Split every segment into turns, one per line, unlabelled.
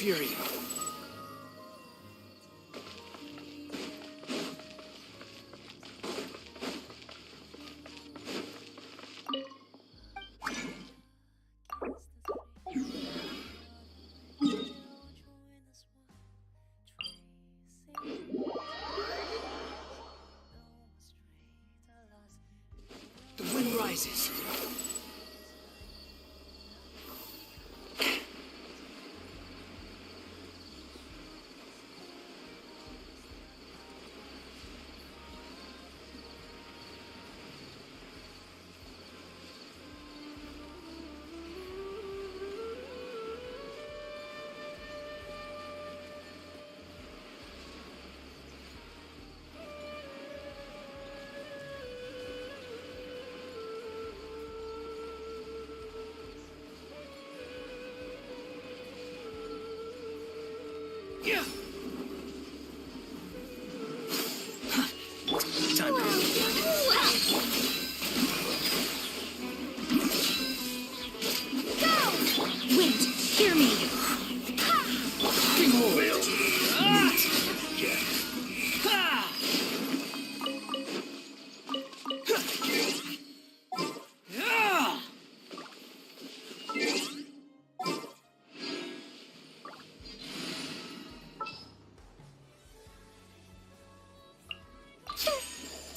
fury. The wind rises. Yeah. Time.
Go! Wind, hear me.
Behold.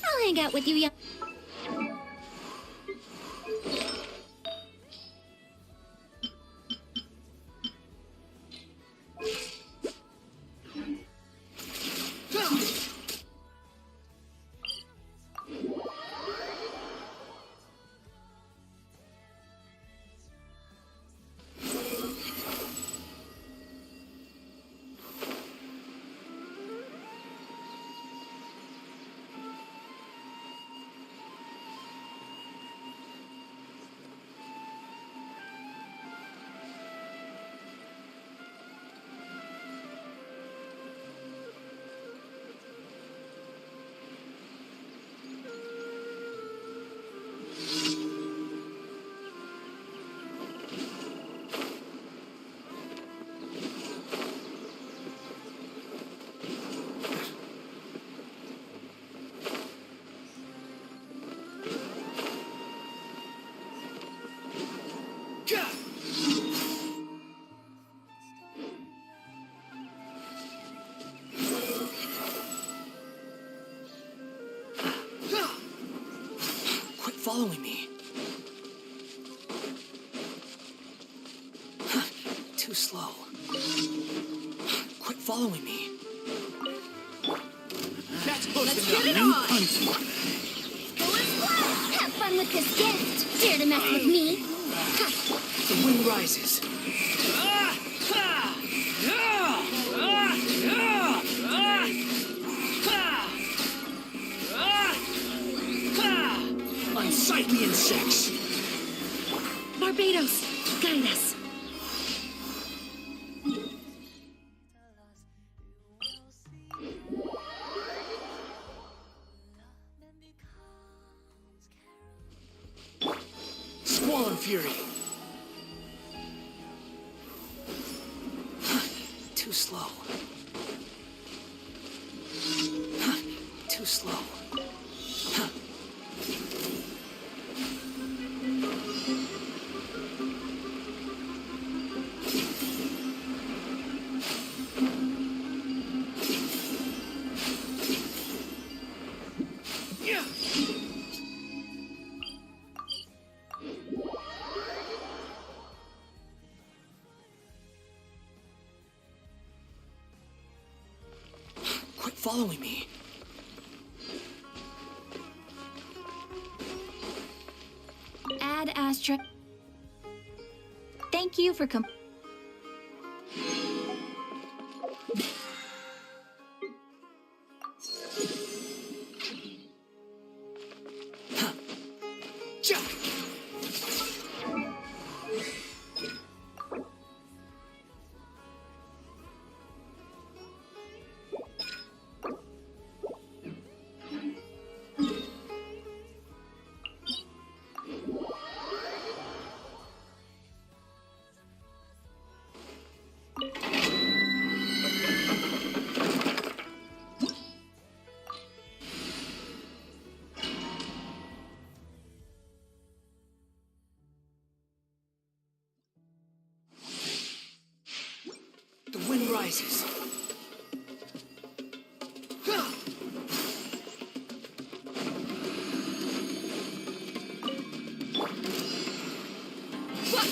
I'll hang out with you, young. Quit following me. Too slow. Quit following me. That's close Let's
enough.
get it on! Have fun with this gift. Dare to mess with me?
The wind rises. Unsightly insects.
Barbados, guide us.
Squall and fury. Too slow. Too slow. Yeah. Quit following me.
Ad Astra. Thank you for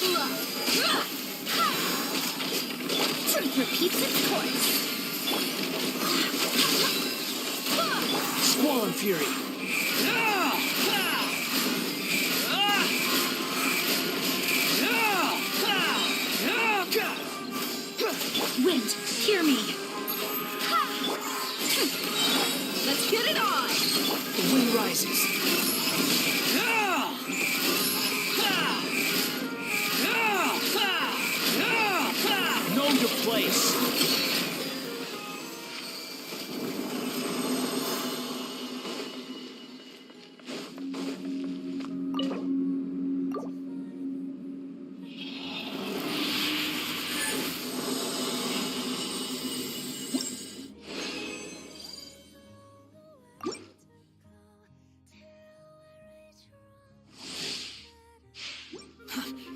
Buckle up! Truth repeats its course.
Squall and fury.
Wind, hear me. Let's get it on!
The wind rises. Know your place.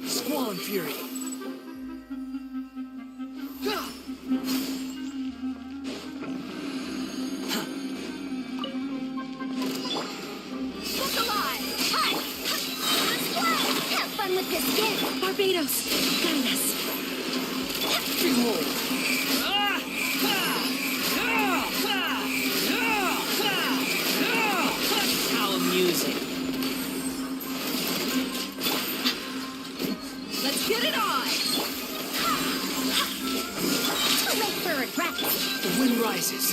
Squall and fury.
Look alive! Hi! Have fun with this gift! Barbados, guide us.
Behold. How amusing.
Let's get it on! Too late for regrets.
The wind rises.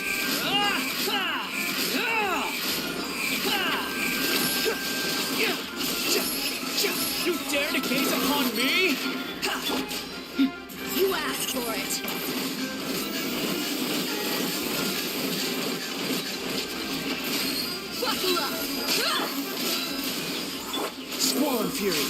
You dare to gaze upon me?
You asked for it. Buckle up!
Squall and fury.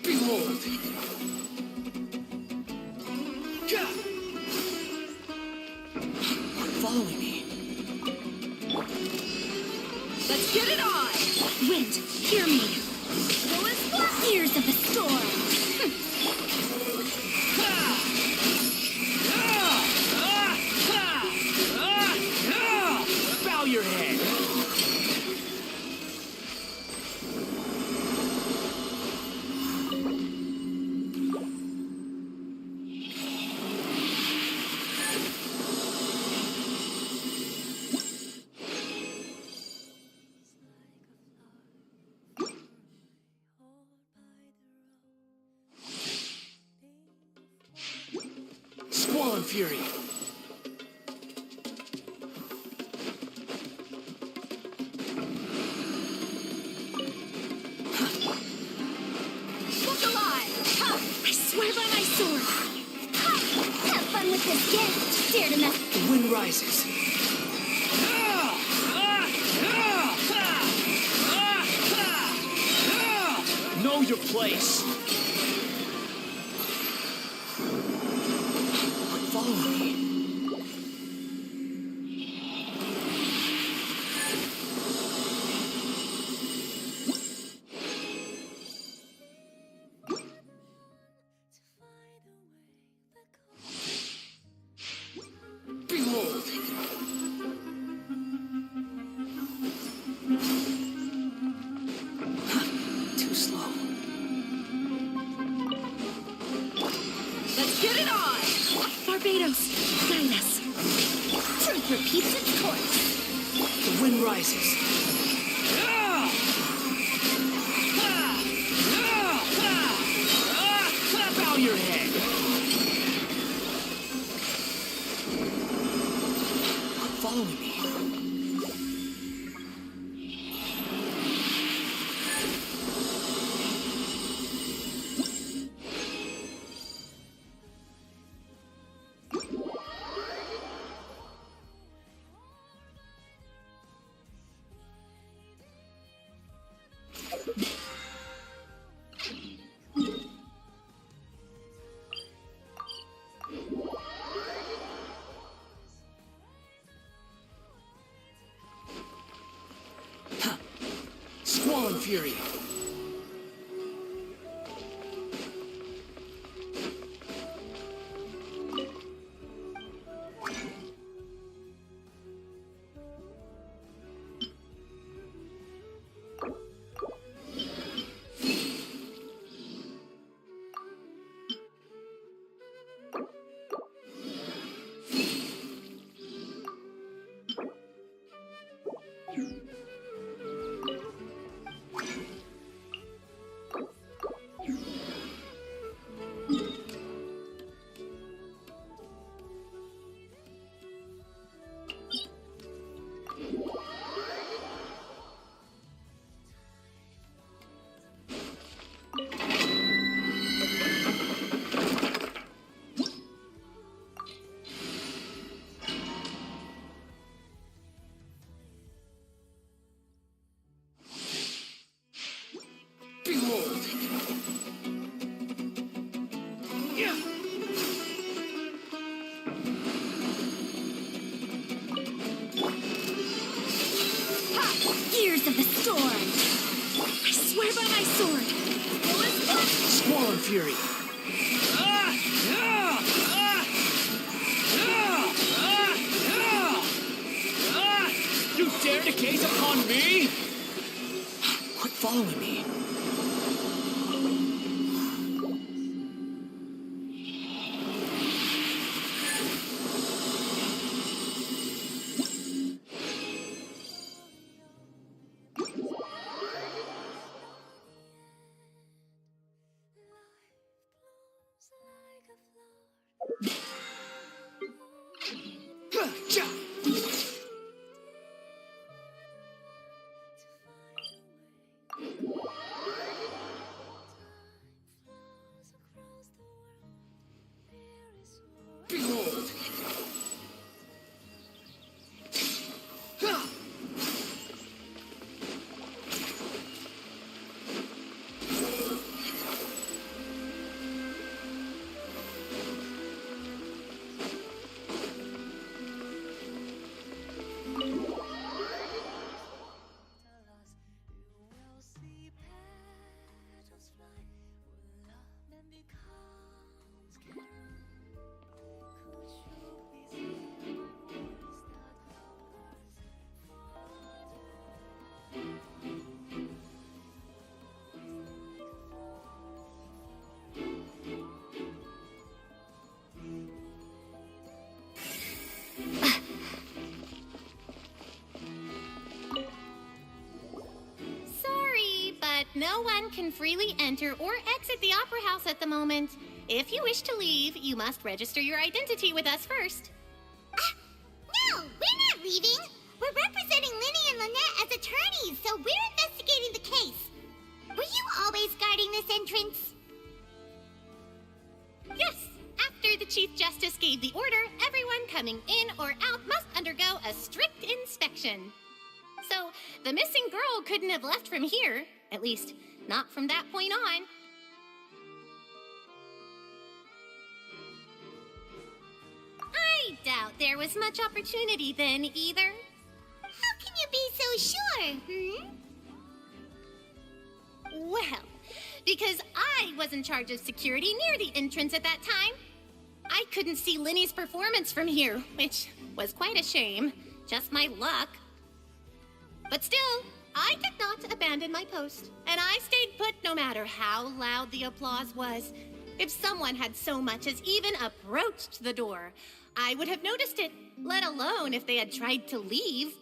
Behold. Following me.
Let's get it on! Wind, hear me. Ears of the storm.
Bow your head. Squall and fury.
Look alive! I swear by my sword. Have fun with this gift. Dare to mess.
The wind rises. Know your place. Follow me. Behold. Too slow.
Let's get it on! Barbados, guide us. Truth repeats its course.
The wind rises. Bow your head. Follow me. Fury. Behold! Yeah!
Gears of the storm! I swear by my sword!
Squall and Fury! Ah! Ah! Ah! Ah! Ah! Ah! You dare to gaze upon me? Quit following me. Ja! Behold! Ha!
Sorry, but no one can freely enter or exit the Opera House at the moment. If you wish to leave, you must register your identity with us first.
No, we're not leaving. We're representing Linny and Lynette as attorneys, so we're investigating the case. Were you always guarding this entrance?
Yes, after the Chief Justice gave the order, everyone coming in or out must undergo a strict inspection. So, the missing girl couldn't have left from here. At least, not from that point on. I doubt there was much opportunity then, either.
How can you be so sure,
Well, because I was in charge of security near the entrance at that time. I couldn't see Linny's performance from here, which was quite a shame. Just my luck. But still, I did not abandon my post, and I stayed put no matter how loud the applause was. If someone had so much as even approached the door, I would have noticed it, let alone if they had tried to leave.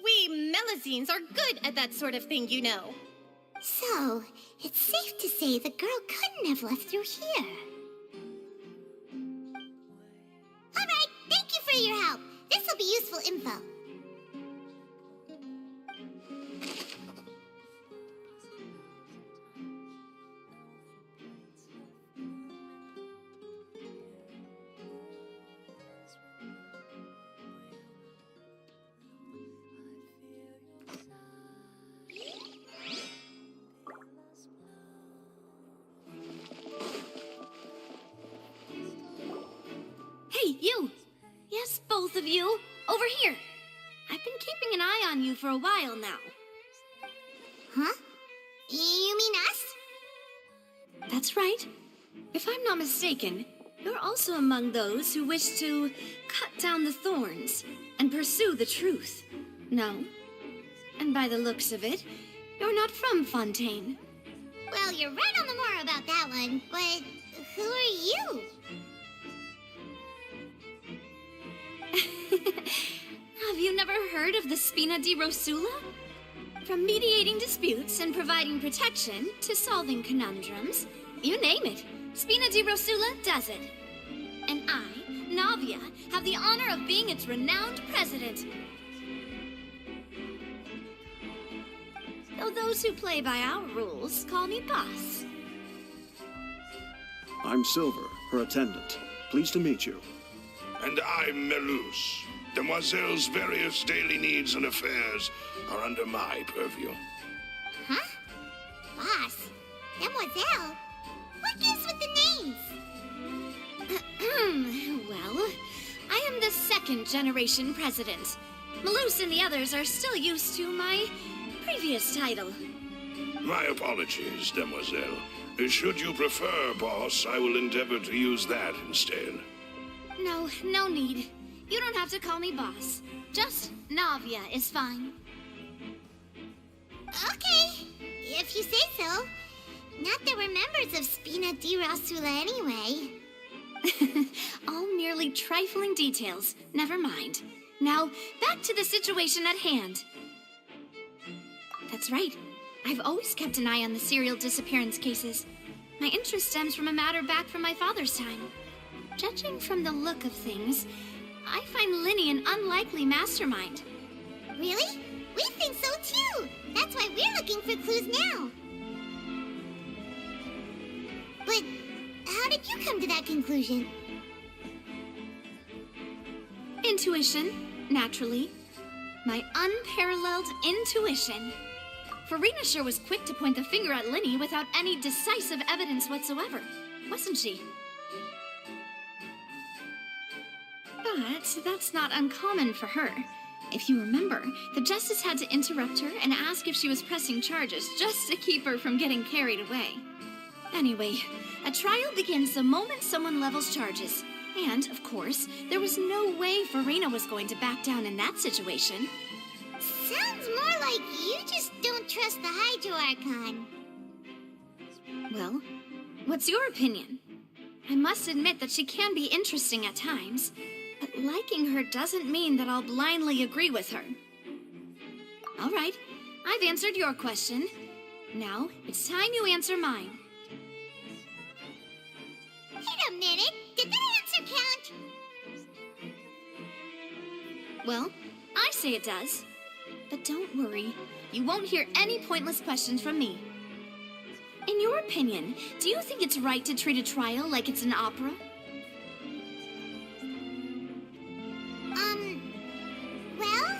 We Melazines are good at that sort of thing, you know.
So, it's safe to say the girl couldn't have left through here. All right, thank you for your help. This will be useful info.
Hey, you! Yes, both of you! Over here! I've been keeping an eye on you for a while now.
Huh? You mean us?
That's right. If I'm not mistaken, you're also among those who wish to cut down the thorns and pursue the truth. No? And by the looks of it, you're not from Fontaine.
Well, you're right on the more about that one, but who are you?
Have you never heard of the Spina di Rosula? From mediating disputes and providing protection to solving conundrums, you name it, Spina di Rosula does it. And I, Navia, have the honor of being its renowned president. Though those who play by our rules call me boss.
I'm Silver, her attendant. Pleased to meet you.
And I'm Melus. Demoiselle's various daily needs and affairs are under my purview.
Huh? Boss? Demoiselle? What gives with the names?
Well, I am the second generation president. Melus and the others are still used to my previous title.
My apologies, Demoiselle. Should you prefer, boss, I will endeavor to use that instead.
No need. You don't have to call me boss. Just Navia is fine.
Okay, if you say so. Not that we're members of Spina di Rosula anyway.
All merely trifling details. Never mind. Now, back to the situation at hand. That's right. I've always kept an eye on the serial disappearance cases. My interest stems from a matter back from my father's time. Judging from the look of things, I find Linny an unlikely mastermind.
Really? We think so too. That's why we're looking for clues now. But how did you come to that conclusion?
Intuition, naturally. My unparalleled intuition. Farina sure was quick to point the finger at Linny without any decisive evidence whatsoever, wasn't she? But that's not uncommon for her. If you remember, the justice had to interrupt her and ask if she was pressing charges just to keep her from getting carried away. Anyway, a trial begins the moment someone levels charges. And, of course, there was no way Farina was going to back down in that situation.
Sounds more like you just don't trust the Hydro Archon.
Well, what's your opinion? I must admit that she can be interesting at times, but liking her doesn't mean that I'll blindly agree with her. All right, I've answered your question. Now, it's time you answer mine.
Wait a minute, did that answer count?
Well, I say it does. But don't worry, you won't hear any pointless questions from me. In your opinion, do you think it's right to treat a trial like it's an opera?
Well?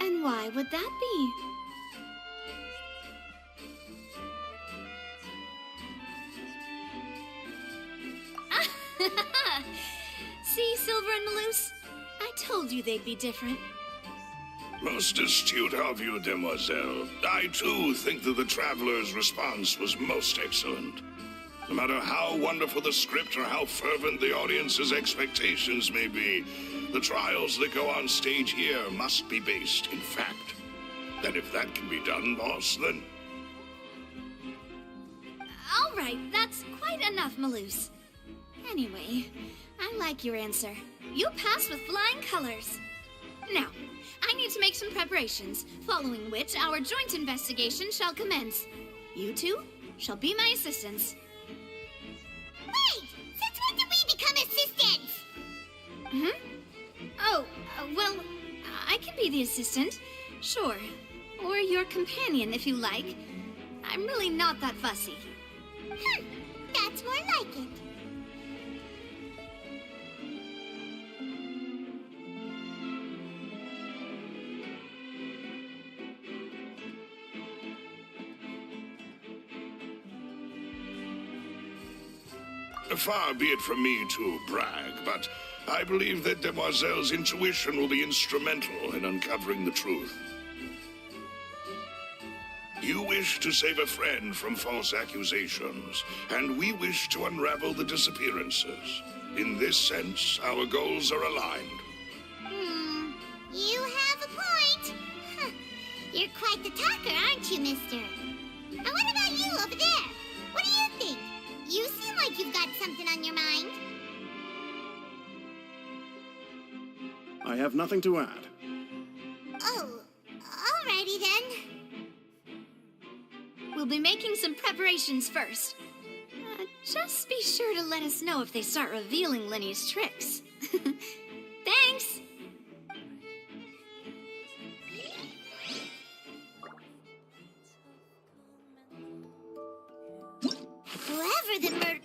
And why would that be? See, Silver and Melus? I told you they'd be different.
Most astute of you, Demoiselle. I, too, think that the Traveler's response was most excellent. No matter how wonderful the script or how fervent the audience's expectations may be, the trials that go on stage here must be based in fact. And if that can be done, boss, then...
All right, that's quite enough, Melus. Anyway, I like your answer. You passed with flying colors. Now, I need to make some preparations, following which our joint investigation shall commence. You two shall be my assistants.
Wait! Since when did we become assistants?
Oh, well, I can be the assistant, sure. Or your companion, if you like. I'm really not that fussy.
That's more like it.
Far be it from me to brag, but I believe that Demoiselle's intuition will be instrumental in uncovering the truth. You wish to save a friend from false accusations, and we wish to unravel the disappearances. In this sense, our goals are aligned.
You have a point. Huh. You're quite the talker, aren't you, mister? And what about you over there? What do you think? You seem like you've got something on your mind.
I have nothing to add.
Oh, alrighty then.
We'll be making some preparations first. Just be sure to let us know if they start revealing Lenny's tricks. Thanks!
Whoever the murder...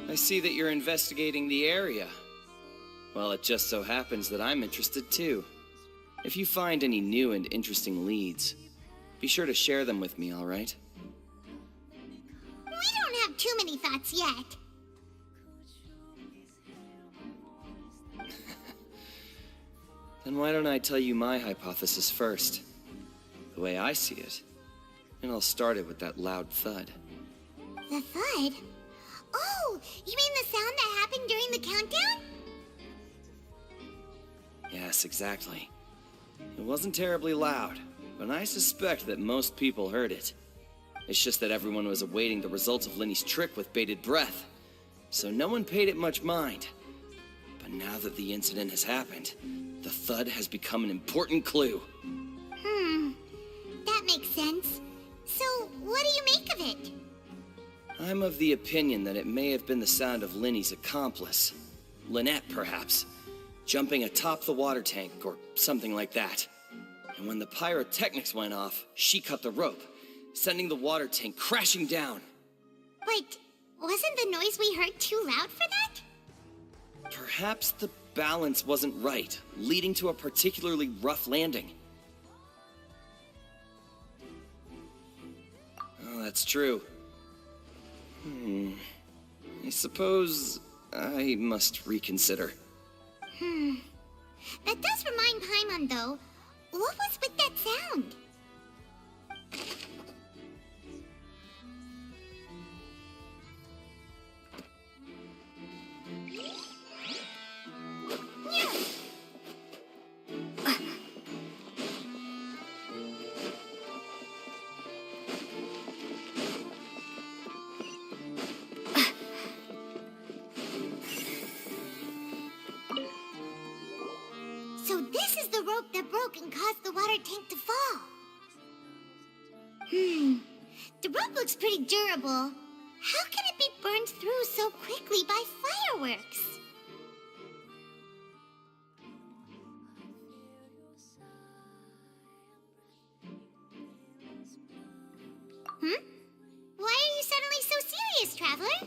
I see that you're investigating the area. Well, it just so happens that I'm interested too. If you find any new and interesting leads, be sure to share them with me, all right?
We don't have too many thoughts yet.
Then why don't I tell you my hypothesis first? The way I see it. And I'll start it with that loud thud.
The thud? Oh, you mean the sound that happened during the countdown?
Yes, exactly. It wasn't terribly loud, but I suspect that most people heard it. It's just that everyone was awaiting the results of Lenny's trick with bated breath, so no one paid it much mind. But now that the incident has happened, the thud has become an important clue.
That makes sense. So, what do you make of it?
I'm of the opinion that it may have been the sound of Lenny's accomplice. Lynette, perhaps. Jumping atop the water tank, or something like that. And when the pyrotechnics went off, she cut the rope, sending the water tank crashing down.
But wasn't the noise we heard too loud for that?
Perhaps the balance wasn't right, leading to a particularly rough landing. Oh, that's true. I suppose I must reconsider.
That does remind Paimon, though. What was with that sound? So this is the rope that broke and caused the water tank to fall. The rope looks pretty durable. How can it be burned through so quickly by fireworks? Why are you suddenly so serious, Traveler?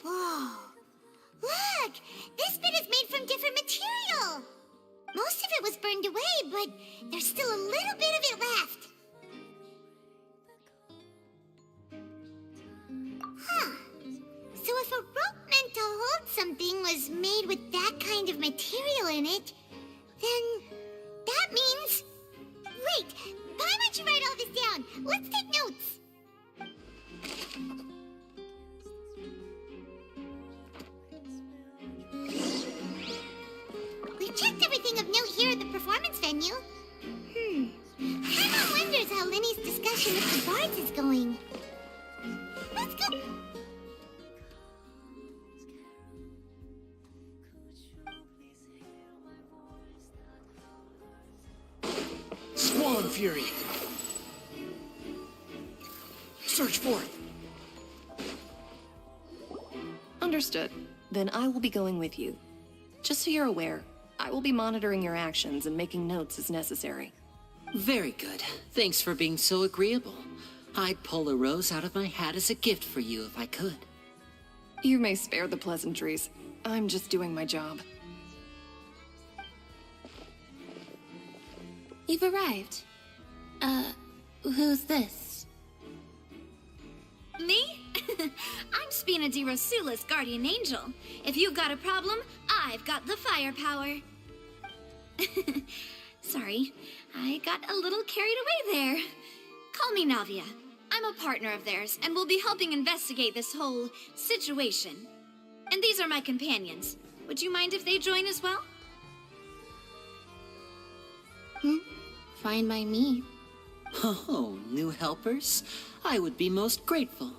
Whoa. Look! This bit is made from different material! Most of it was burned away, but there's still a little bit of it left. Huh. So if a rope meant to hold something was made with that kind of material in it, then that means... Wait, why don't you write all this down? Let's take notes. checked everything of note here at the performance venue. Paimon wonders how Linny's discussion with the bards is going. Let's go.
Squall and Fury. Search for it.
Understood. Then I will be going with you. Just so you're aware, I will be monitoring your actions and making notes as necessary.
Very good. Thanks for being so agreeable. I'd pull a rose out of my hat as a gift for you if I could.
You may spare the pleasantries. I'm just doing my job.
You've arrived. Who's this? Me? I'm Spina di Rosula's guardian angel. If you've got a problem, I've got the firepower. Sorry, I got a little carried away there. Call me Navia. I'm a partner of theirs, and we'll be helping investigate this whole situation. And these are my companions. Would you mind if they join as well?
Fine by me.
Oh, new helpers? I would be most grateful.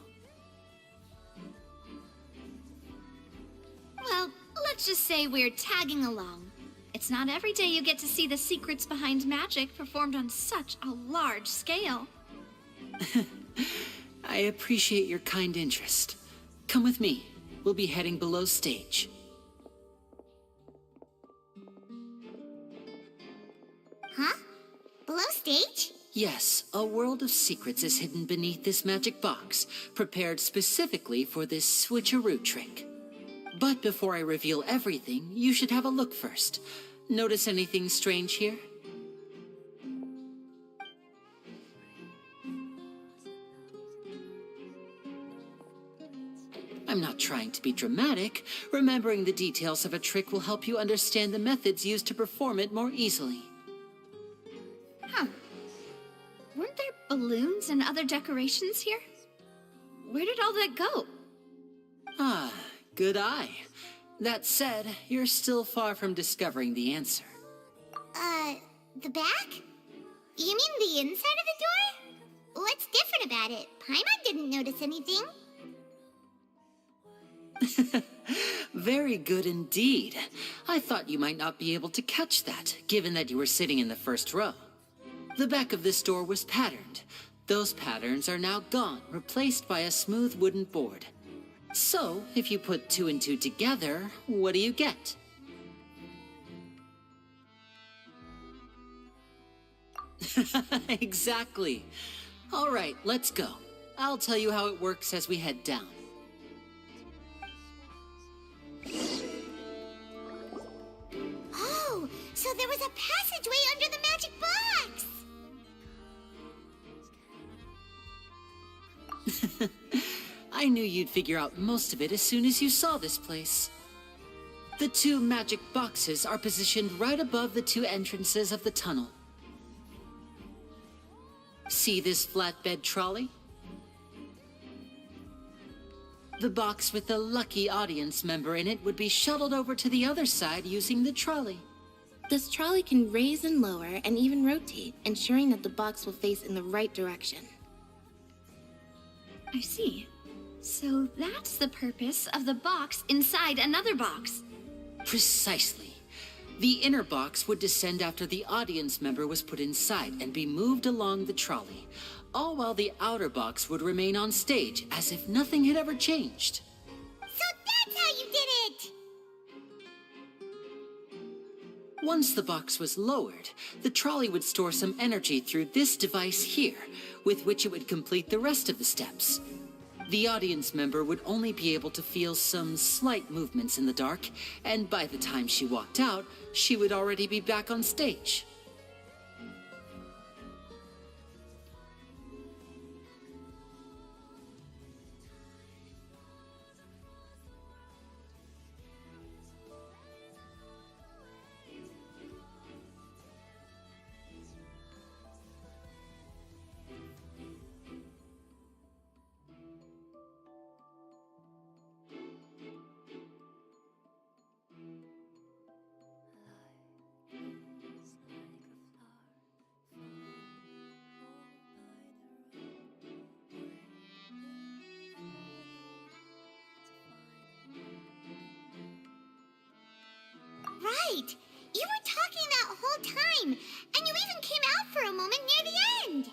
Well, let's just say we're tagging along. It's not every day you get to see the secrets behind magic performed on such a large scale.
I appreciate your kind interest. Come with me. We'll be heading below stage.
Huh? Below stage?
Yes, a world of secrets is hidden beneath this magic box, prepared specifically for this switcheroo trick. But before I reveal everything, you should have a look first. Notice anything strange here? I'm not trying to be dramatic. Remembering the details of a trick will help you understand the methods used to perform it more easily.
Huh. Weren't there balloons and other decorations here? Where did all that go?
Ah, good eye. That said, you're still far from discovering the answer.
The back? You mean the inside of the door? What's different about it? Paimon didn't notice anything.
Very good indeed. I thought you might not be able to catch that, given that you were sitting in the first row. The back of this door was patterned. Those patterns are now gone, replaced by a smooth wooden board. So, if you put two and two together, what do you get? Exactly. All right, let's go. I'll tell you how it works as we head down.
Oh, so there was a passageway under the magic box!
I knew you'd figure out most of it as soon as you saw this place. The two magic boxes are positioned right above the two entrances of the tunnel. See this flatbed trolley? The box with the lucky audience member in it would be shuttled over to the other side using the trolley.
This trolley can raise and lower and even rotate, ensuring that the box will face in the right direction.
I see. So that's the purpose of the box inside another box.
Precisely. The inner box would descend after the audience member was put inside and be moved along the trolley, all while the outer box would remain on stage as if nothing had ever changed.
So that's how you did it!
Once the box was lowered, the trolley would store some energy through this device here, with which it would complete the rest of the steps. The audience member would only be able to feel some slight movements in the dark, and by the time she walked out, she would already be back on stage.
right! You were talking that whole time, and you even came out for a moment near the end!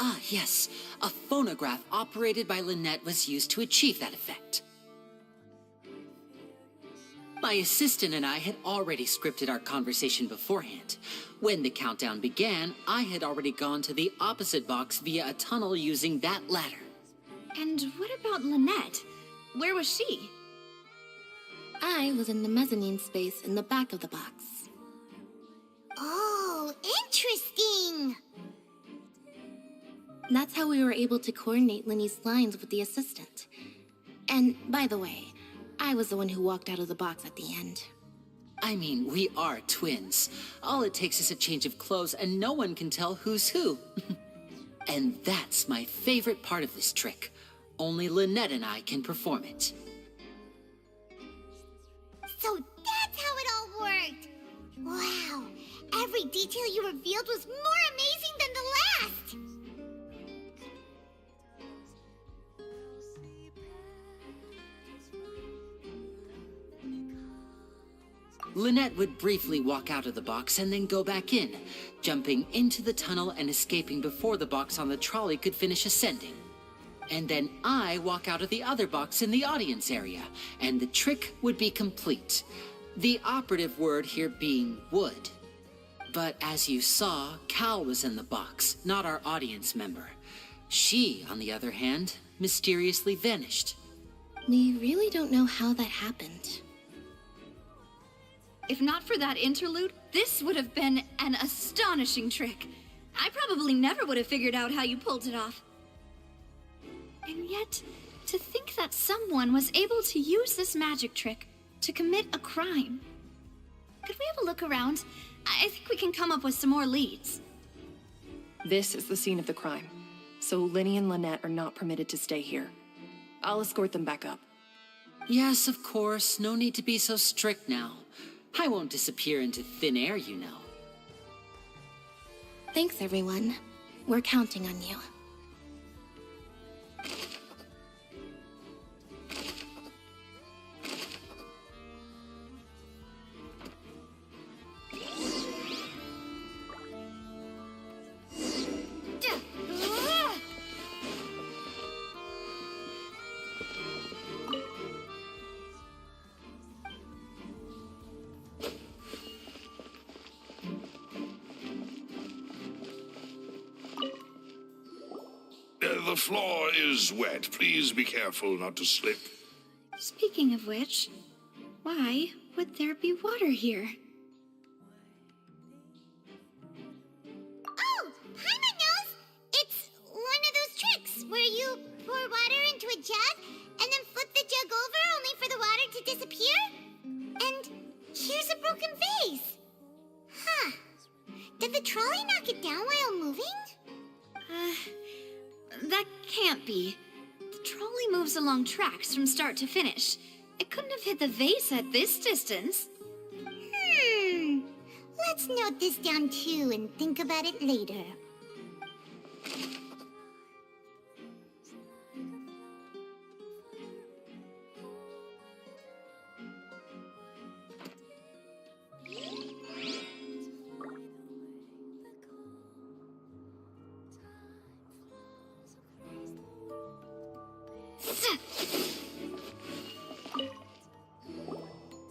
Ah, yes. A phonograph operated by Lynette was used to achieve that effect. My assistant and I had already scripted our conversation beforehand. When the countdown began, I had already gone to the opposite box via a tunnel using that ladder.
And what about Lynette? Where was she?
I was in the mezzanine space in the back of the box.
Oh, interesting!
That's how we were able to coordinate Linny's lines with the assistant. And, by the way, I was the one who walked out of the box at the end.
I mean, we are twins. All it takes is a change of clothes and no one can tell who's who. And that's my favorite part of this trick. Only Lynette and I can perform it.
So that's how it all worked! Wow, every detail you revealed was more amazing than the last!
Lynette would briefly walk out of the box and then go back in, jumping into the tunnel and escaping before the box on the trolley could finish ascending. And then I walk out of the other box in the audience area, and the trick would be complete. The operative word here being would. But as you saw, Cal was in the box, not our audience member. She, on the other hand, mysteriously vanished.
We really don't know how that happened.
If not for that interlude, this would have been an astonishing trick. I probably never would have figured out how you pulled it off. And yet, to think that someone was able to use this magic trick to commit a crime. Could we have a look around? I think we can come up with some more leads.
This is the scene of the crime, so Linny and Lynette are not permitted to stay here. I'll escort them back up.
Yes, of course. No need to be so strict now. I won't disappear into thin air, you know.
Thanks, everyone. We're counting on you.
The floor is wet. Please be careful not to slip.
Speaking of which, why would there be water here?
Oh, Paimon knows! It's one of those tricks where you pour water into a jug and then flip the jug over only for the water to disappear? And here's a broken vase. Huh. Did the trolley knock it down while moving?
That can't be. The trolley moves along tracks from start to finish. It couldn't have hit the vase at this distance.
Let's note this down too and think about it later.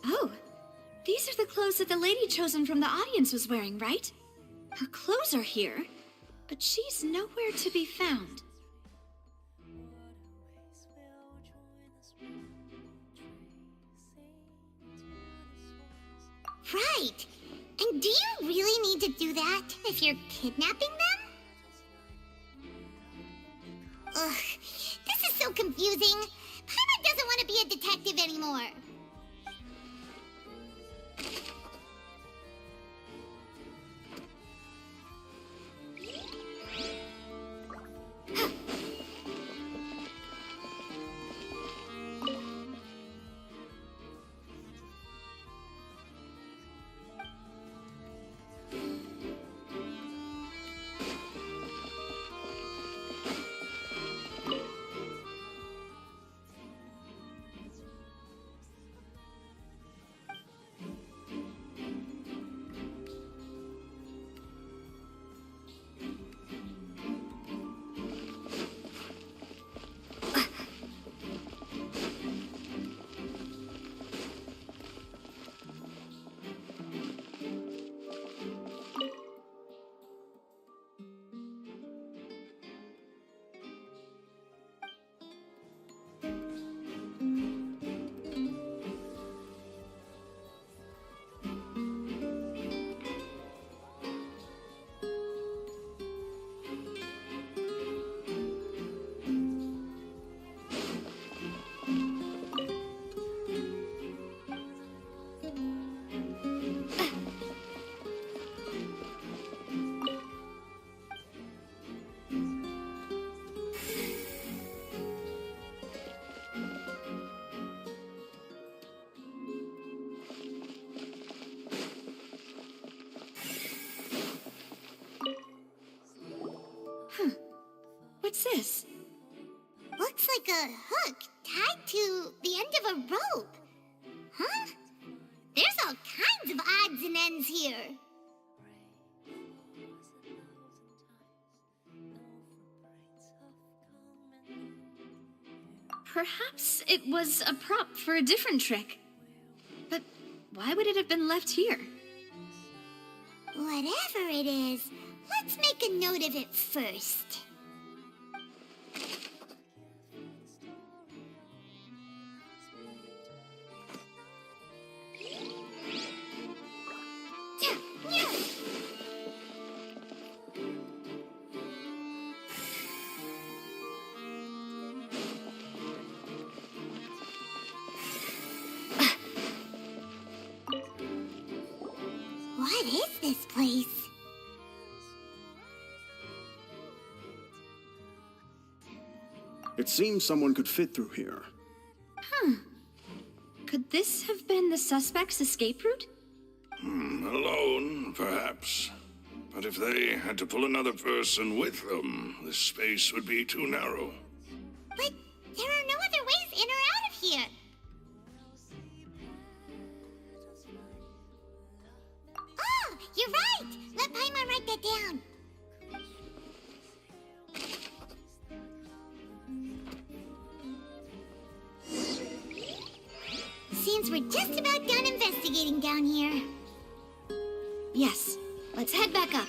Oh, these are the clothes that the lady chosen from the audience was wearing, right? Her clothes are here, but she's nowhere to be found.
Right. And do you really need to do that if you're kidnapping them? Ugh, this is so confusing. Paimon doesn't want to be a detective anymore.
this?
Looks like a hook tied to the end of a rope. Huh? There's all kinds of odds and ends here.
Perhaps it was a prop for a different trick. But why would it have been left here?
Whatever it is, let's make a note of it first. What is this place?
It seems someone could fit through here.
Could this have been the suspect's escape route?
Alone, perhaps. But if they had to pull another person with them, the space would be too narrow.
But there are no other ways in or out of here. Oh, you're right! Let Paimon write that down. Seems we're just about done investigating down here.
Yes. Let's head back up.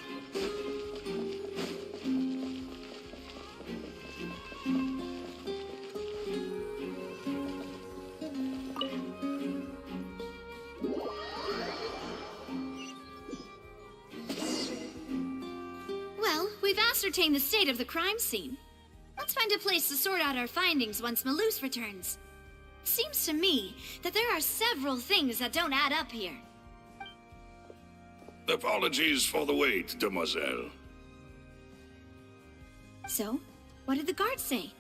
Well, we've ascertained the state of the crime scene. Let's find a place to sort out our findings once Malus returns. Seems to me that there are several things that don't add up here.
Apologies for the wait, demoiselle.
So, what did the guards say?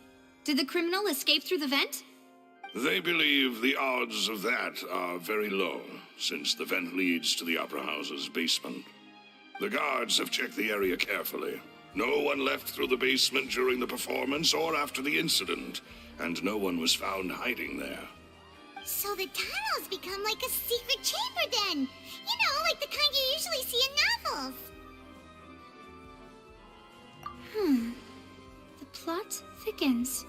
Did the criminal escape through the vent?
They believe the odds of that are very low, since the vent leads to the Opera House's basement. The guards have checked the area carefully. No one left through the basement during the performance or after the incident, and no one was found hiding there.
So the tunnels become like a secret chamber then. You know, like the kind you usually see in novels.
The plot thickens.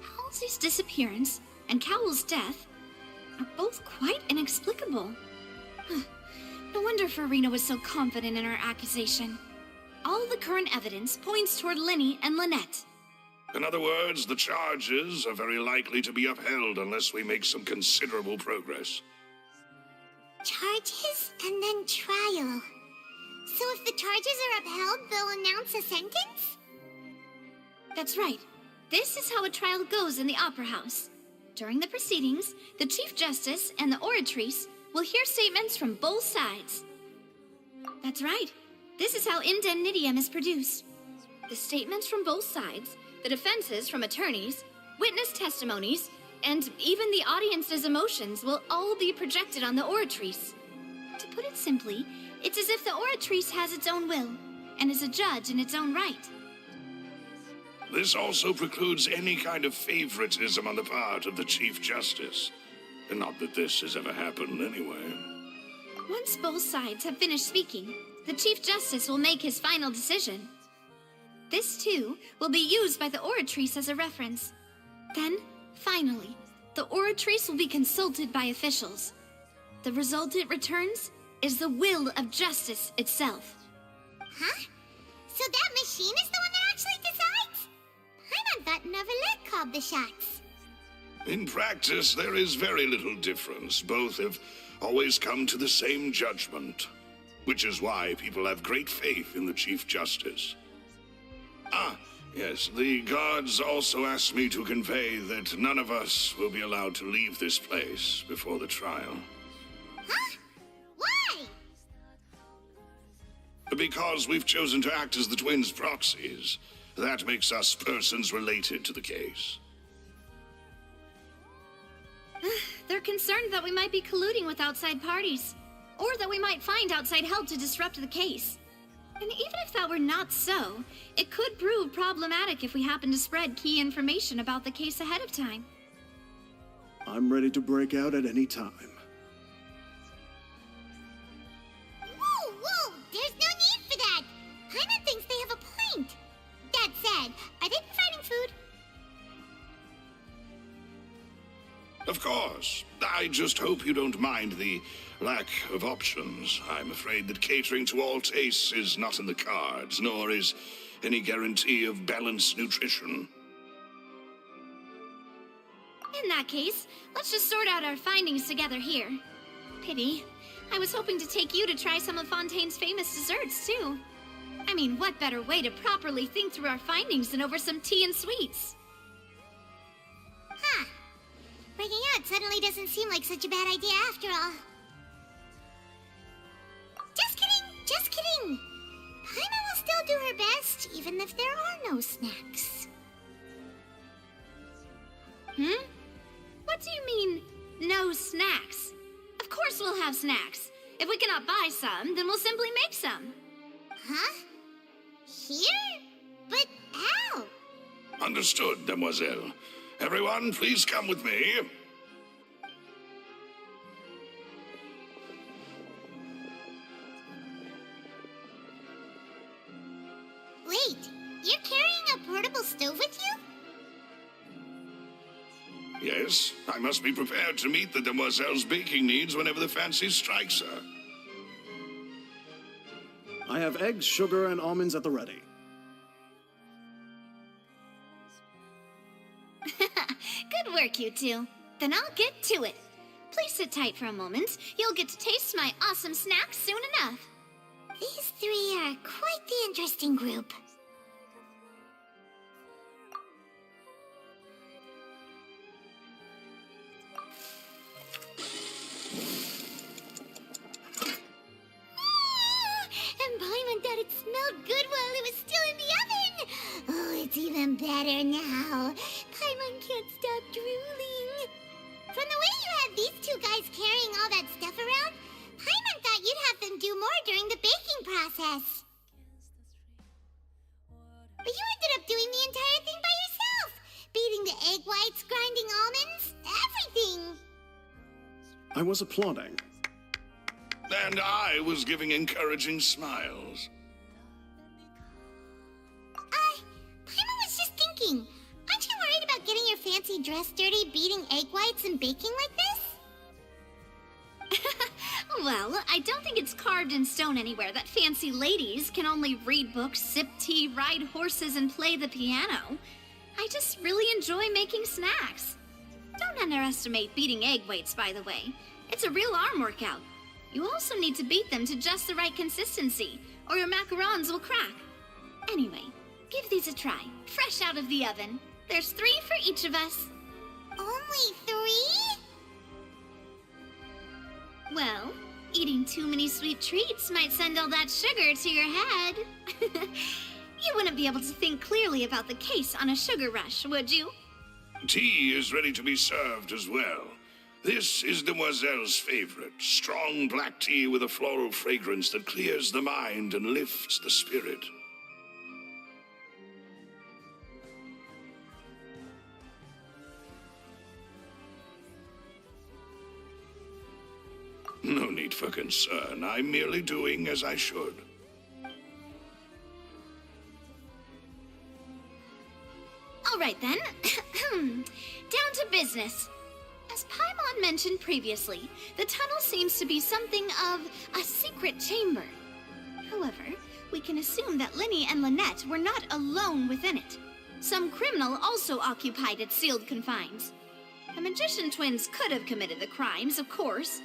Halsey's disappearance and Cowell's death are both quite inexplicable. No wonder Farina was so confident in her accusation. All the current evidence points toward Linny and Lynette.
In other words, the charges are very likely to be upheld unless we make some considerable progress.
Charges and then trial. So if the charges are upheld, they'll announce a sentence?
That's right. This is how a trial goes in the Opera House. During the proceedings, the Chief Justice and the Oratrice will hear statements from both sides. That's right. This is how indemnitium is produced. The statements from both sides, the defenses from attorneys, witness testimonies, and even the audience's emotions will all be projected on the Oratrice. To put it simply, it's as if the Oratrice has its own will, and is a judge in its own right.
This also precludes any kind of favoritism on the part of the Chief Justice. And not that this has ever happened anyway.
Once both sides have finished speaking, the Chief Justice will make his final decision. This, too, will be used by the Oratrice as a reference. Then, finally, the Oratrice will be consulted by officials. The result it returns is the will of justice itself.
Huh? So that machine is the one that actually decides? Paimon thought Neverlet called the shots.
In practice, there is very little difference. Both have always come to the same judgment, which is why people have great faith in the Chief Justice. Ah, yes, the guards also asked me to convey that none of us will be allowed to leave this place before the trial.
Huh? Why?
Because we've chosen to act as the twins' proxies. That makes us persons related to the case.
They're concerned that we might be colluding with outside parties, or that we might find outside help to disrupt the case. And even if that were not so, it could prove problematic if we happen to spread key information about the case ahead of time.
I'm ready to break out at any time.
Whoa, whoa! There's no need for that! Paimon thinks they have a point. That said, are they providing food?
Of course. I just hope you don't mind the lack of options. I'm afraid that catering to all tastes is not in the cards, nor is any guarantee of balanced nutrition.
In that case, let's just sort out our findings together here. Pity. I was hoping to take you to try some of Fontaine's famous desserts, too. I mean, what better way to properly think through our findings than over some tea and sweets?
Huh. Breaking out suddenly doesn't seem like such a bad idea after all. Just kidding, just kidding. Paimon will still do her best, even if there are no snacks.
What do you mean, no snacks? Of course we'll have snacks. If we cannot buy some, then we'll simply make some.
Huh? Here? But how?
Understood, demoiselle. Everyone, please come with me.
Wait, you're carrying a portable stove with you?
Yes, I must be prepared to meet the demoiselle's baking needs whenever the fancy strikes her.
I have eggs, sugar, and almonds at the ready.
Good work, you two. Then I'll get to it. Please sit tight for a moment. You'll get to taste my awesome snacks soon enough.
These three are quite the interesting group. And Paimon thought it smelled good while it was still in the oven. Oh, it's even better now. Paimon can't stop drooling. From the way you had these two guys carrying all that stuff around, Paimon thought you'd have them do more during the baking process. But you ended up doing the entire thing by yourself. Beating the egg whites, grinding almonds, everything.
I was applauding.
And I was giving encouraging smiles.
Paimon was just thinking, aren't you worried about getting your fancy dress dirty beating egg whites and baking like this?
Well, I don't think it's carved in stone anywhere that fancy ladies can only read books, sip tea, ride horses, and play the piano. I just really enjoy making snacks. Don't underestimate beating egg whites, by the way. It's a real arm workout. You also need to beat them to just the right consistency, or your macarons will crack. Anyway, give these a try, fresh out of the oven. There's 3 for each of us.
Only 3?
Well, eating too many sweet treats might send all that sugar to your head. You wouldn't be able to think clearly about the case on a sugar rush, would you?
Tea is ready to be served as well. This is Demoiselle's favorite, strong black tea with a floral fragrance that clears the mind and lifts the spirit. No need for concern. I'm merely doing as I should.
All right then. Down to business. As Paimon mentioned previously, the tunnel seems to be something of a secret chamber. However, we can assume that Linny and Lynette were not alone within it. Some criminal also occupied its sealed confines. The magician twins could have committed the crimes, of course,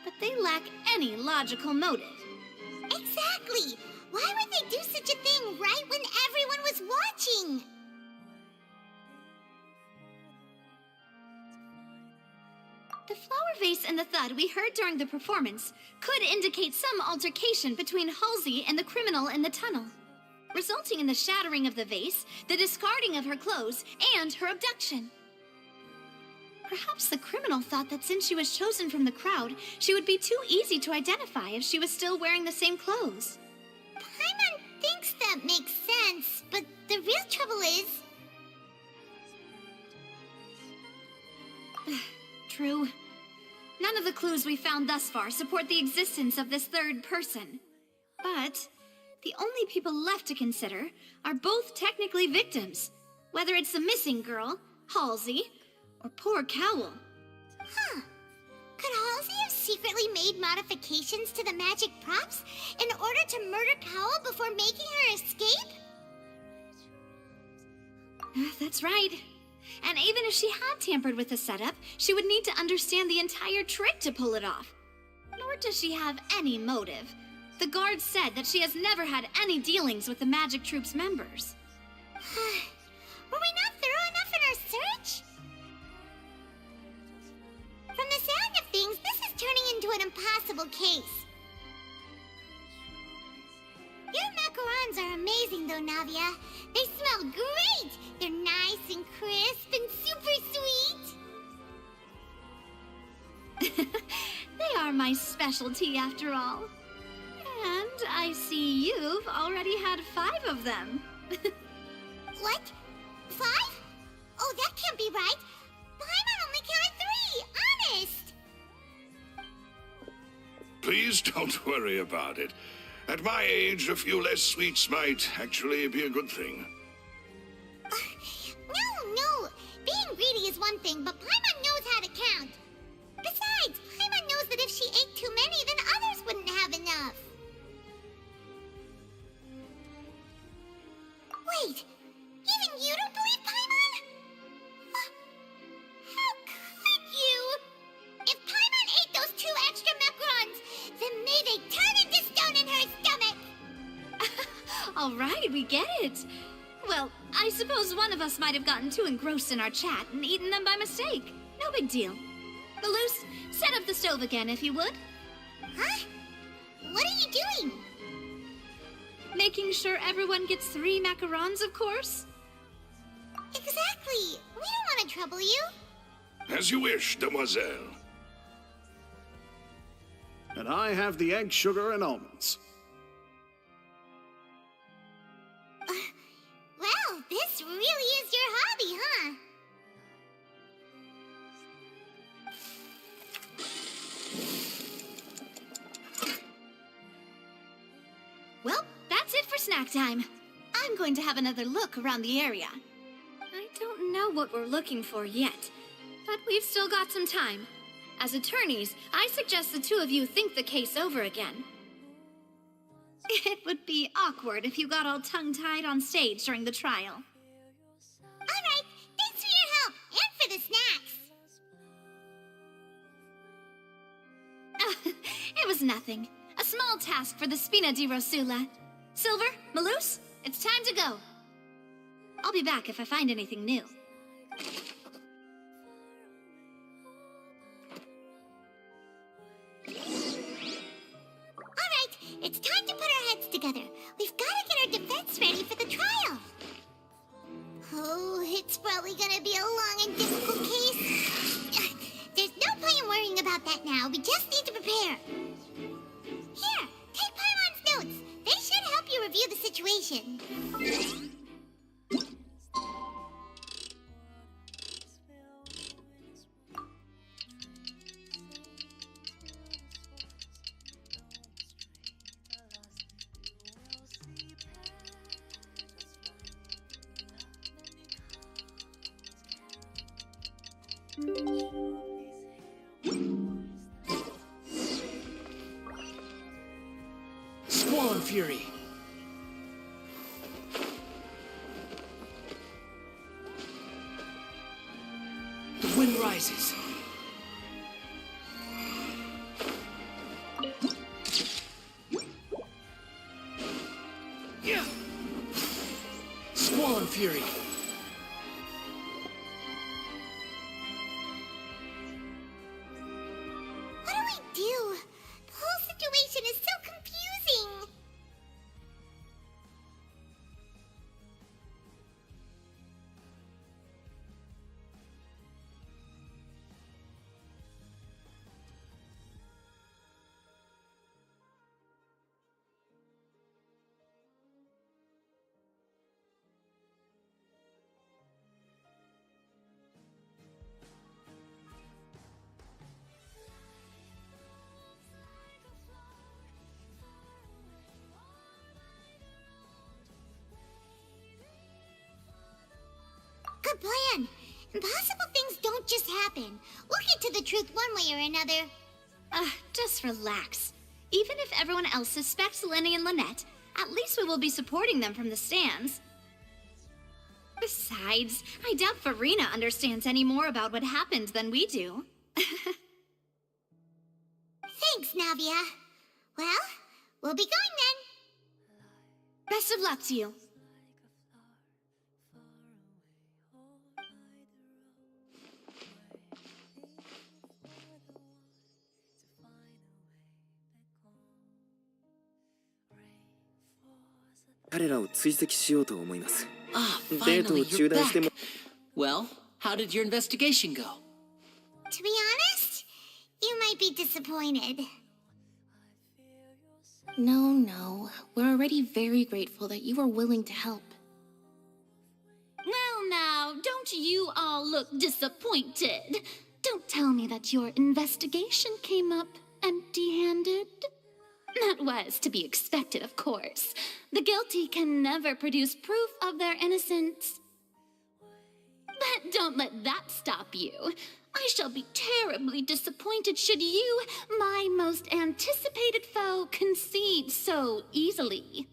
but they lack any logical motive.
Exactly! Why would they do such a thing right when everyone was watching?
The flower vase and the thud we heard during the performance could indicate some altercation between Halsey and the criminal in the tunnel, resulting in the shattering of the vase, the discarding of her clothes, and her abduction. Perhaps the criminal thought that since she was chosen from the crowd, she would be too easy to identify if she was still wearing the same clothes.
Paimon guess that makes sense, but the real trouble is...
True. None of the clues we found thus far support the existence of this third person. But the only people left to consider are both technically victims, whether it's the missing girl, Halsey, or poor Cowl.
Huh. Could Halsey have secretly made modifications to the magic props in order to murder Cowl before making her escape?
That's right. And even if she had tampered with the setup, she would need to understand the entire trick to pull it off. Nor does she have any motive. The guard said that she has never had any dealings with the Magic Troop's members.
Were we not thorough enough in our search? From the sound of things, this is turning into an impossible case. Your macarons are amazing, though, Navia. They smell great! They're nice and crisp and super sweet!
They are my specialty, after all. And I see you've already had 5 of them.
What? 5? Oh, that can't be right. Paimon only counted 3, honest!
Please don't worry about it. At my age, a few less sweets might actually be a good thing.
No. Being greedy is one thing, but Paimon knows how to count. Besides, Paimon knows that if she ate too many, then others wouldn't have enough. Wait, even you don't believe Paimon? How could you? If Paimon ate those 2 extra macarons, then may they turn into stone in her stomach!
All right, we get it. Well, I suppose one of us might have gotten too engrossed in our chat and eaten them by mistake. No big deal. Maloose, set up the stove again, if you would.
Huh? What are you doing?
Making sure everyone gets 3 macarons, of course.
Exactly. We don't want to trouble you.
As you wish, demoiselle.
And I have the egg, sugar, and almonds.
Well, this really is your hobby, huh?
Well, that's it for snack time. I'm going to have another look around the area. I don't know what we're looking for yet, but we've still got some time. As attorneys, I suggest the 2 of you think the case over again. It would be awkward if you got all tongue-tied on stage during the trial.
All right, thanks for your help and for the snacks.
It was nothing. A small task for the Spina di Rosula. Silver, Maloose, it's time to go. I'll be back if I find anything new.
All right, it's time to put our heads together. We've got to get our defense ready for the trial. Oh, it's probably gonna be a long and difficult case. There's no point in worrying about that now. We just need to prepare. Here, take Paimon's notes. They should help you review the situation.
Squall Fury. The wind rises. Yeah. Squall Fury.
What do we do? The whole situation is so confusing. Impossible things don't just happen. We'll get to the truth one way or another.
Just relax. Even if everyone else suspects Lenny and Lynette, at least we will be supporting them from the stands. Besides, I doubt Farina understands any more about what happened than we do.
Thanks, Navia. Well, we'll be going then.
Best of luck to you.
Finally, you're back. Well, how did your investigation go?
To be honest, you might be disappointed.
No. We're already very grateful that you were willing to help.
Well, now, don't you all look disappointed. Don't tell me that your investigation came up empty-handed. That was to be expected, of course. The guilty can never produce proof of their innocence. But don't let that stop you. I shall be terribly disappointed should you, my most anticipated foe, concede so easily.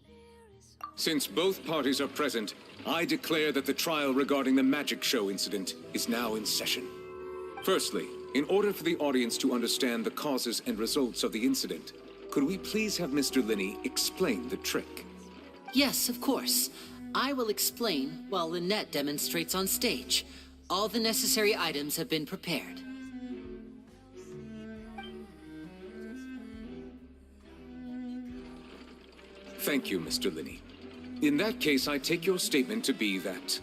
Since both parties are present, I declare that the trial regarding the magic show incident is now in session. Firstly, in order for the audience to understand the causes and results of the incident, could we please have Mr. Linney explain the trick?
Yes, of course. I will explain while Lynette demonstrates on stage. All the necessary items have been prepared.
Thank you, Mr. Linney. In that case, I take your statement to be that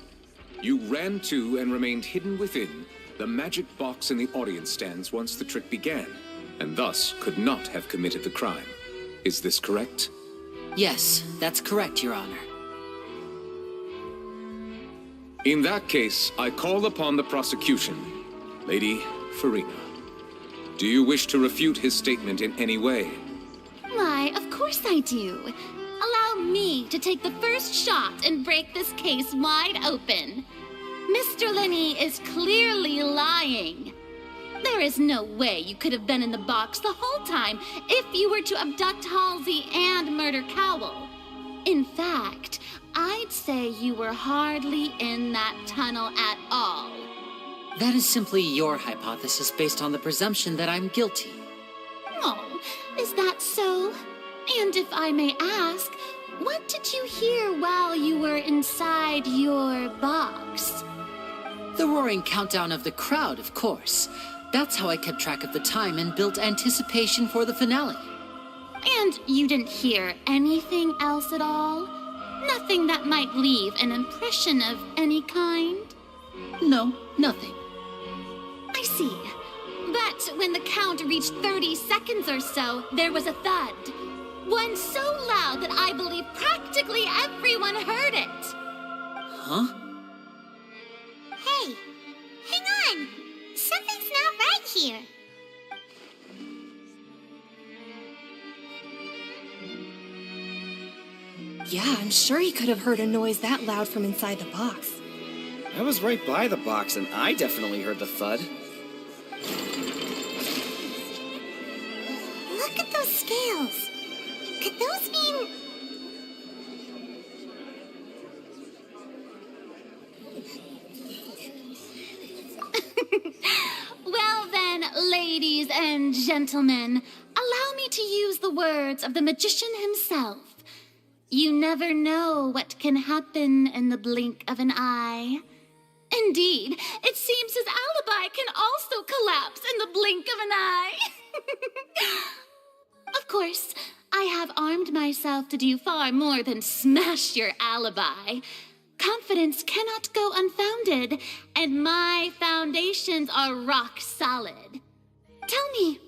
you ran to and remained hidden within the magic box in the audience stands once the trick began, and thus could not have committed the crime. Is this correct?
Yes, that's correct, Your Honor.
In that case, I call upon the prosecution. Lady Farina, do you wish to refute his statement in any way?
Why, of course I do. Allow me to take the first shot and break this case wide open. Mr. Linney is clearly lying. There is no way you could have been in the box the whole time if you were to abduct Halsey and murder Cowell. In fact, I'd say you were hardly in that tunnel at all.
That is simply your hypothesis based on the presumption that I'm guilty.
Oh, is that so? And if I may ask, what did you hear while you were inside your box?
The roaring countdown of the crowd, of course. That's how I kept track of the time and built anticipation for the finale.
And you didn't hear anything else at all? Nothing that might leave an impression of any kind?
No, nothing.
I see. But when the count reached 30 seconds or so, there was a thud. One so loud that I believe practically everyone heard it.
Huh?
Hey, hang on. Something's not right here.
Yeah, I'm sure he could have heard a noise that loud from inside the box.
I was right by the box, and I definitely heard the thud.
Look at those scales. Could those mean...
Well then, ladies and gentlemen, allow me to use the words of the magician himself. You never know what can happen in the blink of an eye. Indeed, it seems his alibi can also collapse in the blink of an eye. Of course, I have armed myself to do far more than smash your alibi. Confidence cannot go unfounded, and my foundations are rock solid. Tell me,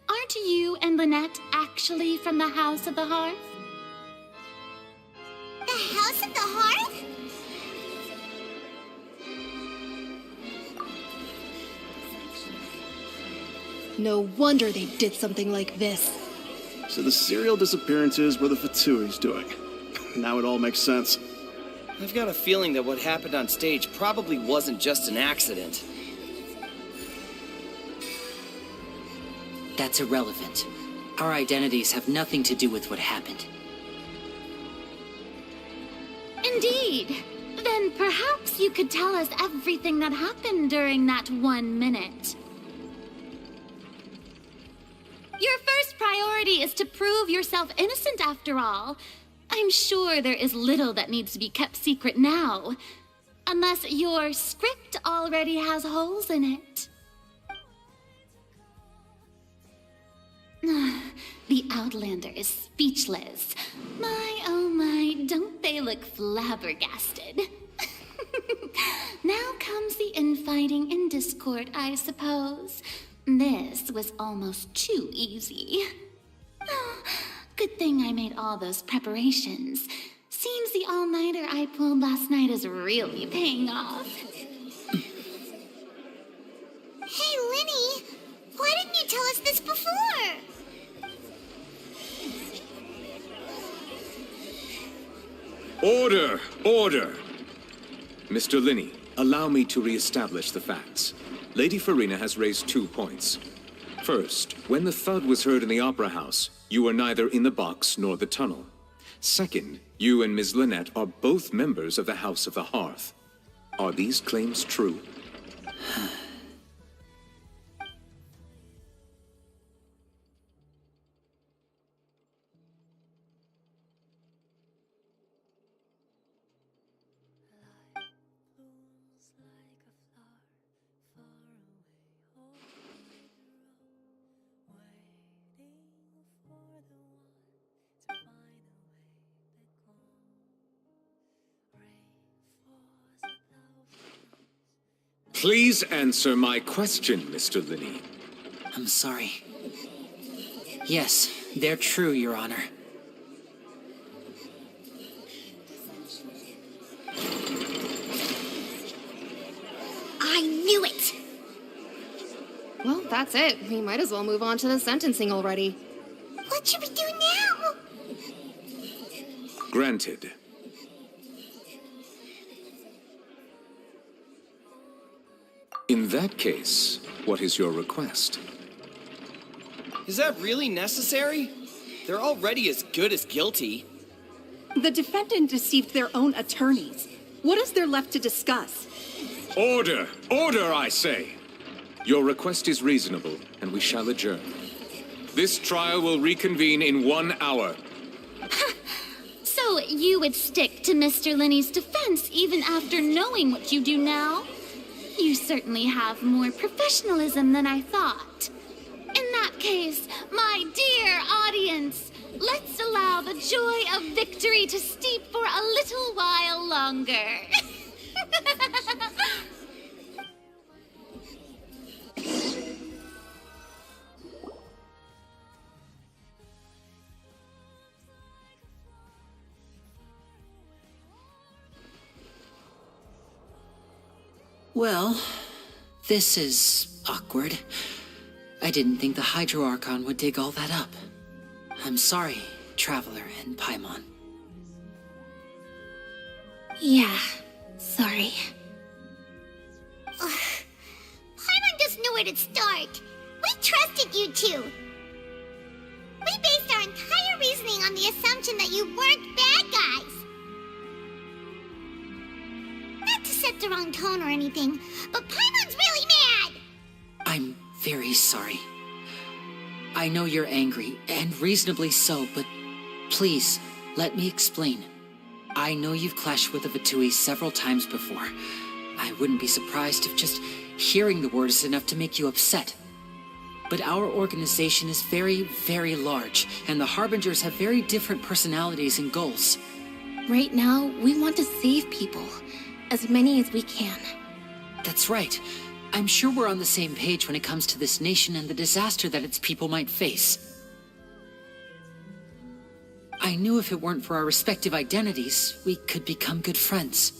aren't you and Lynette actually from the House of the Hearth?
The House of the Hearth?
No wonder they did something like this.
So the serial disappearances were the Fatui's doing. Now it all makes sense.
I've got a feeling that what happened on stage probably wasn't just an accident.
That's irrelevant. Our identities have nothing to do with what happened.
Indeed. Then perhaps you could tell us everything that happened during that 1 minute. Your first priority is to prove yourself innocent after all. I'm sure there is little that needs to be kept secret now. Unless your script already has holes in it. The Outlander is speechless. My, oh my, don't they look flabbergasted? Now comes the infighting and discord, I suppose. This was almost too easy. Good thing I made all those preparations. Seems the all-nighter I pulled last night is really paying off.
Hey, Lenny, why didn't you tell us this before?
Order! Order! Mr. Linney, allow me to re-establish the facts. Lady Farina has raised 2 points. First, when the thud was heard in the Opera House, you were neither in the box nor the tunnel. Second, you and Ms. Lynette are both members of the House of the Hearth. Are these claims true? Please answer my question, Mr. Linney.
I'm sorry. Yes, they're true, Your Honor.
I knew it!
Well, that's it. We might as well move on to the sentencing already.
What should we do now?
Granted. In that case, what is your request?
Is that really necessary? They're already as good as guilty.
The defendant deceived their own attorneys. What is there left to discuss?
Order! Order, I say! Your request is reasonable, and we shall adjourn. This trial will reconvene in 1 hour.
So you would stick to Mr. Linney's defense even after knowing what you do now? You certainly have more professionalism than I thought. In that case, my dear audience, let's allow the joy of victory to steep for a little while longer.
Well, this is awkward. I didn't think the Hydro Archon would dig all that up. I'm sorry, Traveler and Paimon.
Yeah, sorry.
Paimon doesn't know where to start. We trusted you two. We based our entire reasoning on the assumption that you weren't bad guys. Not to set the wrong tone or anything, but Paimon's really mad!
I'm very sorry. I know you're angry, and reasonably so, but please, let me explain. I know you've clashed with the Vatui several times before. I wouldn't be surprised if just hearing the word is enough to make you upset. But our organization is very, very large, and the Harbingers have very different personalities and goals.
Right now, we want to save people. As many as we can.
That's right. I'm sure we're on the same page when it comes to this nation and the disaster that its people might face. I knew if it weren't for our respective identities, we could become good friends.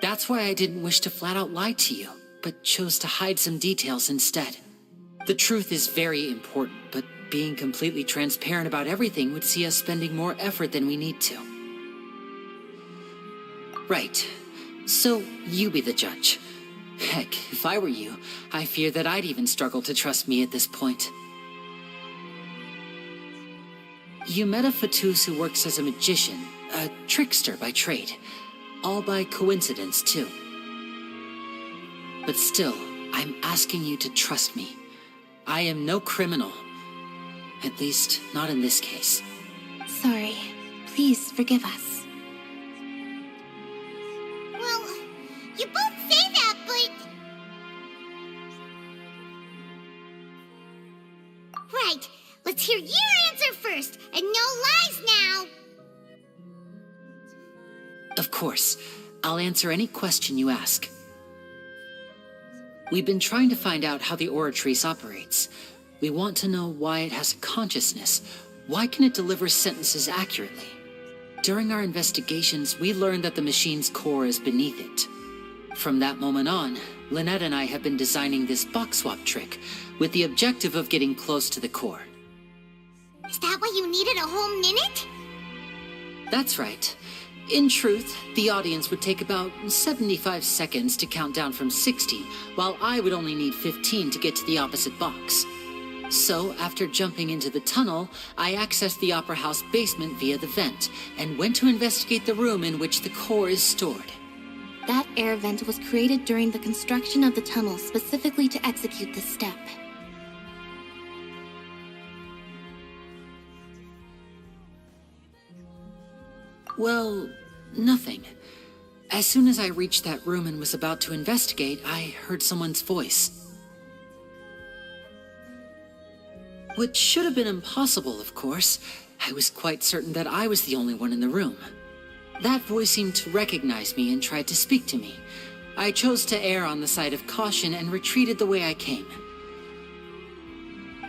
That's why I didn't wish to flat out lie to you, but chose to hide some details instead. The truth is very important, but being completely transparent about everything would see us spending more effort than we need to. Right. So, you be the judge. Heck, if I were you, I fear that I'd even struggle to trust me at this point. You met a Fatus who works as a magician, a trickster by trade. All by coincidence, too. But still, I'm asking you to trust me. I am no criminal. At least, not in this case.
Sorry. Please forgive us.
Well, you both say that, but... Right. Let's hear your answer first, and no lies now!
Of course. I'll answer any question you ask. We've been trying to find out how the Oratrice operates. We want to know why it has a consciousness. Why can it deliver sentences accurately? During our investigations, we learned that the machine's core is beneath it. From that moment on, Lynette and I have been designing this box swap trick with the objective of getting close to the core.
Is that why you needed a whole minute?
That's right. In truth, the audience would take about 75 seconds to count down from 60, while I would only need 15 to get to the opposite box. So, after jumping into the tunnel, I accessed the Opera House basement via the vent, and went to investigate the room in which the core is stored.
That air vent was created during the construction of the tunnel specifically to execute this step.
Well, nothing. As soon as I reached that room and was about to investigate, I heard someone's voice. Which should have been impossible, of course. I was quite certain that I was the only one in the room. That voice seemed to recognize me and tried to speak to me. I chose to err on the side of caution and retreated the way I came.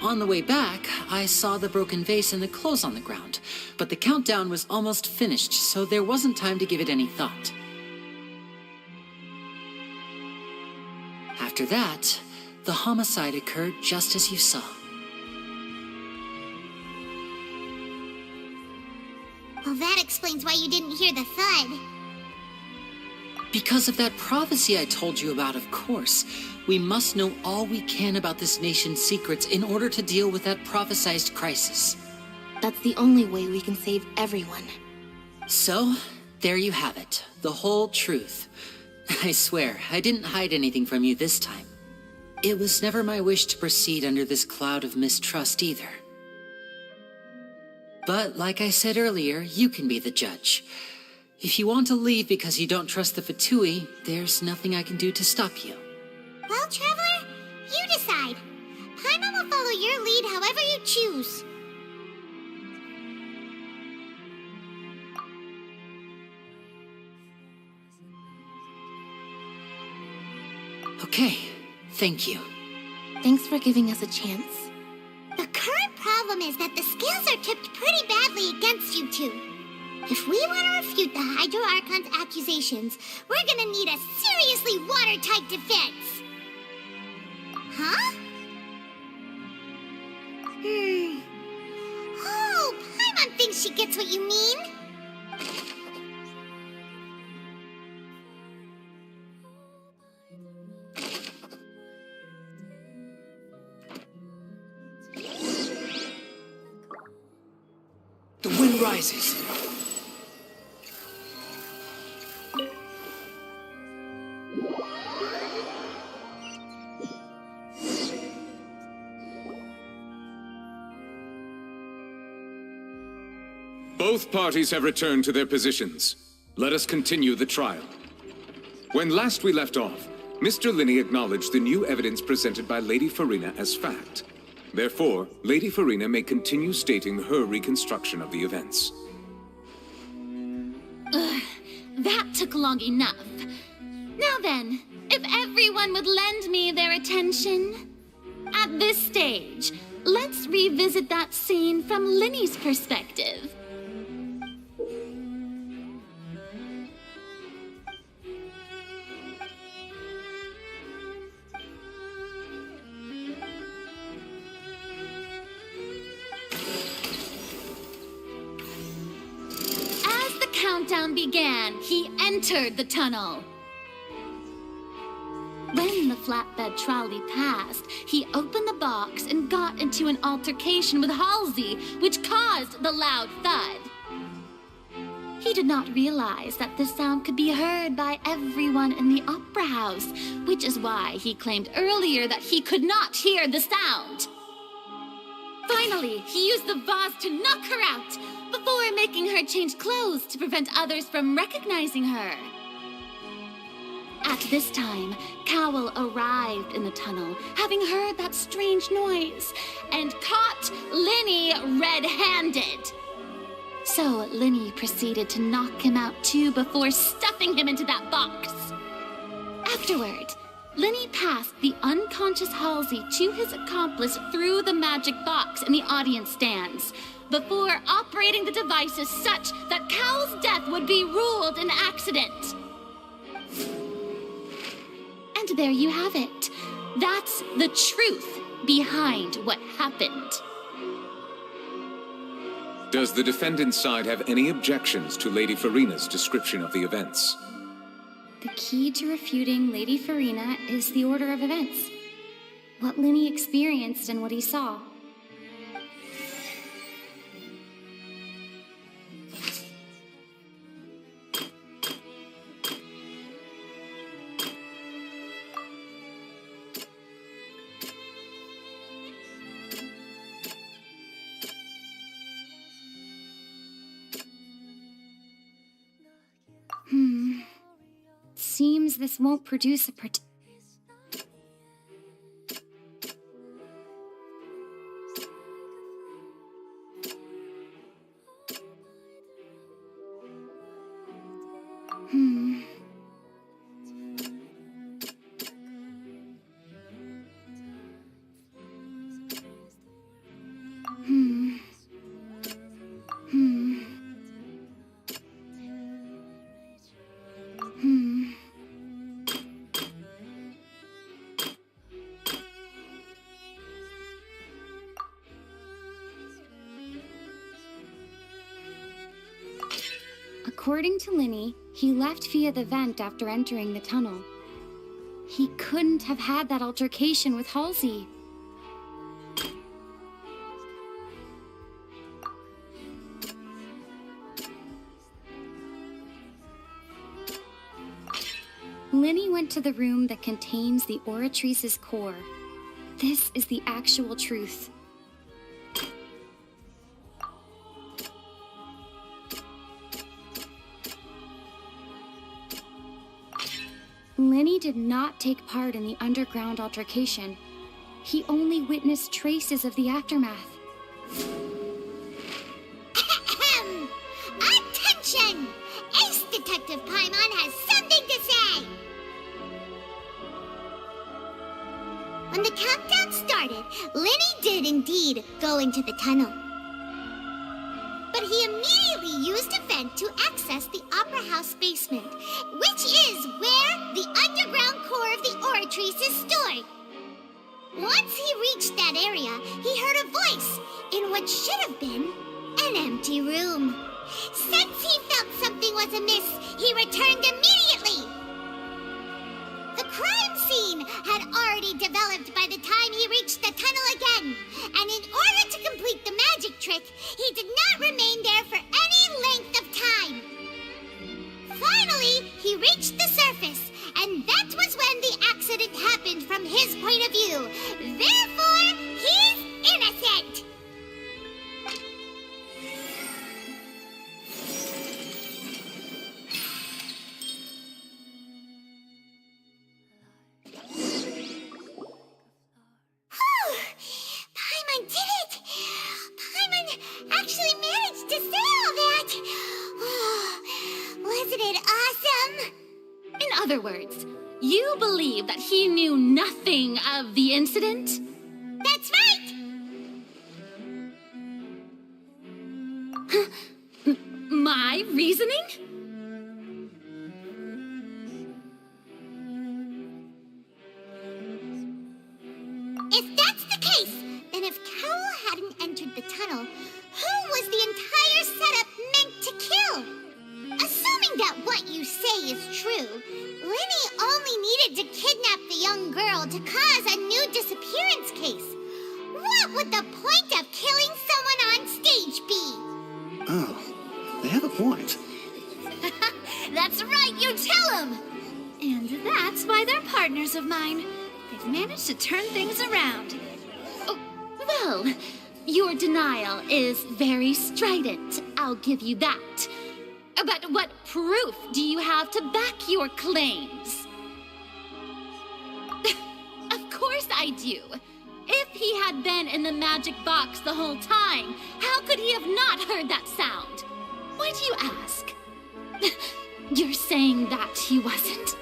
On the way back, I saw the broken vase and the clothes on the ground, but the countdown was almost finished, so there wasn't time to give it any thought. After that, the homicide occurred just as you saw.
Well, that explains why you didn't hear the thud.
Because of that prophecy I told you about, of course. We must know all we can about this nation's secrets in order to deal with that prophesized crisis.
That's the only way we can save everyone.
So, there you have it. The whole truth. I swear, I didn't hide anything from you this time. It was never my wish to proceed under this cloud of mistrust either. But, like I said earlier, you can be the judge. If you want to leave because you don't trust the Fatui, there's nothing I can do to stop you.
Well, Traveler, you decide. Paimon will follow your lead however you choose.
Okay, thank you.
Thanks for giving us a chance.
The current problem is that the scales are tipped pretty badly against you two. If we want to refute the Hydro Archon's accusations, we're gonna need a seriously watertight defense. Huh? Oh, Paimon thinks she gets what you mean.
The wind rises.
Both parties have returned to their positions. Let us continue the trial. When last we left off, Mr. Linney acknowledged the new evidence presented by Lady Farina as fact. Therefore, Lady Farina may continue stating her reconstruction of the events.
That took long enough. Now then, if everyone would lend me their attention. At this stage, let's revisit that scene from Linney's perspective. countdown began, he entered the tunnel. When the flatbed trolley passed, he opened the box and got into an altercation with Halsey, which caused the loud thud. He did not realize that the sound could be heard by everyone in the opera house, which is why he claimed earlier that he could not hear the sound. Finally, he used the vase to knock her out, before making her change clothes to prevent others from recognizing her. At this time, Cowell arrived in the tunnel, having heard that strange noise, and caught Linny red-handed. So Linny proceeded to knock him out too before stuffing him into that box. Afterward, Linny passed the unconscious Halsey to his accomplice through the magic box in the audience stands, before operating the devices such that Cowell's death would be ruled an accident. And there you have it. That's the truth behind what happened.
Does the defendant's side have any objections to Lady Farina's description of the events?
The key to refuting Lady Farina is the order of events. What Linny experienced and what he saw. Seems this won't produce a According to Linny, he left via the vent after entering the tunnel. He couldn't have had that altercation with Halsey. Linny went to the room that contains the Oratrice's core. This is the actual truth. Linny did not take part in the underground altercation. He only witnessed traces of the aftermath.
Attention! Ace Detective Paimon has something to say! When the countdown started, Linny did indeed go into the tunnel. But he immediately used a vent to access the Opera House basement, which is where the underground core of the Oratrice is stored. Once he reached that area, he heard a voice in what should have been an empty room. Since he felt something was amiss, he returned immediately. The crime scene had already developed by the time he reached the tunnel again, and in order to complete the magic trick, he did not remain there for any length of time. Finally, he reached the surface, and that was when the accident happened from his point of view. Therefore, he's innocent. Paimon did it! Paimon actually managed to say all that! Wasn't it awesome?
In other words, you believe that he knew nothing of the incident?
That's right!
My reasoning?
If that's the case, then if Cowell hadn't entered the tunnel, who was the entire setup meant to kill? that what you say is true, Lenny only needed to kidnap the young girl to cause a new disappearance case. What would the point of killing someone on stage be?
Oh, they have a point.
That's right, you tell them! And that's why they're partners of mine. They've managed to turn things around. Oh, well, your denial is very strident, I'll give you that. But what proof do you have to back your claims? Of course I do. If he had been in the magic box the whole time, how could he have not heard that sound? Why do you ask? You're saying that he wasn't.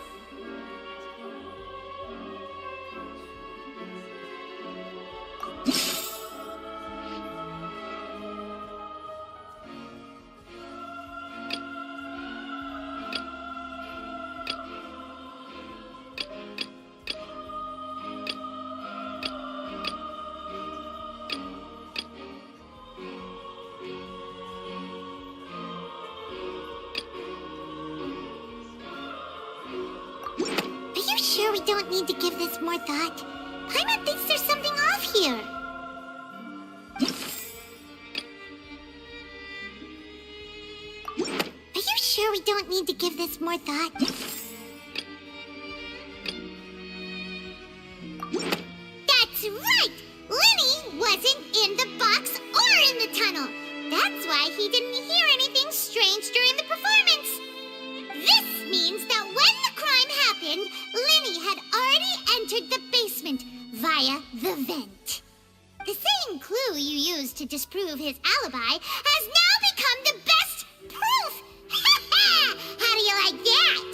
Sure we don't need to give this more thought? Paimon thinks there's something off here. Are you sure we don't need to give this more thought? That's right! Lenny wasn't in the box or in the tunnel. That's why he didn't hear anything strange during the performance. This means that when the crime happened, Lenny had already entered the basement via the vent. The same clue you used to disprove his alibi has now become the best proof! How do you like that?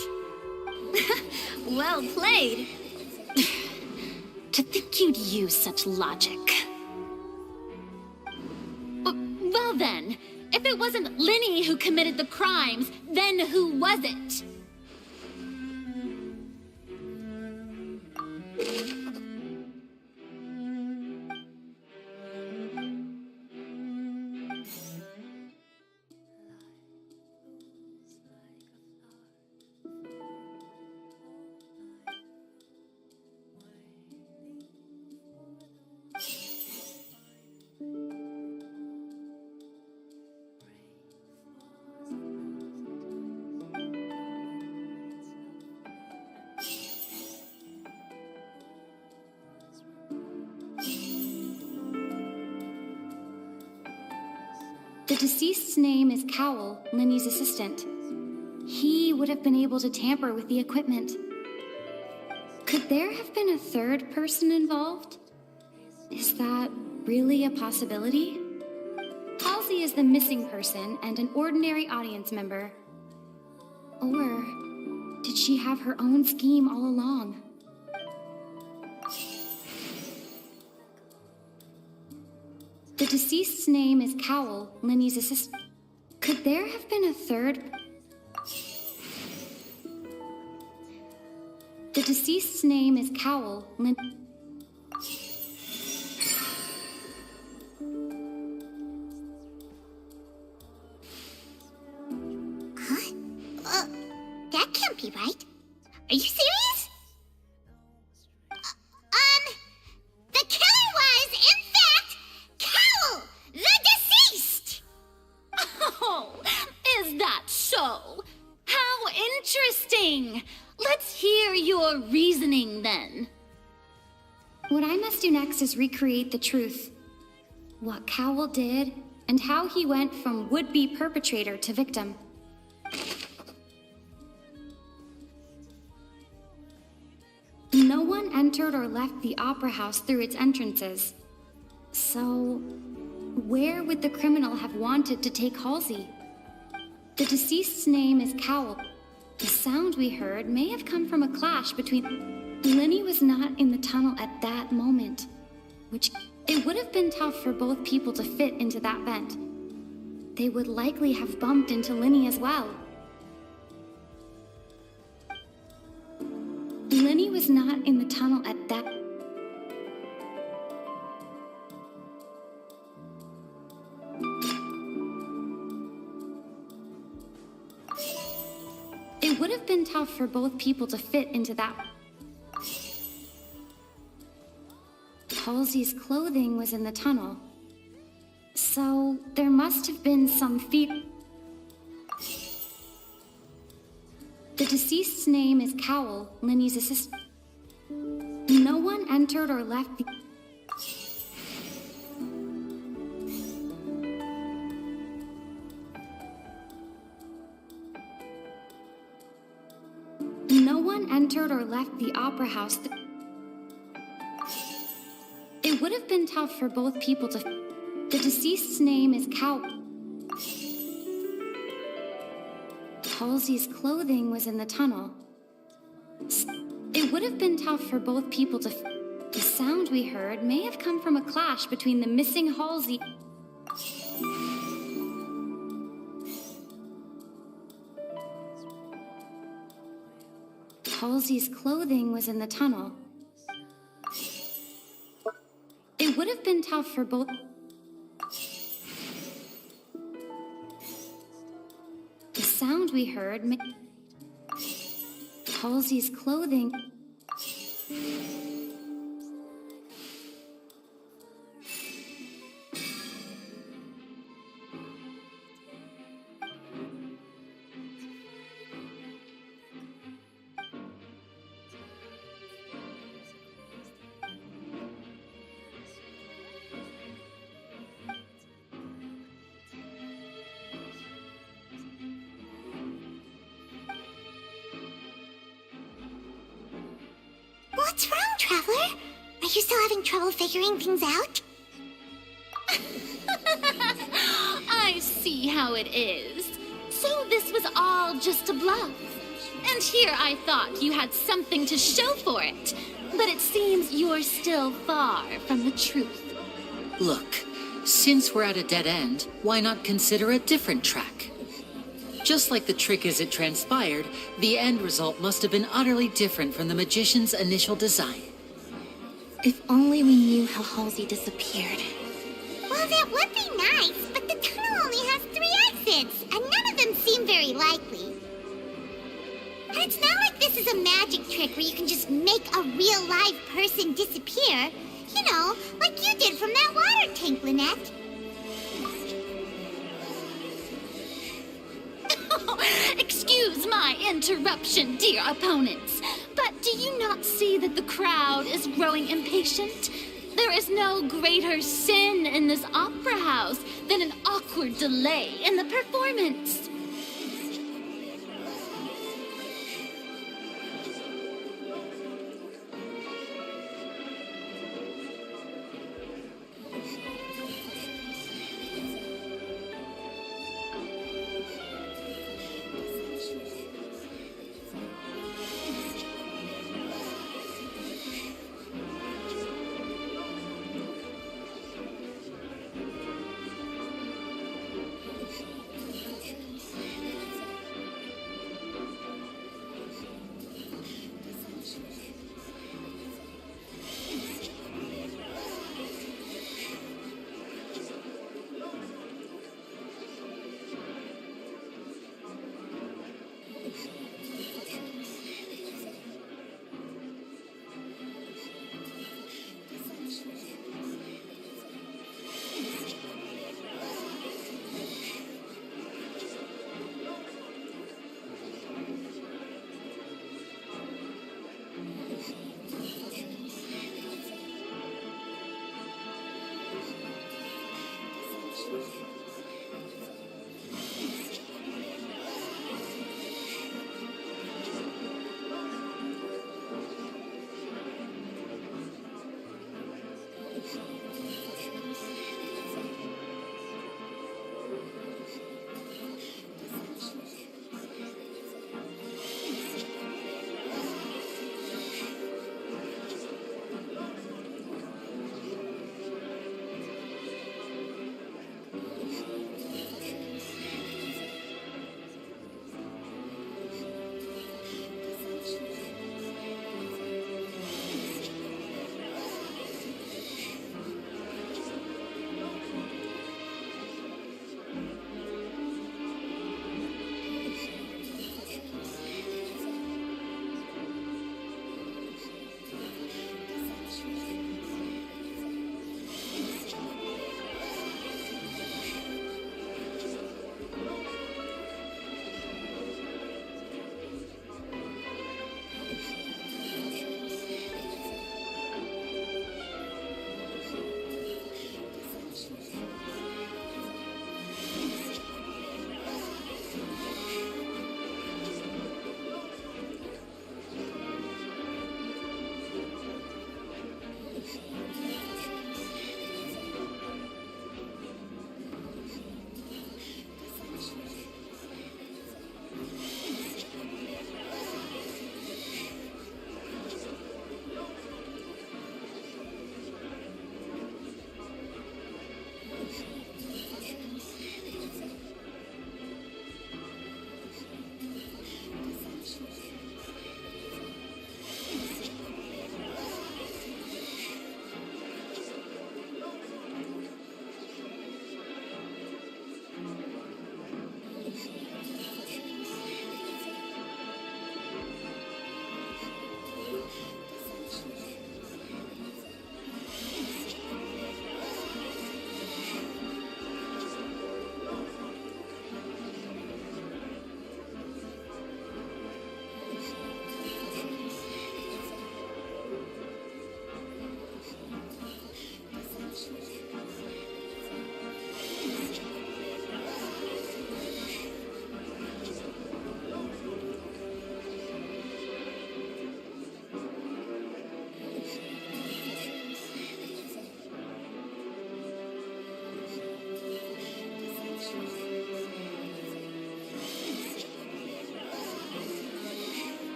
Well played. To think you'd use such logic. Well then, if it wasn't Lenny who committed the crimes, then who was it?
The deceased's name is Cowell, Lenny's assistant. He would have been able to tamper with the equipment. Could there have been a third person involved? Is that really a possibility? Halsey is the missing person and an ordinary audience member. Or did she have her own scheme all along? The deceased's name is Cowell, Lenny's assistant. Could there have been a third? The deceased's name is Cowell,
Huh? That can't be right. Are you serious? The killer was, in fact, Cowell, the deceased!
Oh, is that so? How interesting! Let's hear your reasoning then.
What I must do next is recreate the truth. What Cowell did, and how he went from would-be perpetrator to victim. No one entered or left the opera house through its entrances. So, where would the criminal have wanted to take Halsey? The deceased's name is Cowell. The sound we heard may have come from a clash between... Lenny was not in the tunnel at that moment, which it would have been tough for both people to fit into that vent. They would likely have bumped into Lenny as well. Lenny was not in the tunnel at that... tough for both people to fit into that. Halsey's clothing was in the tunnel. So there must have been some feet. The deceased's name is Cowell, Linny's assistant. No one entered or left the... No one entered or left the opera house. It would have been tough for both people to... The deceased's name is Cowell. Halsey's clothing was in the tunnel. It would have been tough for both people to... The sound we heard may have come from a clash between the missing Halsey... Halsey's clothing was in the tunnel. It would have been tough for both... The sound we heard may... Halsey's clothing...
What's wrong, Traveler? Are you still having trouble figuring things out?
I see how it is. So this was all just a bluff. And here I thought you had something to show for it. But it seems you're still far from the truth.
Look, since we're at a dead end, why not consider a different track? Just like the trick as it transpired, the end result must have been utterly different from the magician's initial design.
If only we knew how Halsey disappeared.
Well, that would be nice, but the tunnel only has 3 exits, and none of them seem very likely. And it's not like this is a magic trick where you can just make a real live person disappear. You know, like you did from that water tank, Lynette.
Excuse my interruption, dear opponents, but do you not see that the crowd is growing impatient? There is no greater sin in this opera house than an awkward delay in the performance.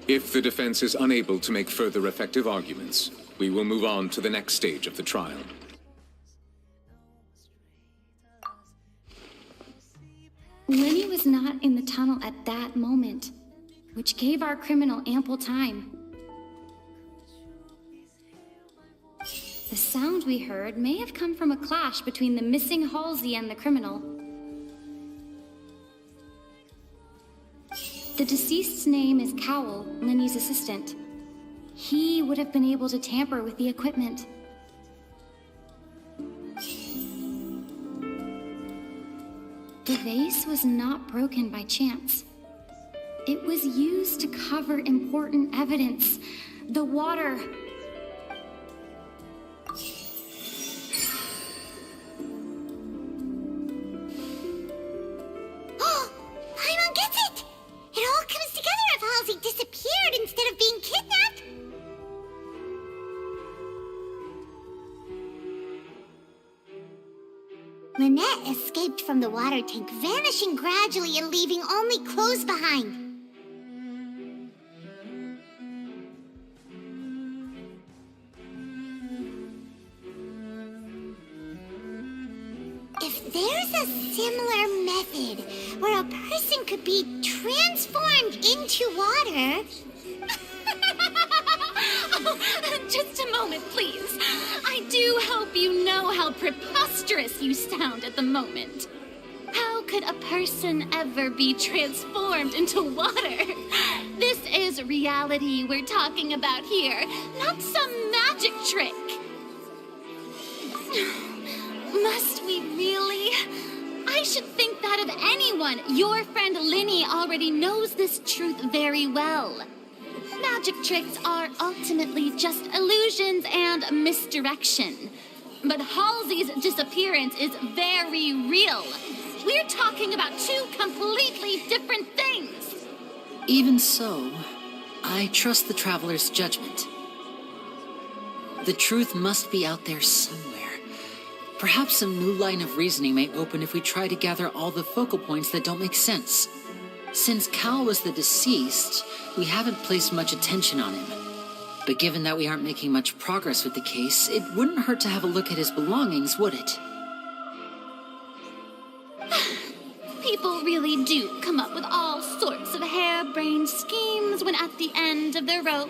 If the defense is unable to make further effective arguments, we will move on to the next stage of the trial.
Lenny was not in the tunnel at that moment, which gave our criminal ample time. The sound we heard may have come from a clash between the missing Halsey and the criminal. The deceased's name is Cowell, Lenny's assistant. He would have been able to tamper with the equipment. The vase was not broken by chance. It was used to cover important evidence. The water.
Paimon gets it! It all comes together if Halsey disappeared instead of being kidnapped. Lynette escaped from the water tank, vanishing gradually and leaving only clothes behind. If there's a similar method where a person could be transformed into water...
Oh, just a moment, please. I do hope you know how preposterous you sound at the moment. How could a person ever be transformed into water? This is reality we're talking about here, not some magic trick. Must we really? I should think that of anyone. Your friend Linny already knows this truth very well. Magic tricks are ultimately just illusions and misdirection. But Halsey's disappearance is very real. We're talking about two completely different things.
Even so, I trust the Traveler's judgment. The truth must be out there somewhere. Perhaps a new line of reasoning may open if we try to gather all the focal points that don't make sense. Since Cal was the deceased, we haven't placed much attention on him. But given that we aren't making much progress with the case, it wouldn't hurt to have a look at his belongings, would it?
People really do come up with all sorts of harebrained schemes when at the end of their rope.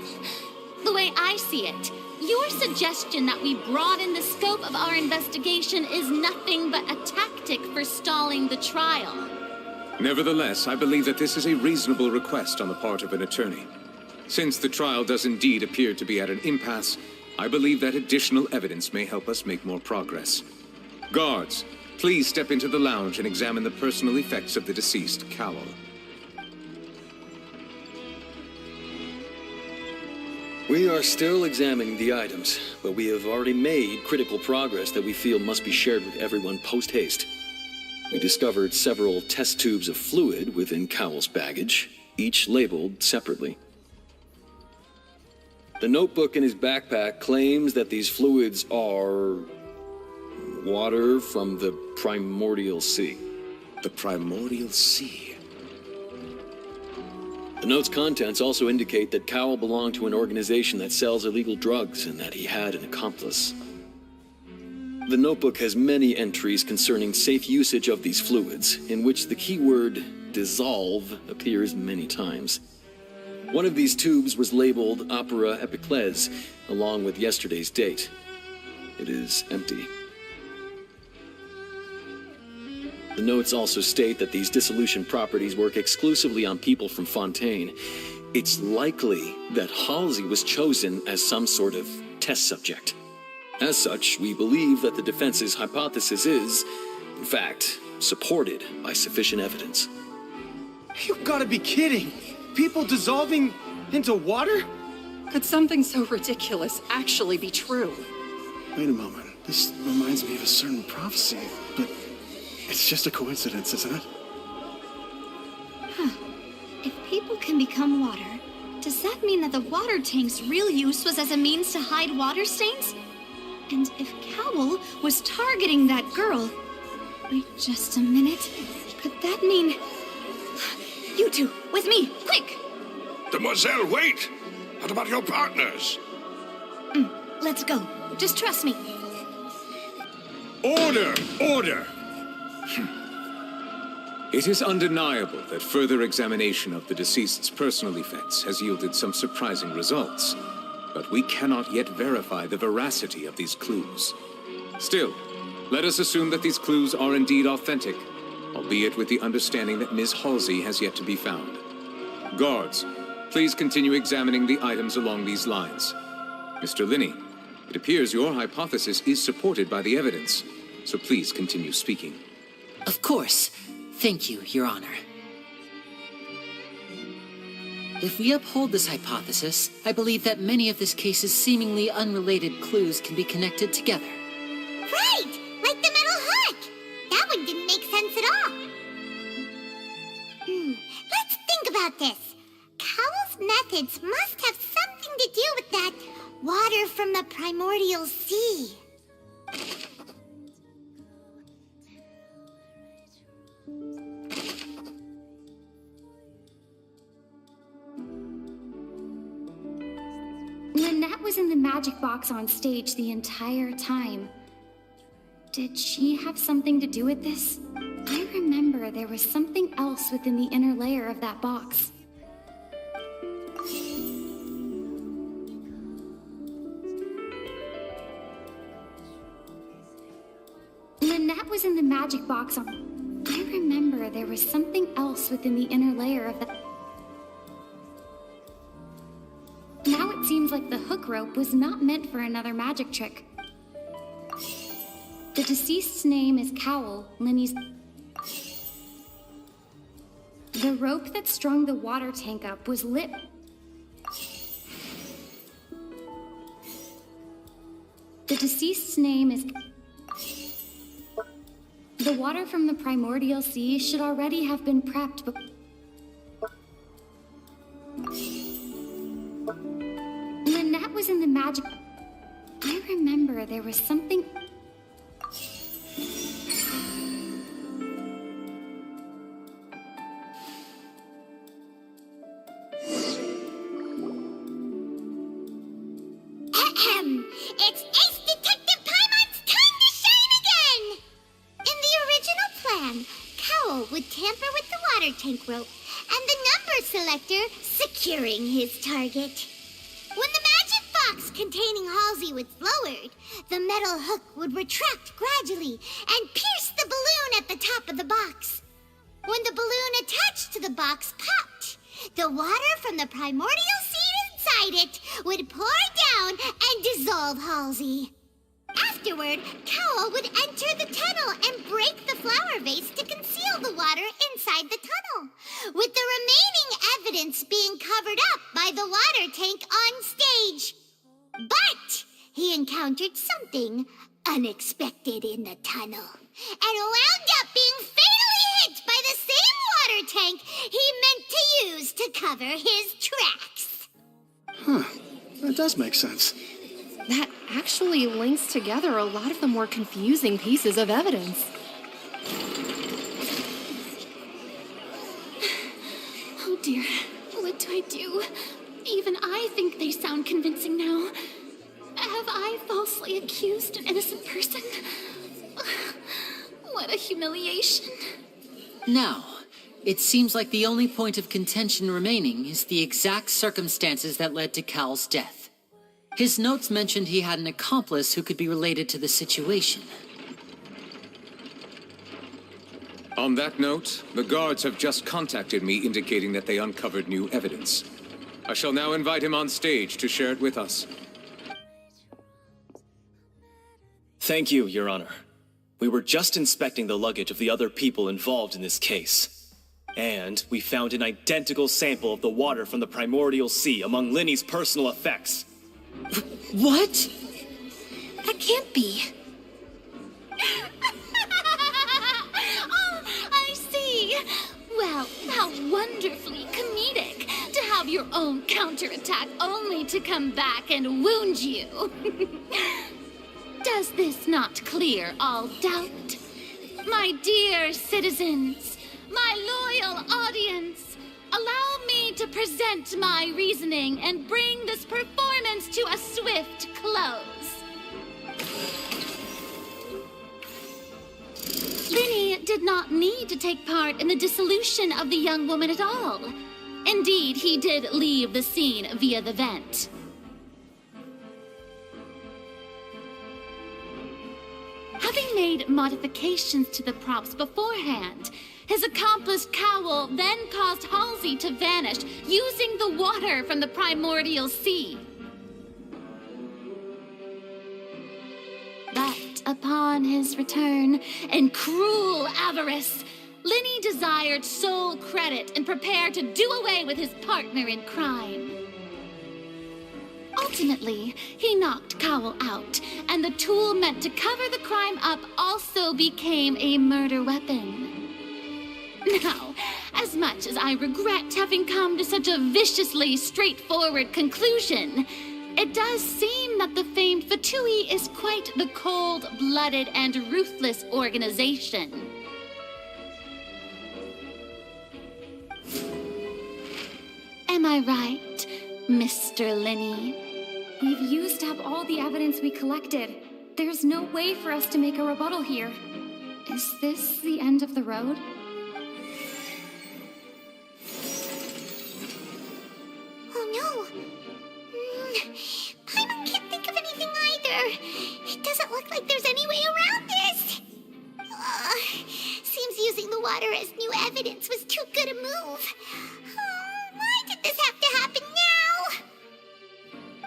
The way I see it, your suggestion that we broaden the scope of our investigation is nothing but a tactic for stalling the trial.
Nevertheless, I believe that this is a reasonable request on the part of an attorney. Since the trial does indeed appear to be at an impasse, I believe that additional evidence may help us make more progress. Guards, please step into the lounge and examine the personal effects of the deceased Cowell.
We are still examining the items, but we have already made critical progress that we feel must be shared with everyone post-haste. We discovered several test tubes of fluid within Cowell's baggage, each labeled separately. The notebook in his backpack claims that these fluids are water from the primordial sea.
The primordial sea?
The note's contents also indicate that Cowell belonged to an organization that sells illegal drugs and that he had an accomplice. The notebook has many entries concerning safe usage of these fluids, in which the keyword dissolve appears many times. One of these tubes was labeled Opera Epiclese, along with yesterday's date. It is empty. The notes also state that these dissolution properties work exclusively on people from Fontaine. It's likely that Halsey was chosen as some sort of test subject. As such, we believe that the defense's hypothesis is, in fact, supported by sufficient evidence.
You've got to be kidding! People dissolving into water?
Could something so ridiculous actually be true?
Wait a moment. This reminds me of a certain prophecy, but it's just a coincidence, isn't it?
Huh. If people can become water, does that mean that the water tank's real use was as a means to hide water stains? And if Cowell was targeting that girl... Wait just a minute. Could that mean... You two, with me, quick!
Demoiselle, wait! What about your partners?
Let's go. Just trust me.
Order! Order! It is undeniable that further examination of the deceased's personal effects has yielded some surprising results, but we cannot yet verify the veracity of these clues. Still, let us assume that these clues are indeed authentic, albeit with the understanding that Ms. Halsey has yet to be found. Guards, please continue examining the items along these lines. Mr. Linney, it appears your hypothesis is supported by the evidence, so please continue speaking.
Of course. Thank you, Your Honor. If we uphold this hypothesis, I believe that many of this case's seemingly unrelated clues can be connected together.
Right! Like the metal hook! That one didn't make sense at all. Let's think about this. Cowell's methods must have something to do with that water from the primordial sea.
Lynette was in the magic box on stage the entire time. Did she have something to do with this? I remember there was something else within the inner layer of that box. Lynette was in the magic box on... I remember there was something else within the inner layer of that... Now it seems like the hook rope was not meant for another magic trick. The deceased's name is Cowell, Linny's... The rope that strung the water tank up was lit... The deceased's name is... The water from the primordial sea should already have been prepped, but... Lynette was in the magic... I remember there was something...
It's Ace Detective Paimon's time to shine again! In the original plan, Cowell would tamper with the water tank rope and the number selector securing his target. When the magic box containing Halsey was lowered, the metal hook would retract gradually and pierce the balloon at the top of the box. When the balloon attached to the box popped, the water from the primordial sea inside it would pour down and dissolve Halsey. Afterward, Cowell would enter the tunnel and break the flower vase to conceal the water inside the tunnel, with the remaining evidence being covered up by the water tank on stage. But he encountered something unexpected in the tunnel and wound up being fatally hit by the same water tank he meant to use to cover his tracks.
Huh. That does make sense.
That actually links together a lot of the more confusing pieces of evidence.
Oh dear, what do I do? Even I think they sound convincing now. Have I falsely accused an innocent person? What a humiliation.
Now, it seems like the only point of contention remaining is the exact circumstances that led to Cal's death. His notes mentioned he had an accomplice who could be related to the situation.
On that note, the guards have just contacted me indicating that they uncovered new evidence. I shall now invite him on stage to share it with us.
Thank you, Your Honor. We were just inspecting the luggage of the other people involved in this case. And we found an identical sample of the water from the primordial sea among Linny's personal effects.
What?
That can't be. Oh, I see. Well, how wonderfully comedic to have your own counterattack only to come back and wound you. Does this not clear all doubt? My dear citizens, my loyal audience, allow me to present my reasoning and bring this performance to a swift close. Linny did not need to take part in the dissolution of the young woman at all. Indeed, he did leave the scene via the vent. Having made modifications to the props beforehand, his accomplice Cowell then caused Halsey to vanish using the water from the primordial sea. But upon his return, in cruel avarice, Linny desired sole credit and prepared to do away with his partner in crime. Ultimately, he knocked Cowell out, and the tool meant to cover the crime up also became a murder weapon. Now, as much as I regret having come to such a viciously straightforward conclusion, it does seem that the famed Fatui is quite the cold-blooded and ruthless organization. Am I right, Mr. Linny? We've used up all the evidence we collected. There's no way for us to make a rebuttal here. Is this the end of the road?
Oh no! Paimon can't think of anything either. It doesn't look like there's any way around this. Seems using the water as new evidence was too good a move. Why did this have to happen now?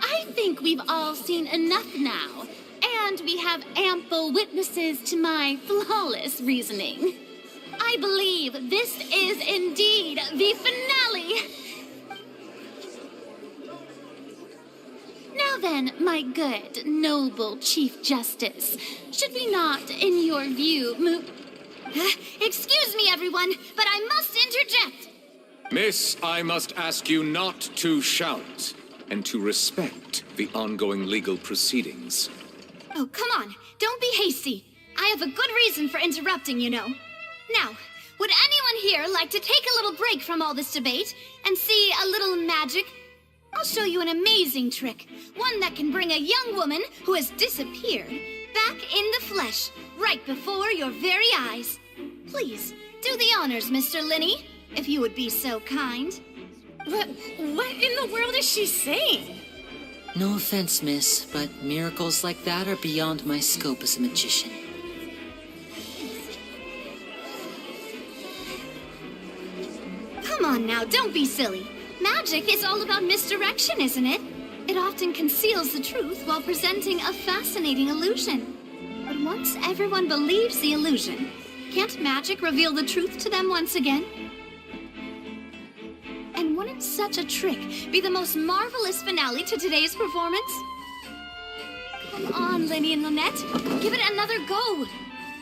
I think we've all seen enough now, and we have ample witnesses to my flawless reasoning. I believe this is indeed the finale. Now then, my good, noble Chief Justice, should we not, in your view, move...
Excuse me, everyone, but I must interject.
Miss, I must ask you not to shout and to respect the ongoing legal proceedings.
Oh, come on. Don't be hasty. I have a good reason for interrupting, you know. Now, would anyone here like to take a little break from all this debate and see a little magic? I'll show you an amazing trick. One that can bring a young woman who has disappeared back in the flesh, right before your very eyes. Please, do the honors, Mr. Linny, if you would be so kind.
What in the world is she saying?
No offense, miss, but miracles like that are beyond my scope as a magician.
Come on now, don't be silly. Magic is all about misdirection, isn't it? It often conceals the truth while presenting a fascinating illusion. But once everyone believes the illusion, can't magic reveal the truth to them once again? And wouldn't such a trick be the most marvelous finale to today's performance? Come on, Lenny and Lynette. Give it another go.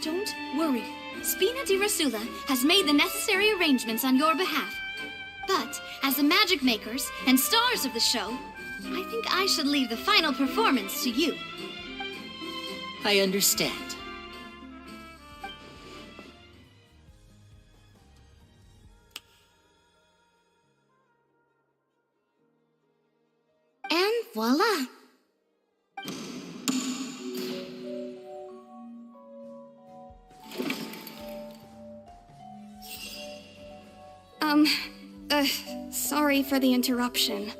Don't worry. Spina di Rasula has made the necessary arrangements on your behalf. But as the magic makers and stars of the show, I think I should leave the final performance to you.
I understand.
And voila!
Sorry for the interruption.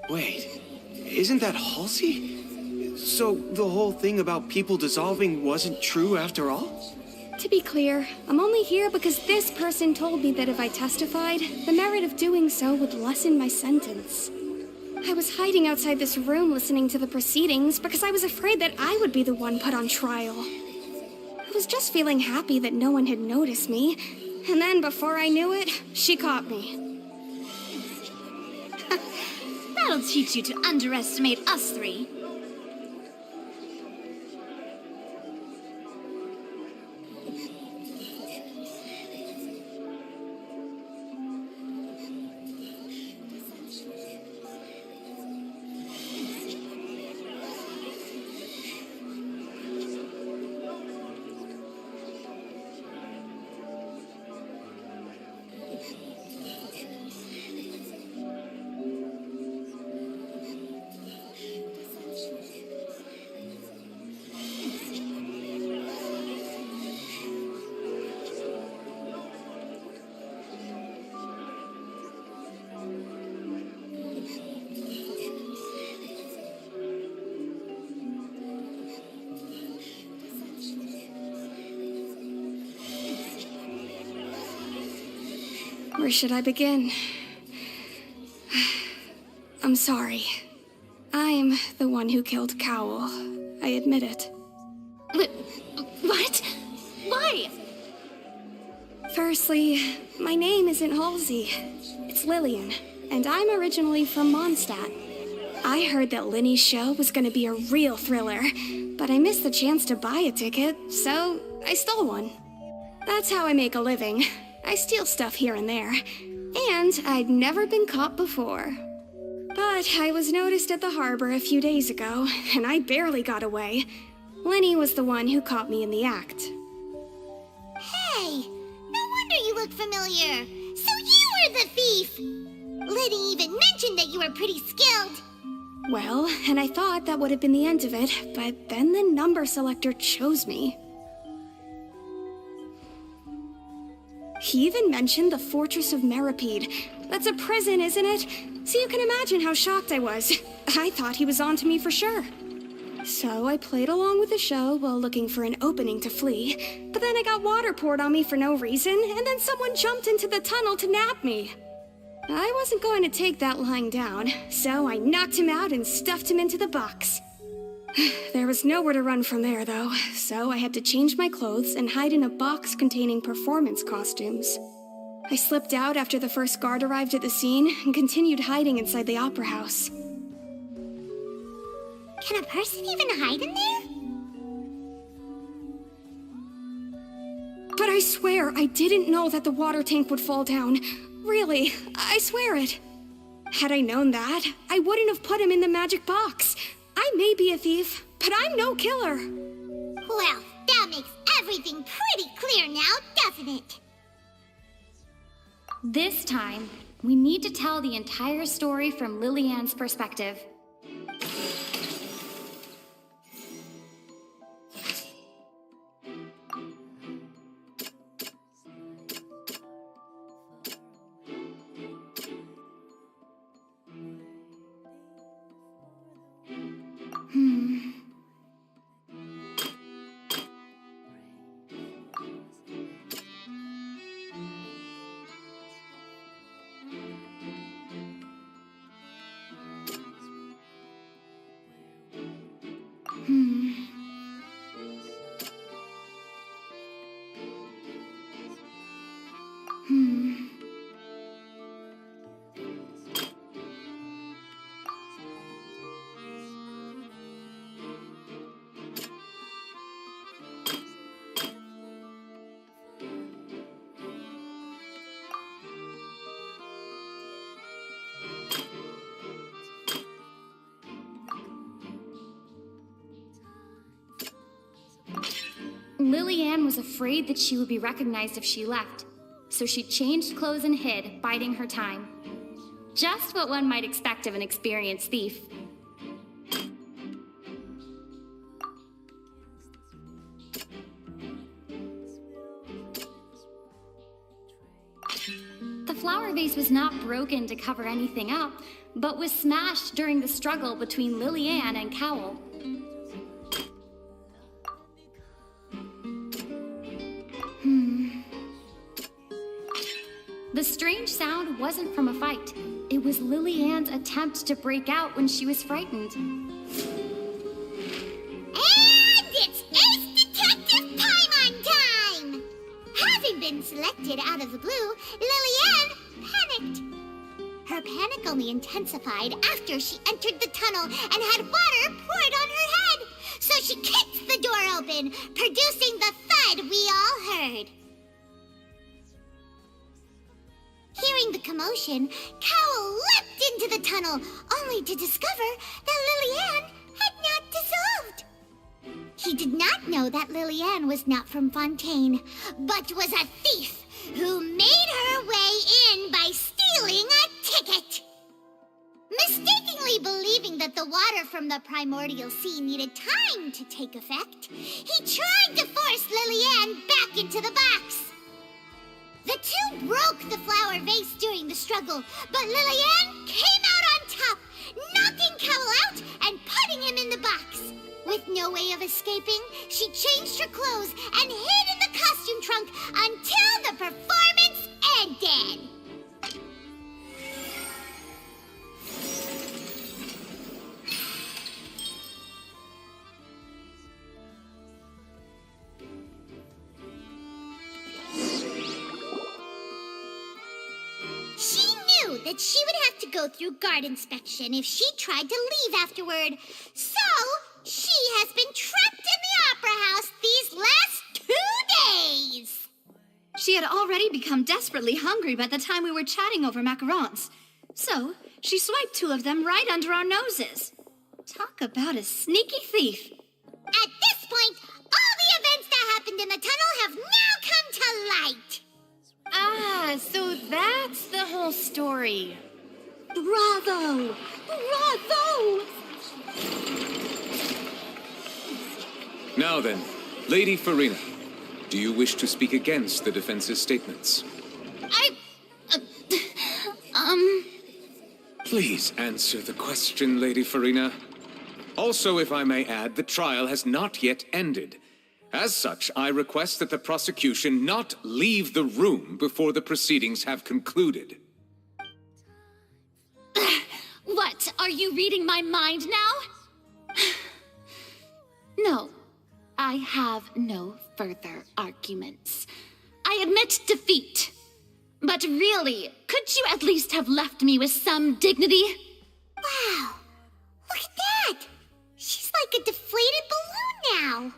Wait, isn't that Halsey? So the whole thing about people dissolving wasn't true after all?
To be clear, I'm only here because this person told me that if I testified, the merit of doing so would lessen my sentence. I was hiding outside this room listening to the proceedings because I was afraid that I would be the one put on trial. I was just feeling happy that no one had noticed me, and then before I knew it, she caught me.
That'll teach you to underestimate us three.
Where should I begin? I'm sorry. I'm the one who killed Cowl. I admit it.
What? Why?
Firstly, my name isn't Halsey. It's Lillian, and I'm originally from Mondstadt. I heard that Linny's show was gonna be a real thriller, but I missed the chance to buy a ticket, so I stole one. That's how I make a living. I steal stuff here and there, and I'd never been caught before. But I was noticed at the harbor a few days ago, and I barely got away. Lenny was the one who caught me in the act.
Hey, no wonder you look familiar. So you were the thief. Liddy even mentioned that you were pretty skilled.
Well, and I thought that would have been the end of it, but then the number selector chose me. He even mentioned the Fortress of Meripede. That's a prison, isn't it? So you can imagine how shocked I was. I thought he was onto me for sure. So I played along with the show while looking for an opening to flee, but then I got water poured on me for no reason, and then someone jumped into the tunnel to nab me. I wasn't going to take that lying down, so I knocked him out and stuffed him into the box. There was nowhere to run from there, though, so I had to change my clothes and hide in a box containing performance costumes. I slipped out after the first guard arrived at the scene and continued hiding inside the opera house.
Can a person even hide in there?
But I swear, I didn't know that the water tank would fall down. Really, I swear it. Had I known that, I wouldn't have put him in the magic box. I may be a thief, but I'm no killer.
Well, that makes everything pretty clear now, doesn't it?
This time, we need to tell the entire story from Lillian's perspective. was afraid that she would be recognized if she left, so she changed clothes and hid, biding her time. Just what one might expect of an experienced thief. The flower vase was not broken to cover anything up, but was smashed during the struggle between Lillian and Cowell. The strange sound wasn't from a fight. It was Lillian's attempt to break out when she was frightened.
And it's Ace Detective Paimon time! Having been selected out of the blue, Lillian panicked. Her panic only intensified after she entered the tunnel and had water poured on her head. So she kicked the door open, producing the thud we all heard. Hearing the commotion, Cowell leapt into the tunnel, only to discover that Lillian had not dissolved. He did not know that Lillian was not from Fontaine, but was a thief who made her way in by stealing a ticket. Mistakenly believing that the water from the primordial sea needed time to take effect, he tried to force Lillian back into the box. The two broke the flower vase during the struggle, but Lillian came out on top, knocking Cowell out and putting him in the box. With no way of escaping, she changed her clothes and hid in the costume trunk until the performance ended. She knew that she would have to go through guard inspection if she tried to leave afterward. So, she has been trapped in the Opera House these last 2 days.
She had already become desperately hungry by the time we were chatting over macarons. So, she swiped 2 of them right under our noses. Talk about a sneaky thief.
At this point, all the events that happened in the tunnel have now come to light.
Ah, so that's the whole story.
Bravo! Bravo!
Now then, Lady Farina, do you wish to speak against the defense's statements? Please answer the question, Lady Farina. Also, if I may add, the trial has not yet ended. As such, I request that the prosecution not leave the room before the proceedings have concluded.
What, are you reading my mind now? No, I have no further arguments. I admit defeat. But really, could you at least have left me with some dignity?
Wow, look at that! She's like a deflated balloon now.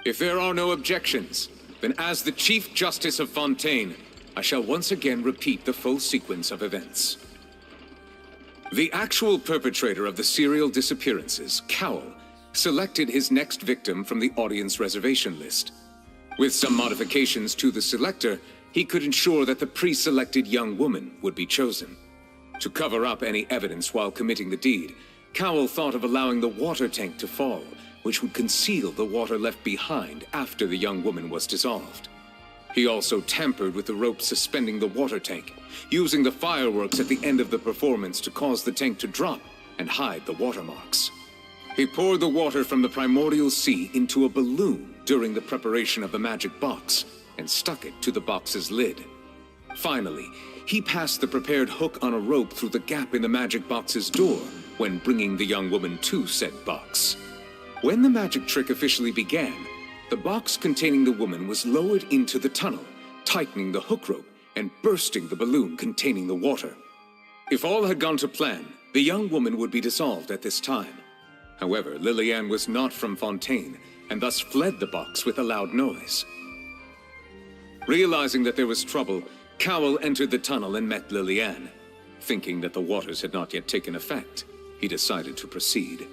If there are no objections, then as the Chief Justice of Fontaine, I shall once again repeat the full sequence of events. The actual perpetrator of the serial disappearances, Cowell, selected his next victim from the audience reservation list. With some modifications to the selector, he could ensure that the pre-selected young woman would be chosen. To cover up any evidence while committing the deed, Cowell thought of allowing the water tank to fall, which would conceal the water left behind after the young woman was dissolved. He also tampered with the rope suspending the water tank, using the fireworks at the end of the performance to cause the tank to drop and hide the watermarks. He poured the water from the primordial sea into a balloon during the preparation of the magic box and stuck it to the box's lid. Finally, he passed the prepared hook on a rope through the gap in the magic box's door when bringing the young woman to said box. When the magic trick officially began, the box containing the woman was lowered into the tunnel, tightening the hook rope and bursting the balloon containing the water. If all had gone to plan, the young woman would be dissolved at this time. However, Lillian was not from Fontaine, and thus fled the box with a loud noise. Realizing that there was trouble, Cowell entered the tunnel and met Lillian. Thinking that the waters had not yet taken effect, he decided to proceed.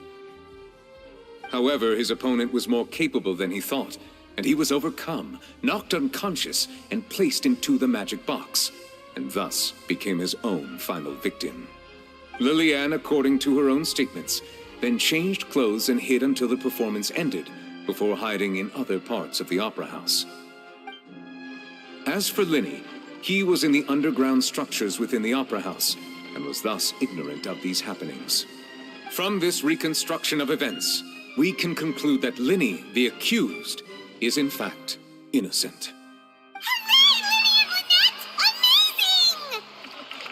However, his opponent was more capable than he thought, and he was overcome, knocked unconscious, and placed into the magic box, and thus became his own final victim. Lillian, according to her own statements, then changed clothes and hid until the performance ended, before hiding in other parts of the opera house. As for Linny, he was in the underground structures within the opera house, and was thus ignorant of these happenings. From this reconstruction of events, we can conclude that Linny, the accused, is in fact innocent.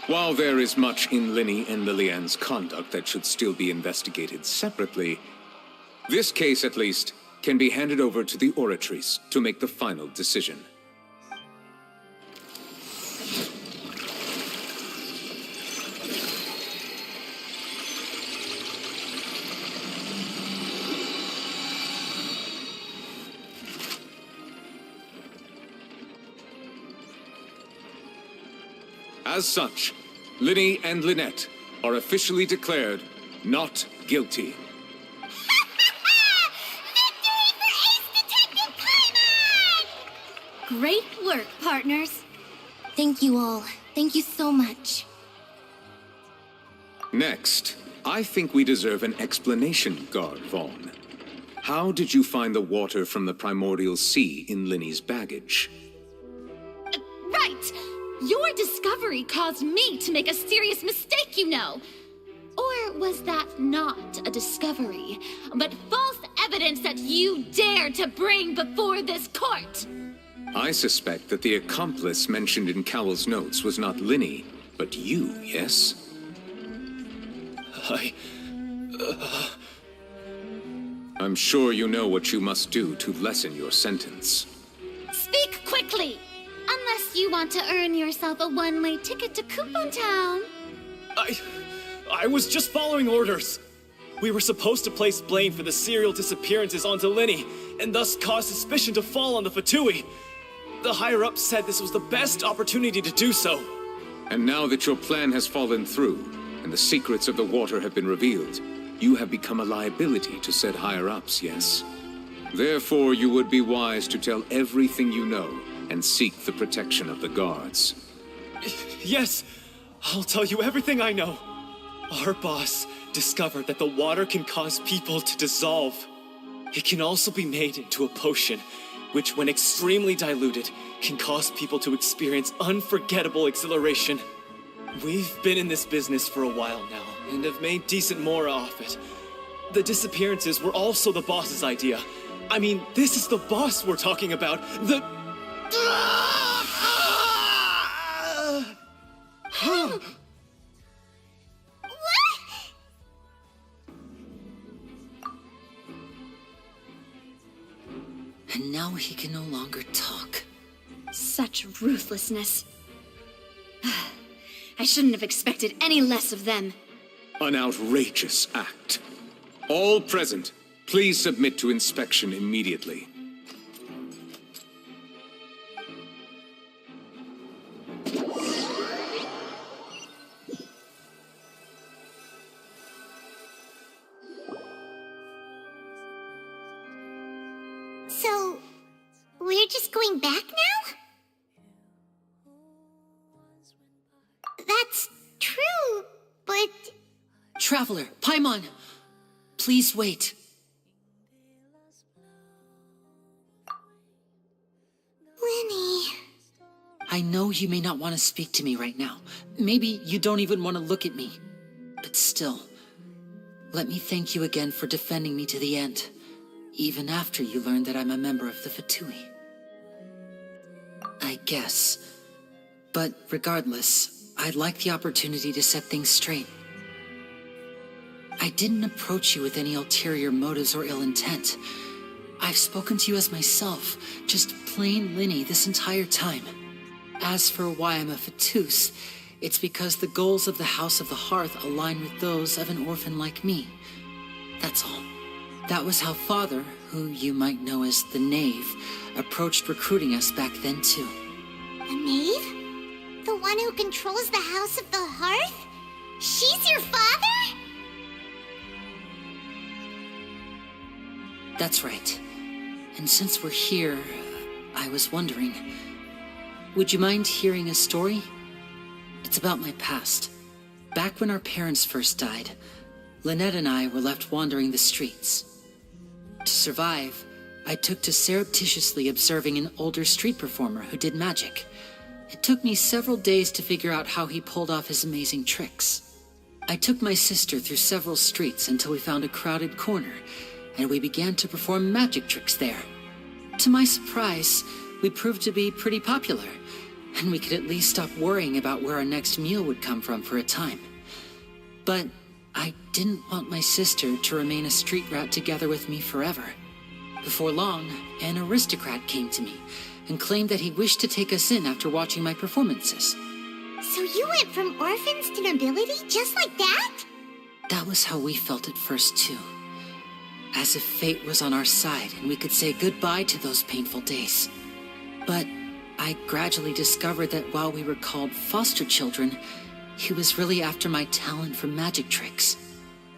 While there is much in Linny and Lillian's conduct that should still be investigated separately, this case, at least, can be handed over to the Oratrice to make the final decision. As such, Linny and Lynette are officially declared not guilty.
Great work, partners.
Thank you all. Thank you so much.
Next, I think we deserve an explanation, Guard Vaughn. How did you find the water from the primordial sea in Linny's baggage?
Right! Your discovery caused me to make a serious mistake, you know. Or was that not a discovery, but false evidence that you dared to bring before this court?
I suspect that the accomplice mentioned in Cowell's notes was not Linny, but you, yes? I'm sure you know what you must do to lessen your sentence.
Speak quickly! Unless you want to earn yourself a one-way ticket to Coupon Town.
I was just following orders. We were supposed to place blame for the serial disappearances onto Linny, and thus cause suspicion to fall on the Fatui. The higher-ups said this was the best opportunity to do so.
And now that your plan has fallen through, and the secrets of the water have been revealed, you have become a liability to said higher-ups, yes? Therefore, you would be wise to tell everything you know, and seek the protection of the guards.
Yes, I'll tell you everything I know. Our boss discovered that the water can cause people to dissolve. It can also be made into a potion, which when extremely diluted, can cause people to experience unforgettable exhilaration. We've been in this business for a while now, and have made decent more off it. The disappearances were also the boss's idea. I mean, this is the boss we're talking about.
And now he can no longer talk.
Such ruthlessness. I shouldn't have expected any less of them.
An outrageous act. All present, please submit to inspection immediately.
So, we're just going back now? That's true, but...
Traveler, Paimon, please wait.
Linny...
I know you may not want to speak to me right now. Maybe you don't even want to look at me. But still, let me thank you again for defending me to the end, even after you learned that I'm a member of the Fatui. I guess. But regardless, I'd like the opportunity to set things straight. I didn't approach you with any ulterior motives or ill intent. I've spoken to you as myself, just plain Linny this entire time. As for why I'm a Fatus, it's because the goals of the House of the Hearth align with those of an orphan like me. That's all. That was how Father, who you might know as the Knave, approached recruiting us back then too.
The Knave? The one who controls the House of the Hearth? She's your father?
That's right. And since we're here, I was wondering, would you mind hearing a story? It's about my past. Back when our parents first died, Lynette and I were left wandering the streets. To survive, I took to surreptitiously observing an older street performer who did magic. It took me several days to figure out how he pulled off his amazing tricks. I took my sister through several streets until we found a crowded corner, and we began to perform magic tricks there. To my surprise, we proved to be pretty popular, and we could at least stop worrying about where our next meal would come from for a time. But I didn't want my sister to remain a street rat together with me forever. Before long, an aristocrat came to me and claimed that he wished to take us in after watching my performances.
So you went from orphans to nobility just like that?
That was how we felt at first, too. As if fate was on our side and we could say goodbye to those painful days. But I gradually discovered that while we were called foster children, he was really after my talent for magic tricks.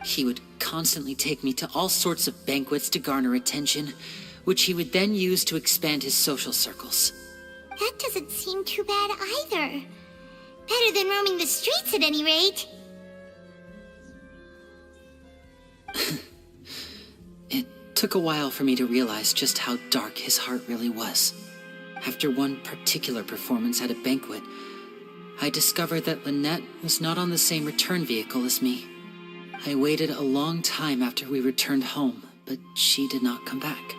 He would constantly take me to all sorts of banquets to garner attention, which he would then use to expand his social circles.
That doesn't seem too bad either. Better than roaming the streets at any rate.
It took a while for me to realize just how dark his heart really was. After one particular performance at a banquet, I discovered that Lynette was not on the same return vehicle as me. I waited a long time after we returned home, but she did not come back.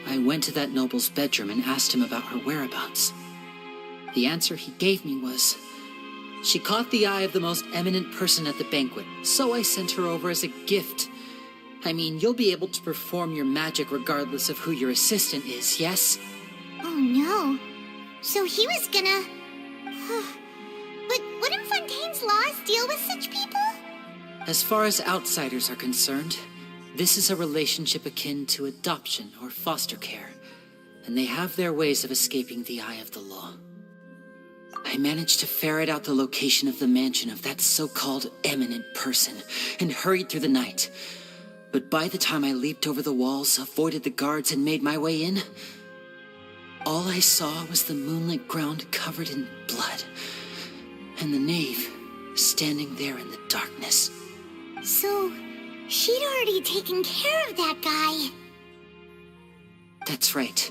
I went to that noble's bedroom and asked him about her whereabouts. The answer he gave me was, she caught the eye of the most eminent person at the banquet, so I sent her over as a gift. I mean, you'll be able to perform your magic regardless of who your assistant is, yes?
Oh no. So he was gonna... But wouldn't Fontaine's laws deal with such people?
As far as outsiders are concerned, this is a relationship akin to adoption or foster care, and they have their ways of escaping the eye of the law. I managed to ferret out the location of the mansion of that so-called eminent person and hurried through the night. But by the time I leaped over the walls, avoided the guards, and made my way in, all I saw was the moonlit ground covered in blood, and the knave standing there in the darkness.
So, she'd already taken care of that guy.
That's right.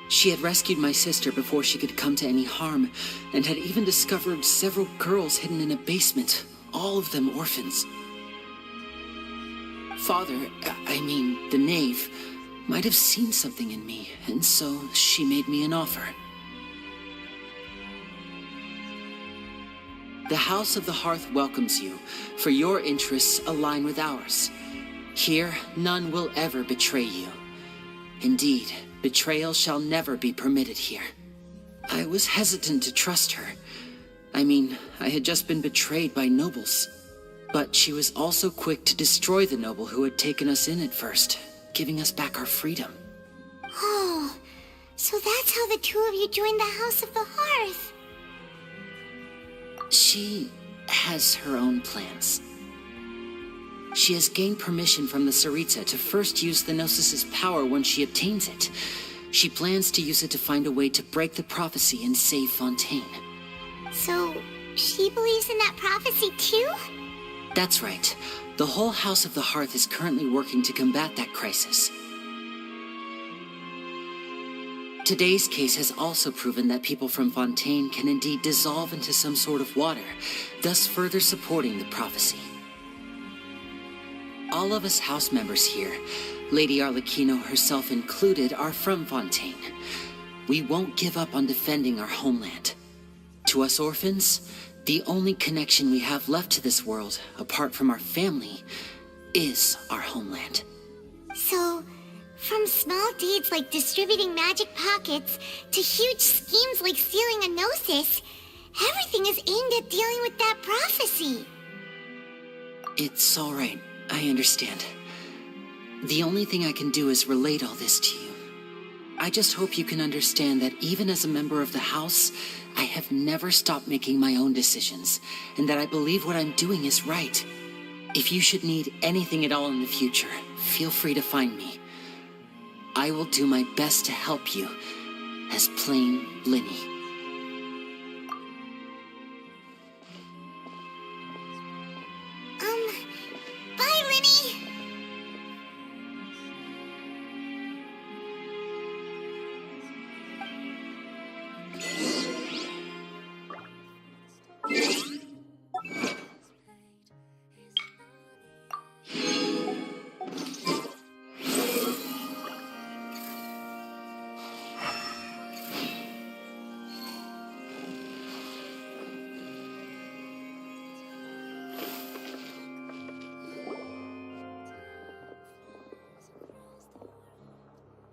She had rescued my sister before she could come to any harm, and had even discovered several girls hidden in a basement, all of them orphans. Father, the knave, might have seen something in me, and so she made me an offer. The House of the Hearth welcomes you, for your interests align with ours. Here, none will ever betray you. Indeed, betrayal shall never be permitted here. I was hesitant to trust her. I had just been betrayed by nobles. But she was also quick to destroy the noble who had taken us in at first, giving us back our freedom.
Oh, so that's how the two of you joined the House of the Hearth.
She has her own plans. She has gained permission from the Tsaritsa to first use the Gnosis' power when she obtains it. She plans to use it to find a way to break the prophecy and save Fontaine.
So, she believes in that prophecy too?
That's right. The whole House of the Hearth is currently working to combat that crisis. Today's case has also proven that people from Fontaine can indeed dissolve into some sort of water, thus further supporting the prophecy. All of us house members here, Lady Arlecchino herself included, are from Fontaine. We won't give up on defending our homeland. To us orphans, the only connection we have left to this world, apart from our family, is our homeland.
So, from small deeds like distributing magic pockets to huge schemes like stealing a Gnosis, everything is aimed at dealing with that prophecy.
It's all right. I understand. The only thing I can do is relate all this to you. I just hope you can understand that even as a member of the House, I have never stopped making my own decisions, and that I believe what I'm doing is right. If you should need anything at all in the future, feel free to find me. I will do my best to help you, as plain Linny.
Bye, Linny.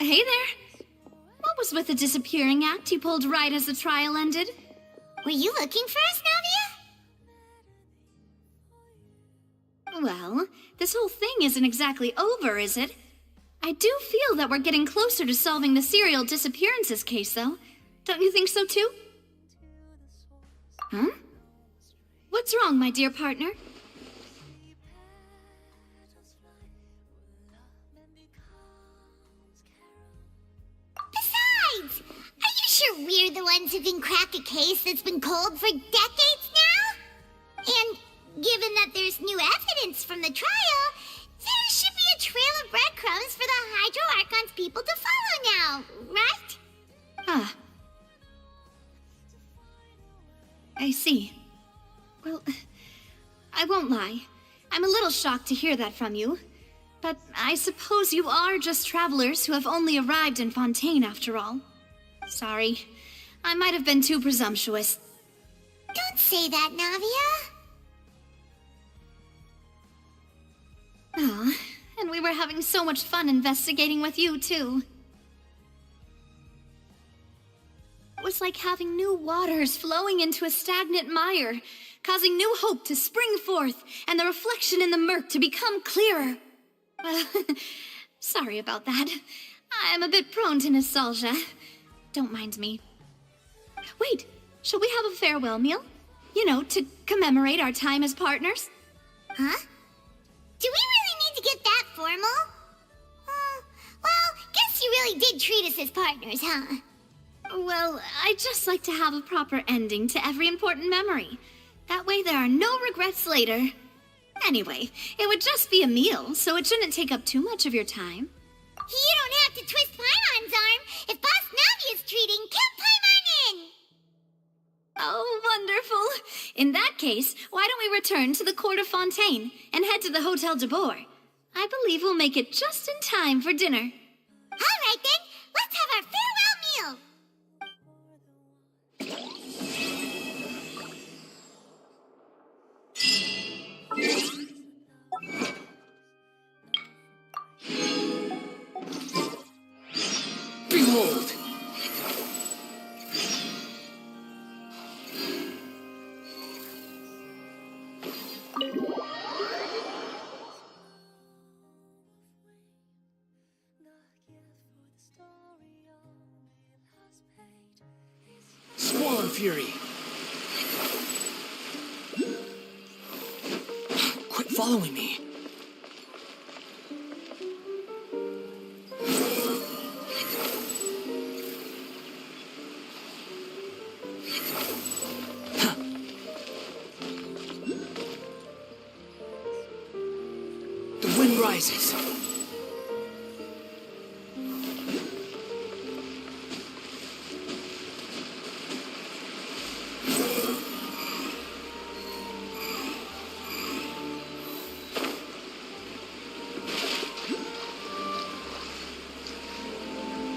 Hey there. What was with the disappearing act you pulled right as the trial ended?
Were you looking for us, Navia?
Well, this whole thing isn't exactly over, is it? I do feel that we're getting closer to solving the serial disappearances case, though. Don't you think so, too? Huh? What's wrong, my dear partner?
Besides, are you sure we're the ones who can crack a case that's been cold for decades now? And given that there's new evidence from the trial, there should be a trail of breadcrumbs for the Hydro Archon's people to follow now, right?
Ah. I see. Well, I won't lie. I'm a little shocked to hear that from you. But I suppose you are just travelers who have only arrived in Fontaine after all. Sorry. I might have been too presumptuous.
Don't say that, Navia.
Oh, and we were having so much fun investigating with you, too. It was like having new waters flowing into a stagnant mire, causing new hope to spring forth, and the reflection in the murk to become clearer. Sorry about that. I'm a bit prone to nostalgia. Don't mind me. Wait, shall we have a farewell meal? You know, to commemorate our time as partners?
Huh? Do we really need to get that formal? Well, guess you really did treat us as partners, huh?
Well, I'd just like to have a proper ending to every important memory. That way there are no regrets later. Anyway, it would just be a meal, so it shouldn't take up too much of your time.
You don't have to twist Paimon's arm. If Boss Navia's treating, count Paimon in!
Oh, wonderful. In that case, why don't we return to the Court of Fontaine and head to the Hotel de Boer? I believe we'll make it just in time for dinner.
All right then, let's have our farewell meal.
Behold! Squall and Fury! Quit following me! The wind rises.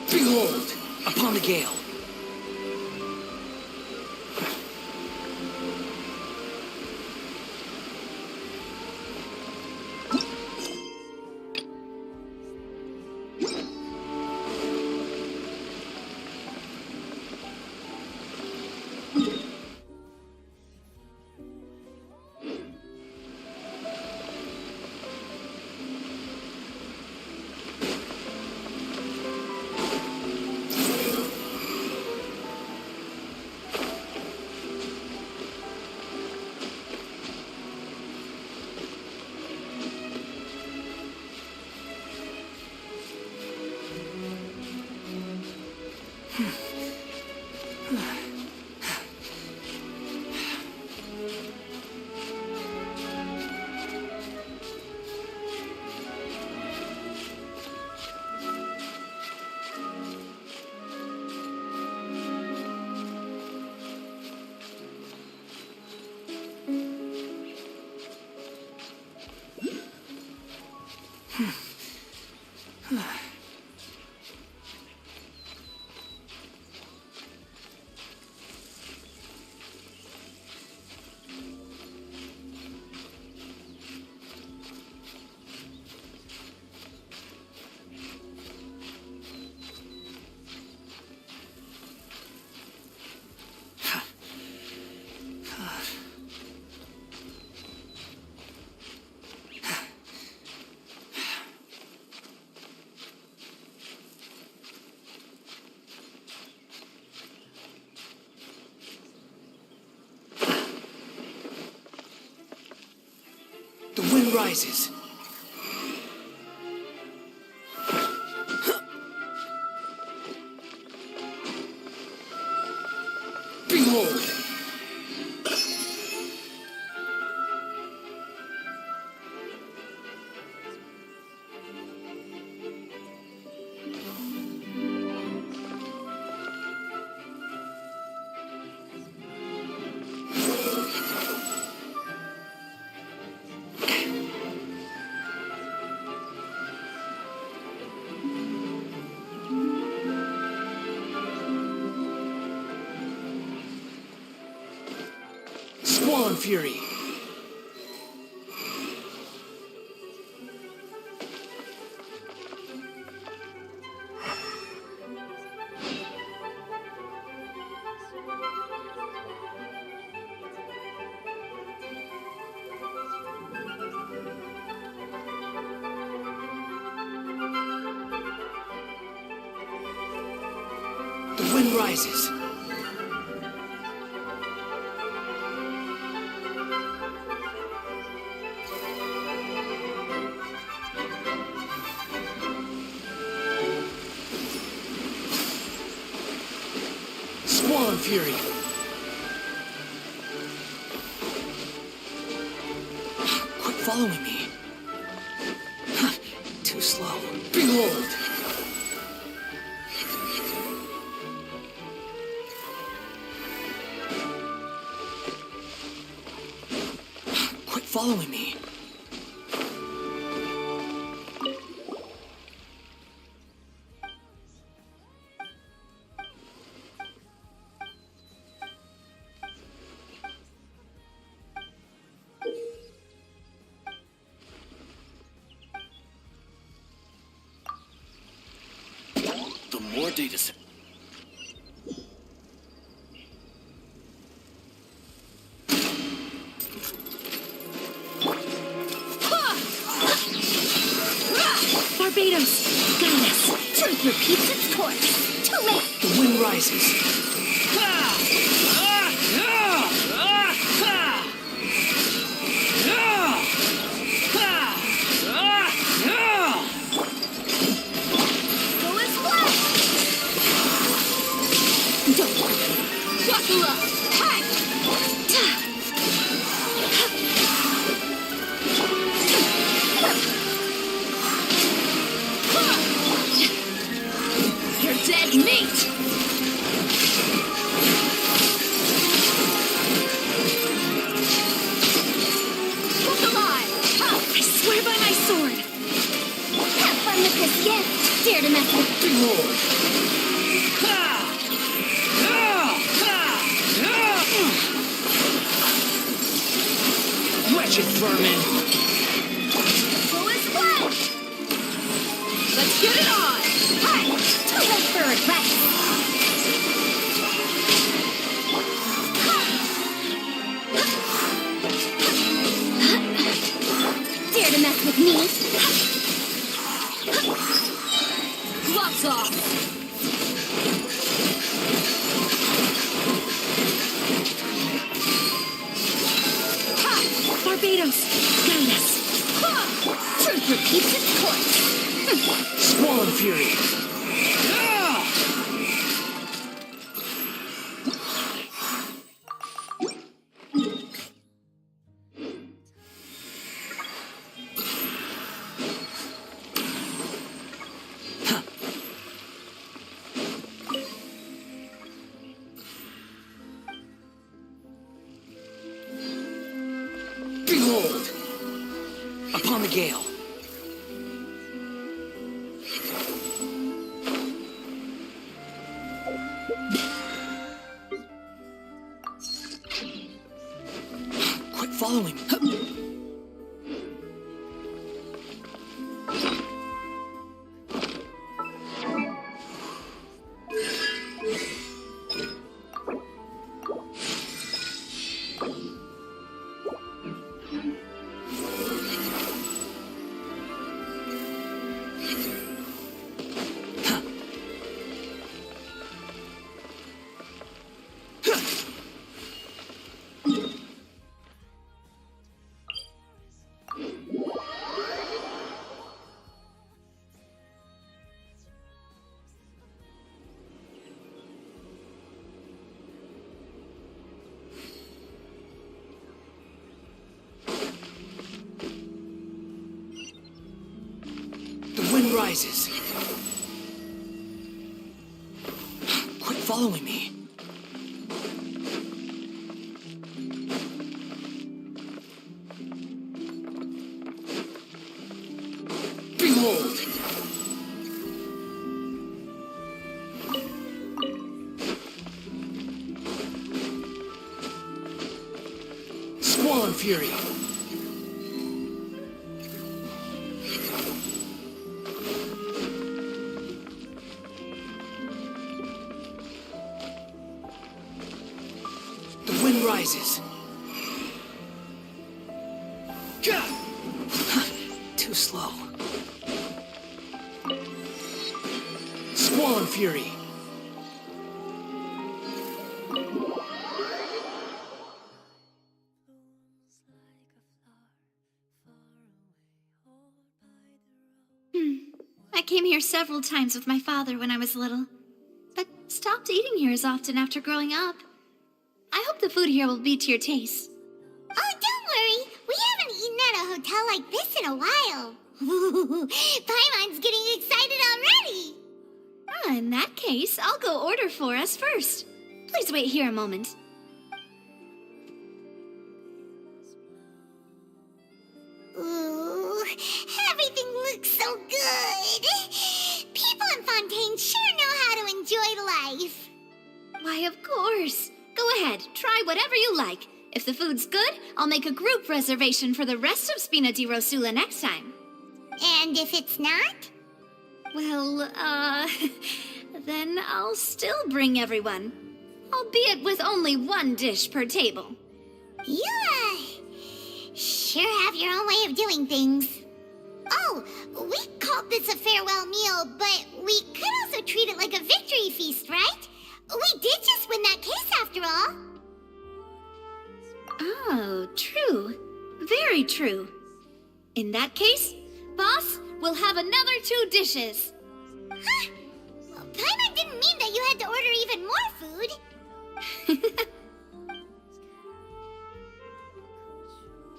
Behold, upon the gale.
rises. Behold! Squall and Fury. The wind rises. Squall and Fury. Quit following me. Too slow. Behold! Quit following me.
The more data set.
Barbados, guide us. Truth repeats its course. Too late.
The wind rises.
Go as one. Don't. Buckle up. Hi. You're dead meat. Look alive. I swear by my sword. Have fun with this gift. Dare to mess with
Behold! Wretched vermin!
Go as one. Let's get it on. Hi. Too late for regret. Dare to mess with me? Gloves off. Barbados, guide us. Truth repeats its course.
Squall and Fury! Behold! Upon the gale. Quit following me. rises. Quit following me. Behold! Squall Fury! The wind rises. Gah! Too slow. Squall Fury!
I came here several times with my father when I was little, but stopped eating here as often after growing up. I hope the food here will be to your taste.
Oh, don't worry. We haven't eaten at a hotel like this in a while. Paimon's getting excited already.
In that case, I'll go order for us first. Please wait here a moment.
Ooh, everything looks so good. People in Fontaine sure know how to enjoy life.
Why, of course. Go ahead, try whatever you like. If the food's good, I'll make a group reservation for the rest of Spina di Rosula next time.
And if it's not?
Well, then I'll still bring everyone. Albeit with only one dish per table.
You, sure have your own way of doing things. Oh, we called this a farewell meal, but we could also treat it like a victory feast, right? We did just win that case after all.
Oh, true. Very true. In that case, boss, we'll have another 2 dishes.
Huh? Paimon didn't mean that you had to order even more food.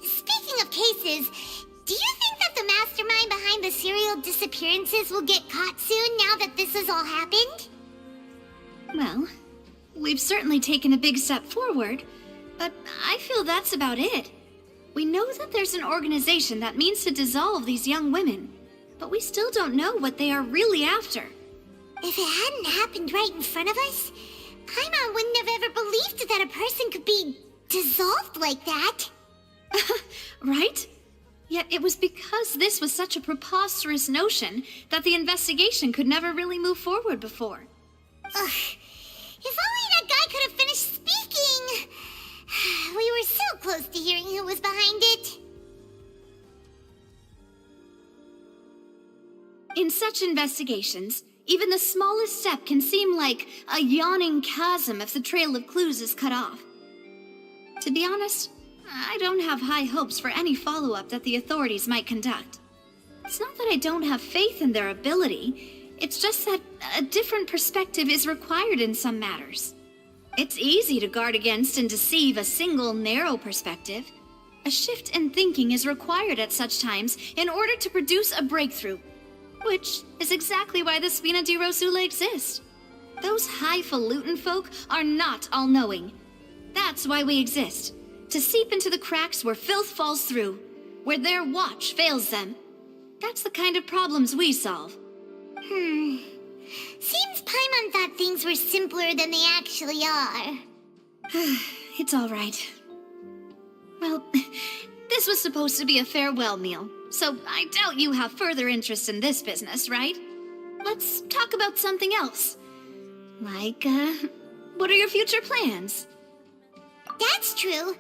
Speaking of cases, do you think that the mastermind behind the serial disappearances will get caught soon now that this has all happened?
Well, we've certainly taken a big step forward, but I feel that's about it. We know that there's an organization that means to dissolve these young women, but we still don't know what they are really after.
If it hadn't happened right in front of us, Paimon wouldn't have ever believed that a person could be dissolved like that.
Right? Yet it was because this was such a preposterous notion that the investigation could never really move forward before.
Ugh. If only that guy could have finished speaking! We were so close to hearing who was behind it.
In such investigations, even the smallest step can seem like a yawning chasm if the trail of clues is cut off. To be honest, I don't have high hopes for any follow-up that the authorities might conduct. It's not that I don't have faith in their ability, it's just that a different perspective is required in some matters. It's easy to guard against and deceive a single narrow perspective. A shift in thinking is required at such times in order to produce a breakthrough, which is exactly why the Spina di Rosula exist. Those highfalutin folk are not all-knowing. That's why we exist. To seep into the cracks where filth falls through, where their watch fails them. That's the kind of problems we solve.
Seems Paimon thought things were simpler than they actually are.
It's all right. Well, this was supposed to be a farewell meal, so I doubt you have further interest in this business, right? Let's talk about something else. Like, what are your future plans?
That's true.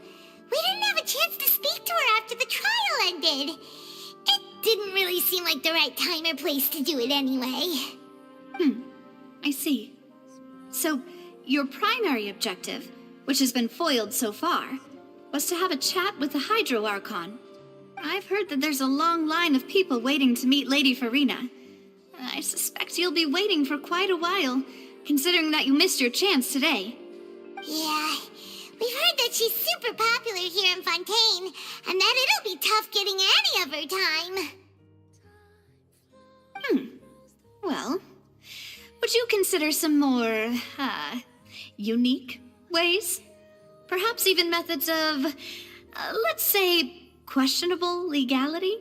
We didn't have a chance to speak to her after the trial ended. It didn't really seem like the right time or place to do it anyway.
I see. So, your primary objective, which has been foiled so far, was to have a chat with the Hydro Archon. I've heard that there's a long line of people waiting to meet Lady Farina. I suspect you'll be waiting for quite a while, considering that you missed your chance today.
Yeah, we've heard that she's super popular here in Fontaine, and that it'll be tough getting any of her time.
Well, would you consider some more, unique ways? Perhaps even methods of, let's say, questionable legality?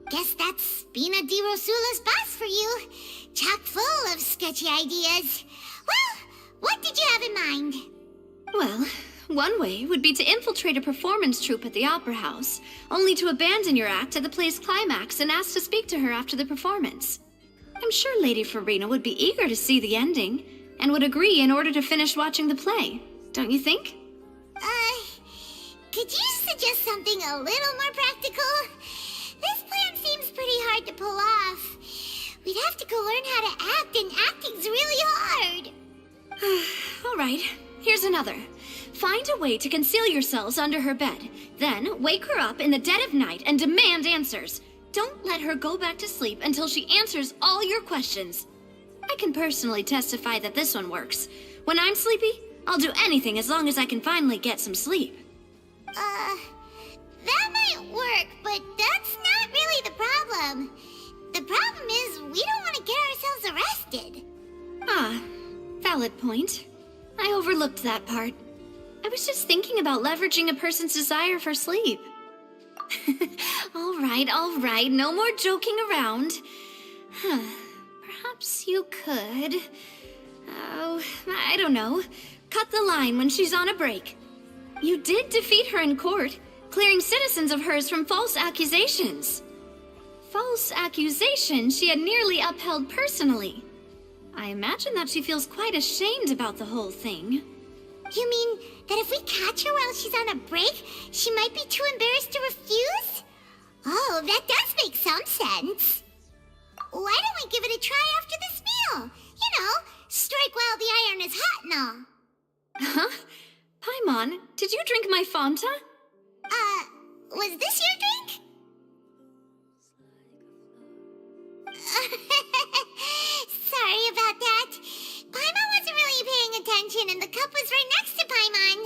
Guess that's Spina di Rosula's boss for you. Chock full of sketchy ideas. Well, what did you have in mind?
Well, one way would be to infiltrate a performance troupe at the Opera House, only to abandon your act at the play's climax and ask to speak to her after the performance. I'm sure Lady Farina would be eager to see the ending, and would agree in order to finish watching the play. Don't you think?
Could you suggest something a little more practical? This plan seems pretty hard to pull off. We'd have to go learn how to act, and acting's really hard.
All right, here's another. Find a way to conceal yourselves under her bed. Then wake her up in the dead of night and demand answers. Don't let her go back to sleep until she answers all your questions. I can personally testify that this one works. When I'm sleepy, I'll do anything as long as I can finally get some sleep.
That might work, but that's not really the problem. The problem is we don't want to get ourselves arrested.
Ah, valid point. I overlooked that part. I was just thinking about leveraging a person's desire for sleep. All right, no more joking around. Perhaps you could... Oh, I don't know. Cut the line when she's on a break. You did defeat her in court, clearing citizens of hers from false accusations. False accusations she had nearly upheld personally. I imagine that she feels quite ashamed about the whole thing.
You mean that if we catch her while she's on a break, she might be too embarrassed to refuse? Oh, that does make some sense. Why don't we give it a try after this meal? You know, strike while the iron is hot and all.
Huh? Paimon, did you drink my Fanta?
Was this your drink? Sorry about that. Paimon wasn't really paying attention and the cup was right next to Paimon.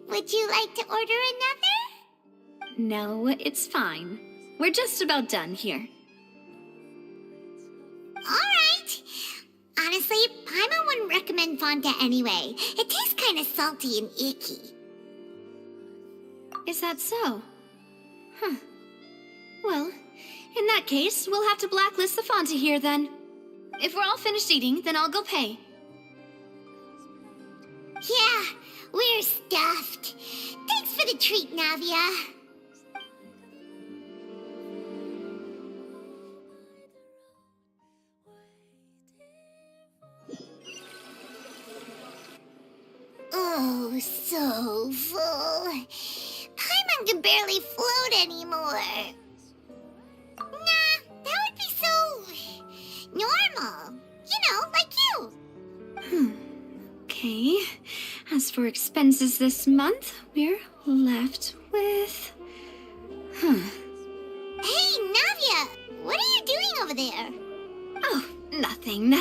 Would you like to order another?
No, it's fine. We're just about done here.
Alright. Honestly, Paimon wouldn't recommend Fanta anyway. It tastes kind of salty and icky.
Is that so? Huh. Well, in that case, we'll have to blacklist the Fanta here then. If we're all finished eating, then I'll go pay.
Yeah, we're stuffed. Thanks for the treat, Navia. Oh, so full. Paimon can barely float anymore. Nah, that would be so... normal. You know, like you.
Okay. As for expenses this month, we're left with...
Hey, Navia, what are you doing over there?
Oh, nothing.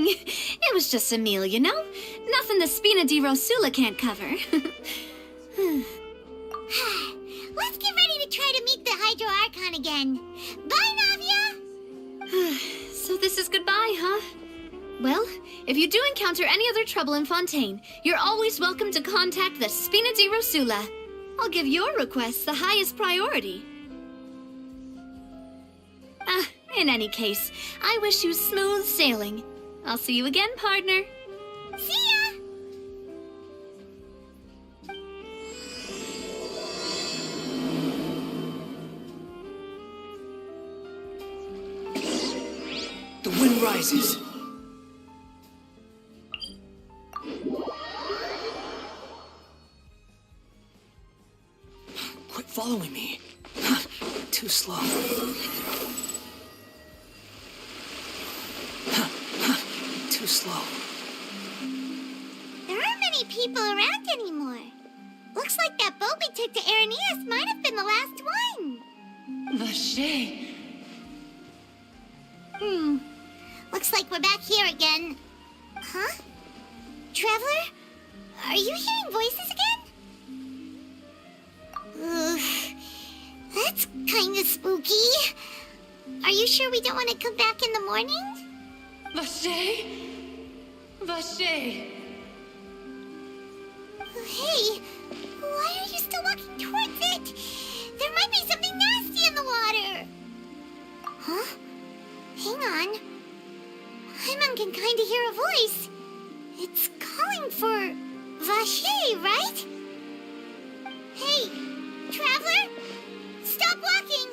It was just a meal, you know? Nothing the Spina di Rosula can't cover.
Let's get ready to try to meet the Hydro Archon again. Bye, Navia!
So this is goodbye, huh? Well, if you do encounter any other trouble in Fontaine, you're always welcome to contact the Spina di Rosula. I'll give your request the highest priority. In any case, I wish you smooth sailing. I'll see you again, partner.
See ya!
The wind rises. Quit following me. Too slow. Too slow.
There aren't many people around anymore. Looks like that boat we took to Araneas might have been the last one.
Vacher.
Looks like we're back here again. Huh? Traveler? Are you hearing voices again? Ugh. That's kinda spooky. Are you sure we don't want to come back in the morning?
Vache? Vache!
Hey, why are you still walking towards it? There might be something nasty in the water. Huh? Hang on. Paimon can kind of hear a voice. It's calling for Vache, right? Hey, traveler! Stop walking!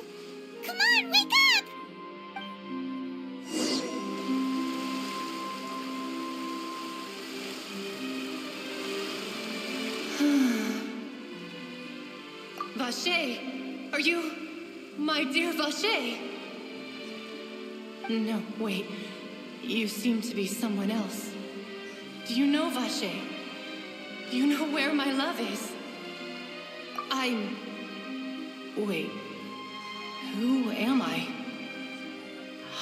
Come on, wake up!
Vache! Are you... my dear Vache? No, wait. You seem to be someone else. Do you know Vache? Do you know where my love is? Wait. Who am I?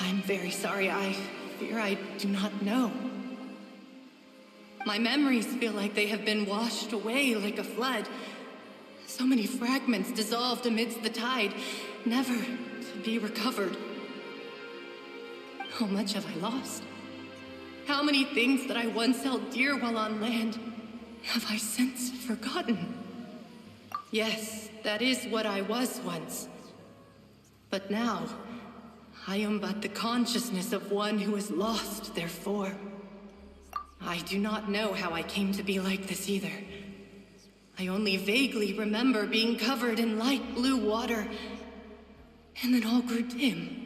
I'm very sorry. I fear I do not know. My memories feel like they have been washed away like a flood. So many fragments dissolved amidst the tide, never to be recovered. How much have I lost? How many things that I once held dear while on land have I since forgotten? Yes, that is what I was once. But now, I am but the consciousness of one who is lost, therefore. I do not know how I came to be like this either. I only vaguely remember being covered in light blue water, and then all grew dim.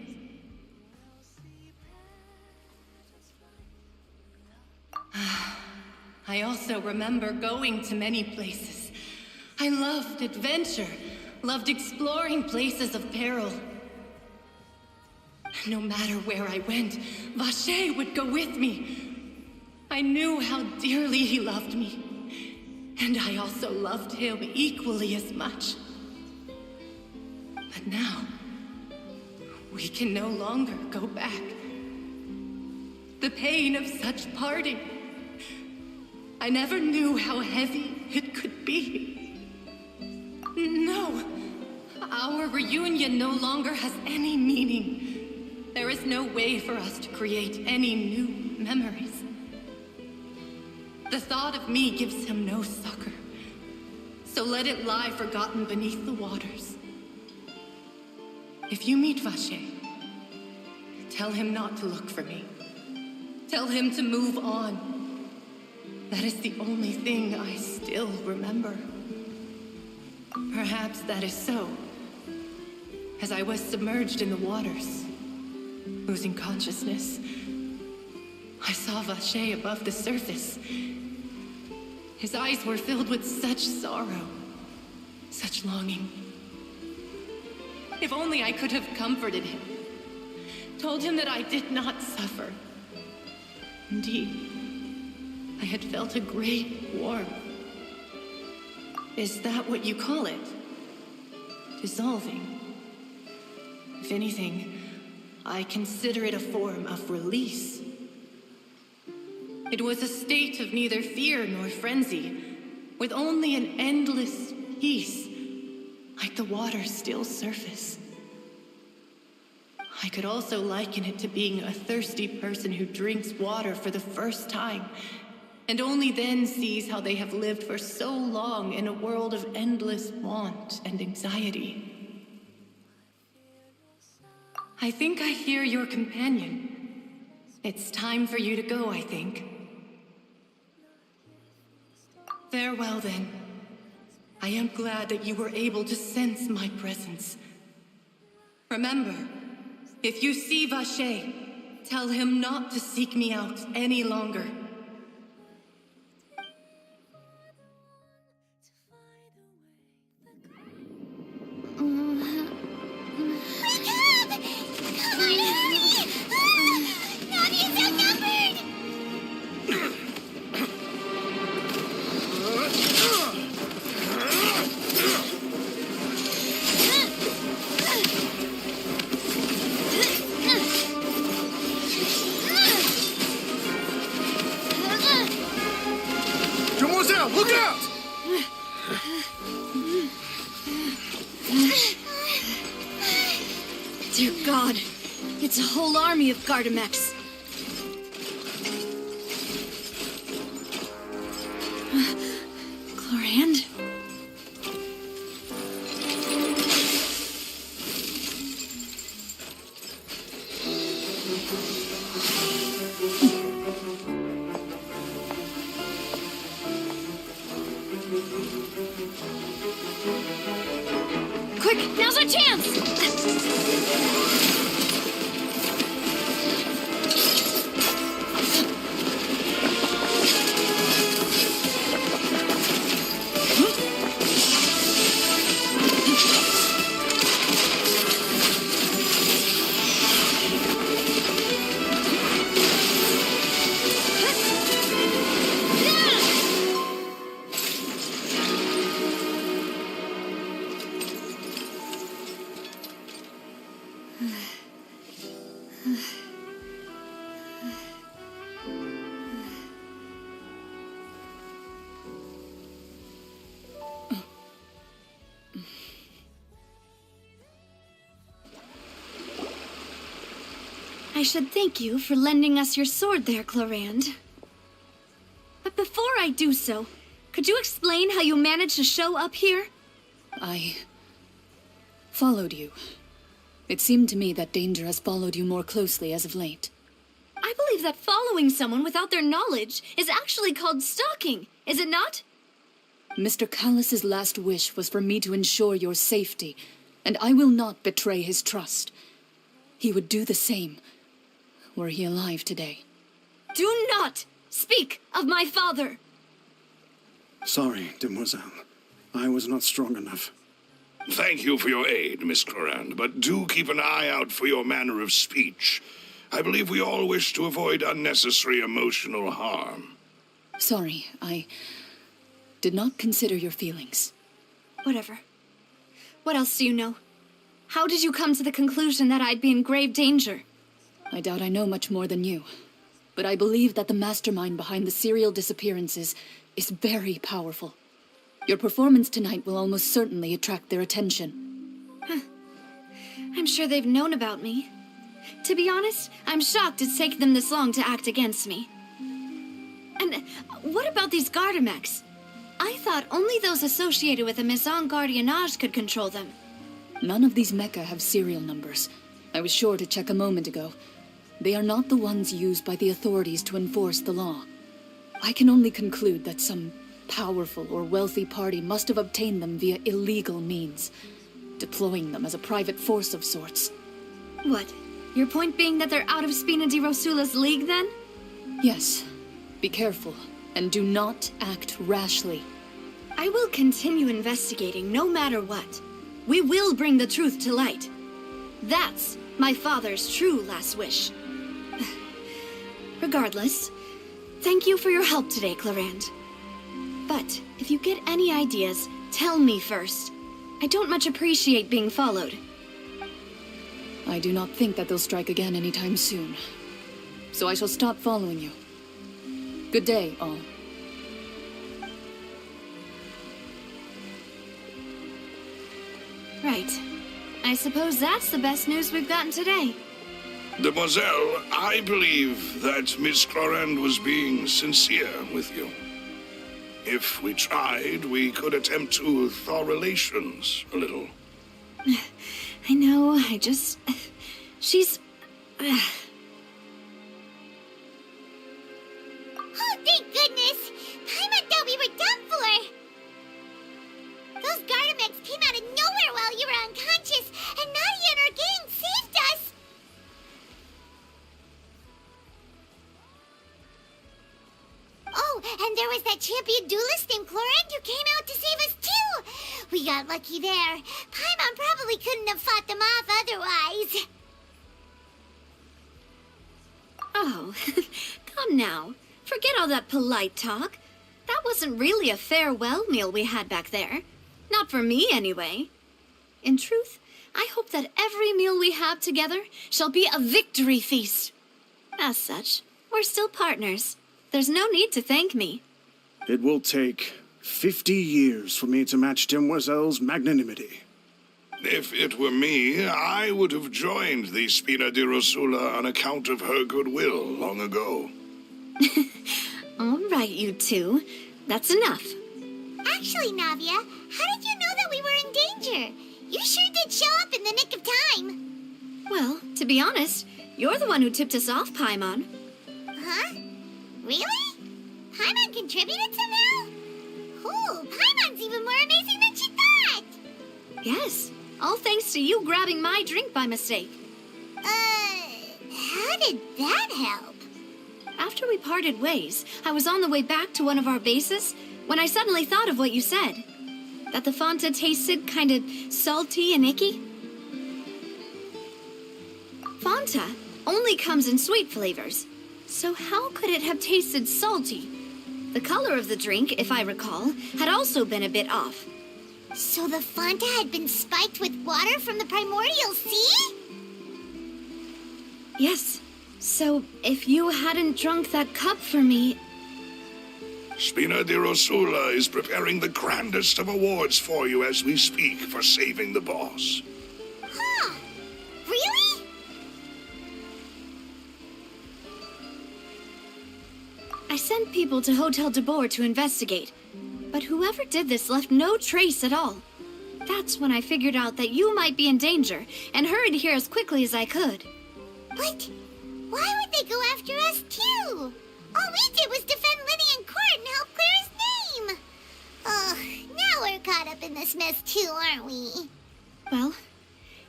I also remember going to many places. I loved adventure, loved exploring places of peril. No matter where I went, Vache would go with me. I knew how dearly he loved me, and I also loved him equally as much. But now, we can no longer go back. The pain of such parting, I never knew how heavy it could be. No, our reunion no longer has any meaning. There is no way for us to create any new memories. The thought of me gives him no succor, so let it lie forgotten beneath the waters. If you meet Vache, tell him not to look for me. Tell him to move on. That is the only thing I still remember. Perhaps that is so. As I was submerged in the waters, losing consciousness, I saw Vache above the surface. His eyes were filled with such sorrow, such longing. If only I could have comforted him, told him that I did not suffer. Indeed, I had felt a great warmth. Is that what you call it? Dissolving? If anything, I consider it a form of release. It was a state of neither fear nor frenzy, with only an endless peace, like the water's still surface. I could also liken it to being a thirsty person who drinks water for the first time, and only then sees how they have lived for so long in a world of endless want and anxiety. I think I hear your companion. It's time for you to go, I think. Farewell, then. I am glad that you were able to sense my presence. Remember, if you see Vache, tell him not to seek me out any longer.
Look out!
Dear God, it's a whole army of Gardamex. Quick, now's our chance! I should thank you for lending us your sword there, Clorand. But before I do so, could you explain how you managed to show up here?
I followed you. It seemed to me that danger has followed you more closely as of late.
I believe that following someone without their knowledge is actually called stalking, is it not?
Mr. Callus's last wish was for me to ensure your safety, and I will not betray his trust. He would do the same, were he alive today.
Do not speak of my father!
Sorry, demoiselle. I was not strong enough.
Thank you for your aid, Miss Clorand, but do keep an eye out for your manner of speech. I believe we all wish to avoid unnecessary emotional harm.
Sorry, I did not consider your feelings.
Whatever. What else do you know? How did you come to the conclusion that I'd be in grave danger?
I doubt I know much more than you, but I believe that the mastermind behind the serial disappearances is very powerful. Your performance tonight will almost certainly attract their attention.
I'm sure they've known about me. To be honest, I'm shocked it's taken them this long to act against me. And what about these Gardamex? I thought only those associated with the Maison Gardiennage could control them.
None of these mecha have serial numbers. I was sure to check a moment ago. They are not the ones used by the authorities to enforce the law. I can only conclude that some powerful or wealthy party must have obtained them via illegal means, deploying them as a private force of sorts.
What? Your point being that they're out of Spina di Rosula's league, then?
Yes. Be careful, and do not act rashly.
I will continue investigating no matter what. We will bring the truth to light. That's my father's true last wish. Regardless, thank you for your help today, Clorand. But if you get any ideas, tell me first. I don't much appreciate being followed.
I do not think that they'll strike again anytime soon. So I shall stop following you. Good day, all.
Right. I suppose that's the best news we've gotten today.
Demoiselle, I believe that Miss Clorand was being sincere with you. If we tried, we could attempt to thaw relations a little.
I know, she's...
Oh, thank goodness! Paimon thought we were done for! Those Gardamex came out of nowhere while you were unconscious, and Nadia and her gang saved us! Oh, and there was that champion duelist named Clorand who came out to save us too! We got lucky there. Paimon probably couldn't have fought them off otherwise.
Oh, come now. Forget all that polite talk. That wasn't really a farewell meal we had back there. Not for me, anyway. In truth, I hope that every meal we have together shall be a victory feast. As such, we're still partners. There's no need to thank me.
It will take 50 years for me to match Demoiselle's magnanimity.
If it were me, I would have joined the Spina di Rosula on account of her goodwill long ago.
All right, you two. That's enough.
Actually, Navia, how did you know that we were in danger? You sure did show up in the nick of time.
Well, to be honest, you're the one who tipped us off, Paimon.
Huh? Really? Paimon contributed somehow? Ooh, Paimon's even more amazing than she thought!
Yes, All thanks to you grabbing my drink by mistake.
How did that help?
After we parted ways, I was on the way back to one of our bases when I suddenly thought of what you said. That the Fanta tasted kind of salty and icky. Fanta only comes in sweet flavors, so how could it have tasted salty? The color of the drink, if I recall, had also been a bit off.
So the Fanta had been spiked with water from the primordial sea?
Yes. So if you hadn't drunk that cup for me...
Spina di Rosula is preparing the grandest of awards for you as we speak for saving the boss.
Huh. Really?
I sent people to Hotel de Boer to investigate, but whoever did this left no trace at all. That's when I figured out that you might be in danger and hurried here as quickly as I could.
But why would they go after us too? All we did was defend Lenny in court and help clear his name. Ugh, now we're caught up in this mess too, aren't we?
Well,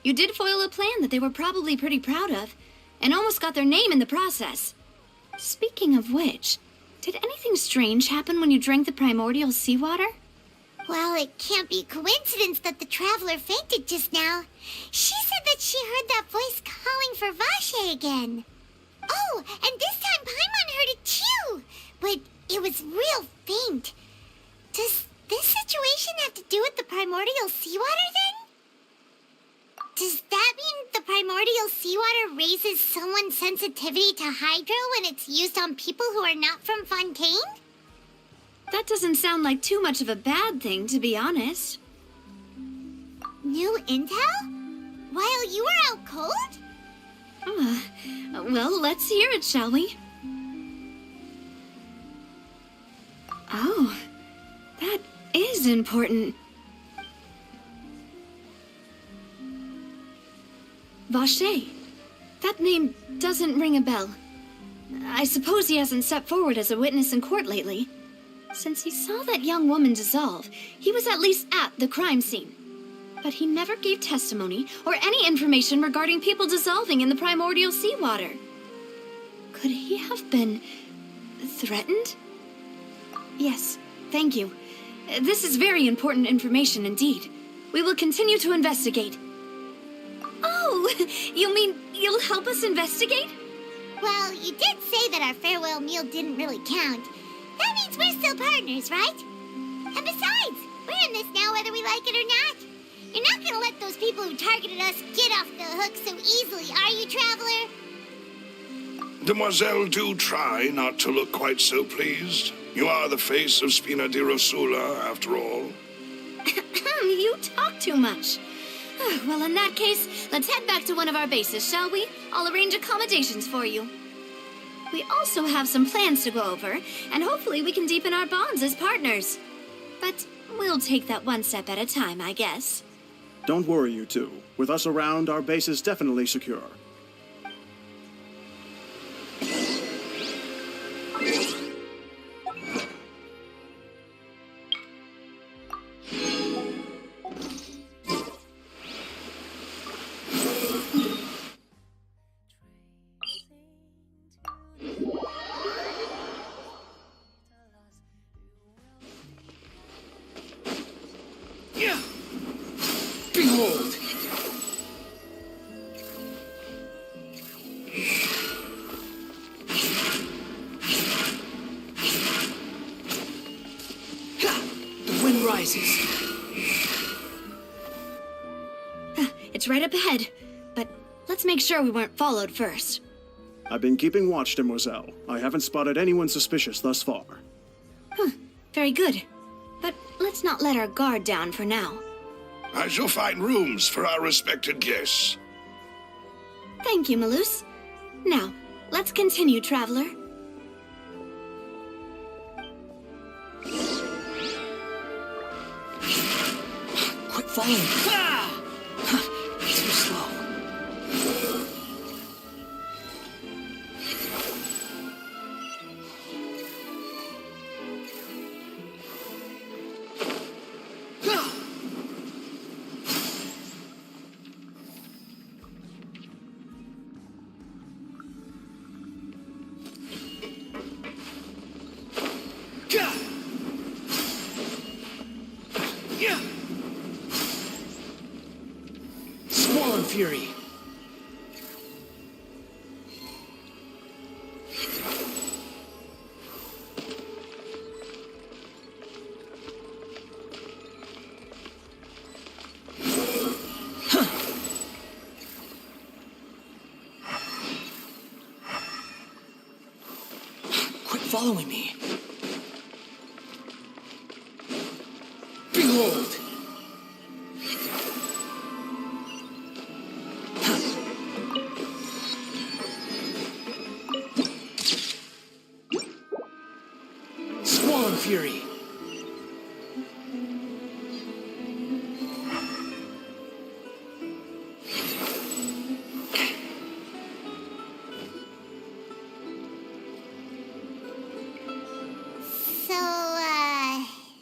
you did foil a plan that they were probably pretty proud of, and almost got their name in the process. Speaking of which, did anything strange happen when you drank the primordial seawater?
Well, it can't be coincidence that the traveler fainted just now. She said that she heard that voice calling for Vache again. Oh, and this time Paimon heard it too, but it was real faint. Does this situation have to do with the primordial seawater then? Does that mean the primordial seawater raises someone's sensitivity to hydro when it's used on people who are not from Fontaine?
That doesn't sound like too much of a bad thing, to be honest.
New intel? While you were out cold?
Well, let's hear it, shall we? Oh, that is important. Vache. That name doesn't ring a bell. I suppose he hasn't stepped forward as a witness in court lately. Since he saw that young woman dissolve, he was at least at the crime scene. But he never gave testimony or any information regarding people dissolving in the primordial seawater. Could he have been threatened? Yes, thank you. This is very important information indeed. We will continue to investigate. Oh, you mean you'll help us investigate?
Well, you did say that our farewell meal didn't really count. That means we're still partners, right? And besides, we're in this now whether we like it or not. You're not gonna let those people who targeted us get off the hook so easily, are you, Traveler?
Demoiselle, do try not to look quite so pleased. You are the face of Spina di Rosula, after all.
You talk too much. Well, in that case, let's head back to one of our bases, shall we? I'll arrange accommodations for you. We also have some plans to go over, and hopefully we can deepen our bonds as partners. But we'll take that one step at a time, I guess.
Don't worry, you two. With us around, our base is definitely secure.
Behold! The wind rises.
It's right up ahead, but let's make sure we weren't followed first.
I've been keeping watch, Demoiselle. I haven't spotted anyone suspicious thus far.
Very good. But let's not let our guard down for now.
I shall find rooms for our respected guests.
Thank you, Malus. Now, let's continue, Traveler.
Quit following me. Too slow.
Fury. Quit following me. Behold! Swan Fury!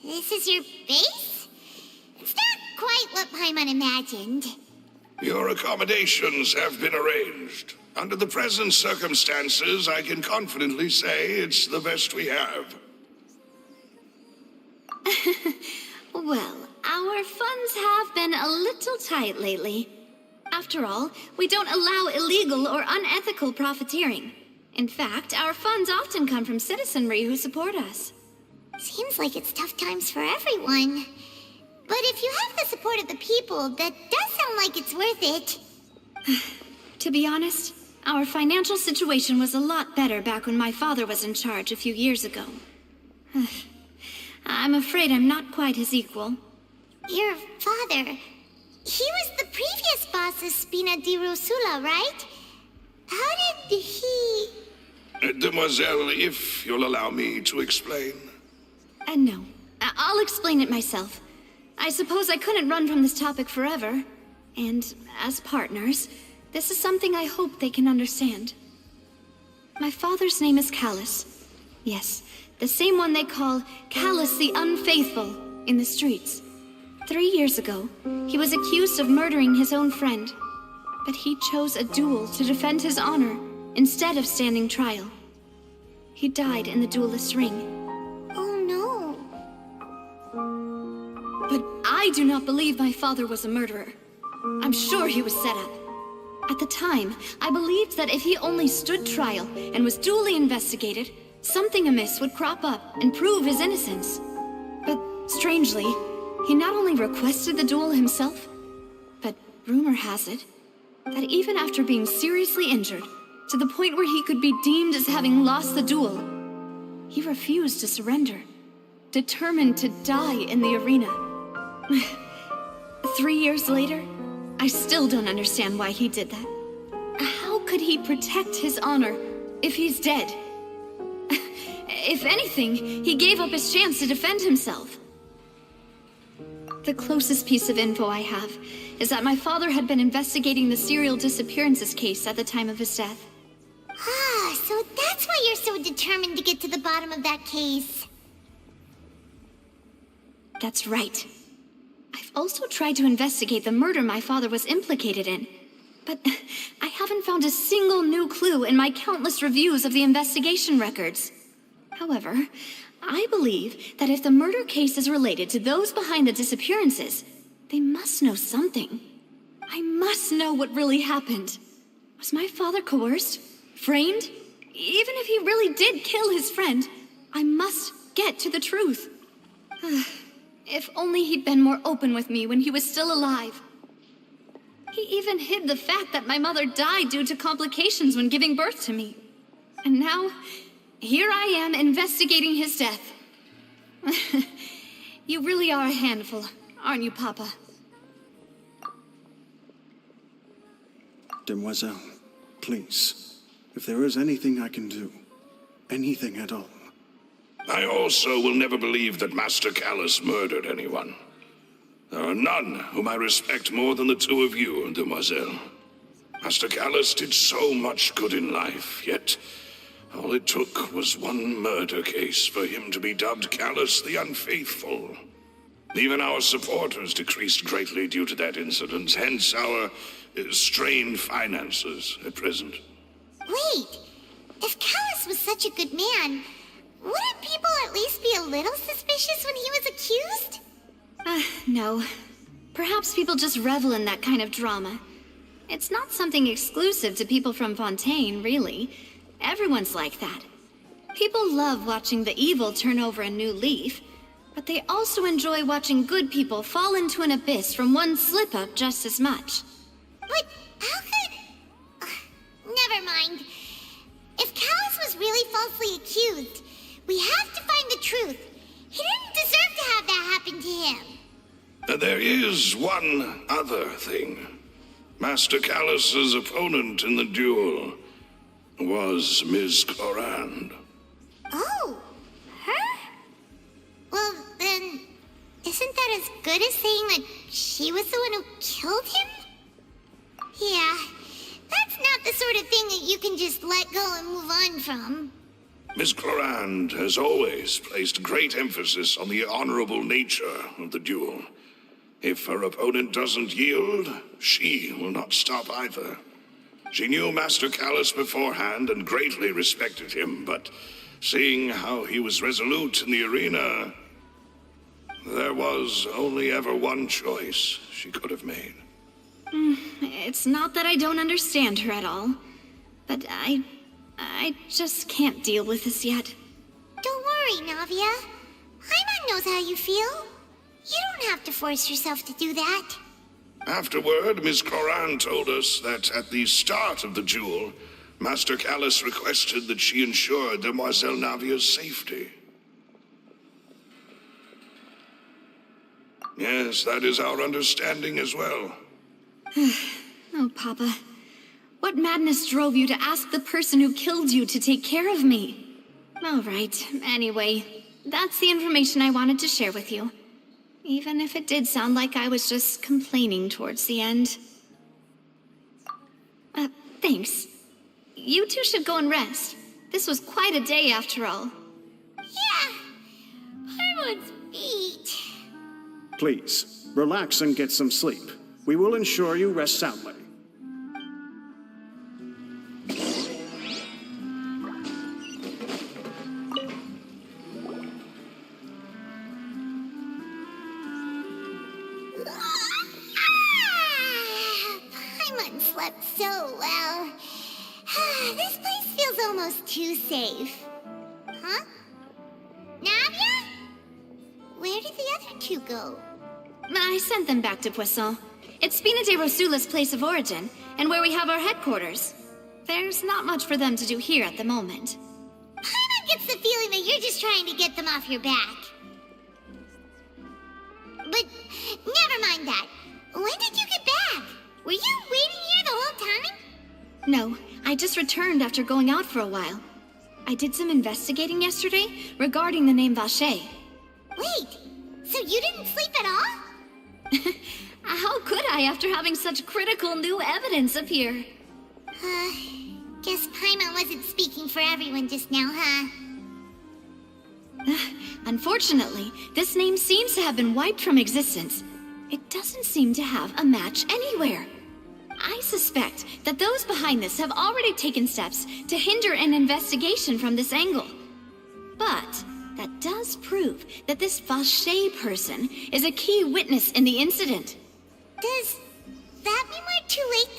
This is your base? It's not quite what Paimon imagined.
Your accommodations have been arranged. Under the present circumstances, I can confidently say it's the best we have.
Well, our funds have been a little tight lately. After all, we don't allow illegal or unethical profiteering. In fact, our funds often come from citizenry who support us.
Seems like it's tough times for everyone. But if you have the support of the people, that does sound like it's worth it.
To be honest, our financial situation was a lot better back when my father was in charge a few years ago. I'm afraid I'm not quite his equal.
Your father... he was the previous boss of Spina di Rosula, right? How did he...
Demoiselle, if you'll allow me to explain.
No. I'll explain it myself. I suppose I couldn't run from this topic forever. And as partners, this is something I hope they can understand. My father's name is Callus. Yes, the same one they call Callus the Unfaithful in the streets. 3 years ago, he was accused of murdering his own friend. But he chose a duel to defend his honor instead of standing trial. He died in the duelist's ring. But I do not believe my father was a murderer. I'm sure he was set up. At the time, I believed that if he only stood trial and was duly investigated, something amiss would crop up and prove his innocence. But strangely, he not only requested the duel himself, but rumor has it that even after being seriously injured, to the point where he could be deemed as having lost the duel, he refused to surrender, determined to die in the arena. 3 years later, I still don't understand why he did that. How could he protect his honor if he's dead? If anything, he gave up his chance to defend himself. The closest piece of info I have is that my father had been investigating the serial disappearances case at the time of his death.
Ah, so that's why you're so determined to get to the bottom of that case.
That's right. I've also tried to investigate the murder my father was implicated in, but I haven't found a single new clue in my countless reviews of the investigation records. However, I believe that if the murder case is related to those behind the disappearances, they must know something. I must know what really happened. Was my father coerced? Framed? Even if he really did kill his friend, I must get to the truth. If only he'd been more open with me when he was still alive. He even hid the fact that my mother died due to complications when giving birth to me. And now, here I am investigating his death. You really are a handful, aren't you, Papa?
Demoiselle, please, if there is anything I can do, anything at all.
I also will never believe that Master Callus murdered anyone. There are none whom I respect more than the two of you, Demoiselle. Master Callus did so much good in life, yet all it took was one murder case for him to be dubbed Callus the Unfaithful. Even our supporters decreased greatly due to that incident, hence our strained finances at present.
Wait, if Callus was such a good man, wouldn't people at least be a little suspicious when he was accused?
No. Perhaps people just revel in that kind of drama. It's not something exclusive to people from Fontaine, really. Everyone's like that. People love watching the evil turn over a new leaf, but they also enjoy watching good people fall into an abyss from one slip-up just as much.
But how could... never mind. If Callus was really falsely accused, we have to find the truth. He didn't deserve to have that happen to him.
There is one other thing. Master Callus's opponent in the duel was Ms. Clorand.
Oh, her? Well, then, isn't that as good as saying that she was the one who killed him? Yeah, that's not the sort of thing that you can just let go and move on from.
Ms. Clorand has always placed great emphasis on the honorable nature of the duel. If her opponent doesn't yield, she will not stop either. She knew Master Callus beforehand and greatly respected him, but seeing how he was resolute in the arena, there was only ever one choice she could have made.
It's not that I don't understand her at all, but I just can't deal with this yet.
Don't worry, Navia. Paimon knows how you feel. You don't have to force yourself to do that.
Afterward, Ms. Clorand told us that at the start of the duel, Master Callus requested that she ensure Demoiselle Navia's safety. Yes, that is our understanding as well.
Oh, Papa. What madness drove you to ask the person who killed you to take care of me? All right, anyway, that's the information I wanted to share with you. Even if it did sound like I was just complaining towards the end. Thanks. You two should go and rest. This was quite a day after all.
Yeah, Paimon's beat.
Please, relax and get some sleep. We will ensure you rest soundly.
Paimon slept so well. This place feels almost too safe. Huh? Navia? Where did the other two go?
I sent them back to Poisson. It's Spina de Rosula's place of origin, and where we have our headquarters. There's not much for them to do here at the moment.
Paimon gets the feeling that you're just trying to get them off your back. But never mind that. When did you get back? Were you waiting here the whole time?
No, I just returned after going out for a while. I did some investigating yesterday regarding the name Vacher.
Wait, so you didn't sleep at all?
How could I after having such critical new evidence appear?
Guess Paimon wasn't speaking for everyone just now, huh?
Unfortunately, this name seems to have been wiped from existence. It doesn't seem to have a match anywhere. I suspect that those behind this have already taken steps to hinder an investigation from this angle. But that does prove that this Vacher person is a key witness in the incident.
Does that mean we're too late,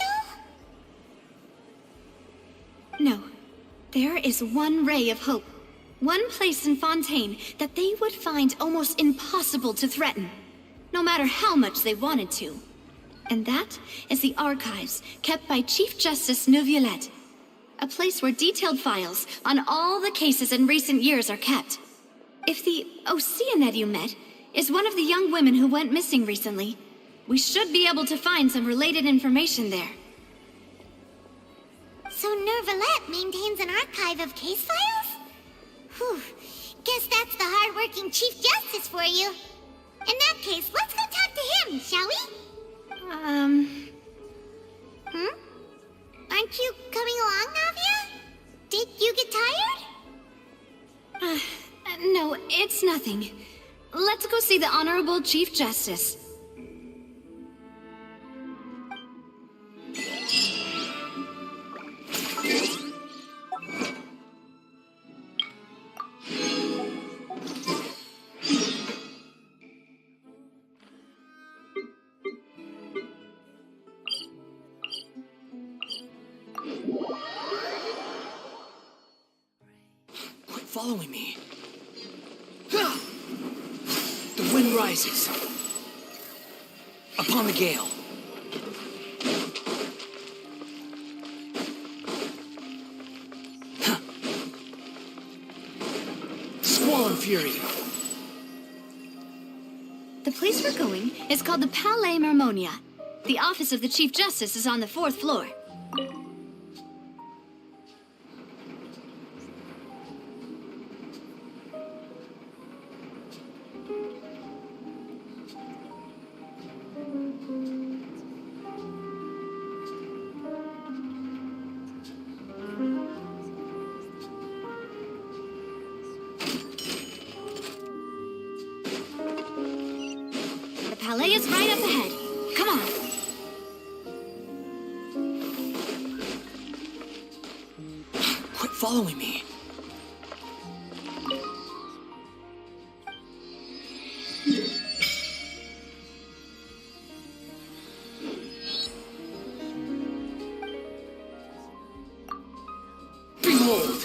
though?
No. There is one ray of hope. One place in Fontaine that they would find almost impossible to threaten, no matter how much they wanted to. And that is the archives kept by Chief Justice Neuvillette. A place where detailed files on all the cases in recent years are kept. If the Oceanid you met is one of the young women who went missing recently, we should be able to find some related information there.
So Neuvillette maintains an archive of case files? Whew, guess that's the hard-working Chief Justice for you. In that case, let's go talk to him, shall we? Aren't you coming along, Navia? Did you get tired?
No, it's nothing. Let's go see the Honorable Chief Justice.
following me. The wind rises. Upon the gale. Squall and fury.
The place we're going is called the Palais Marmonia. The office of the Chief Justice is on the 4th floor. The Palais is right up ahead. Come on.
Quit following me. Behold!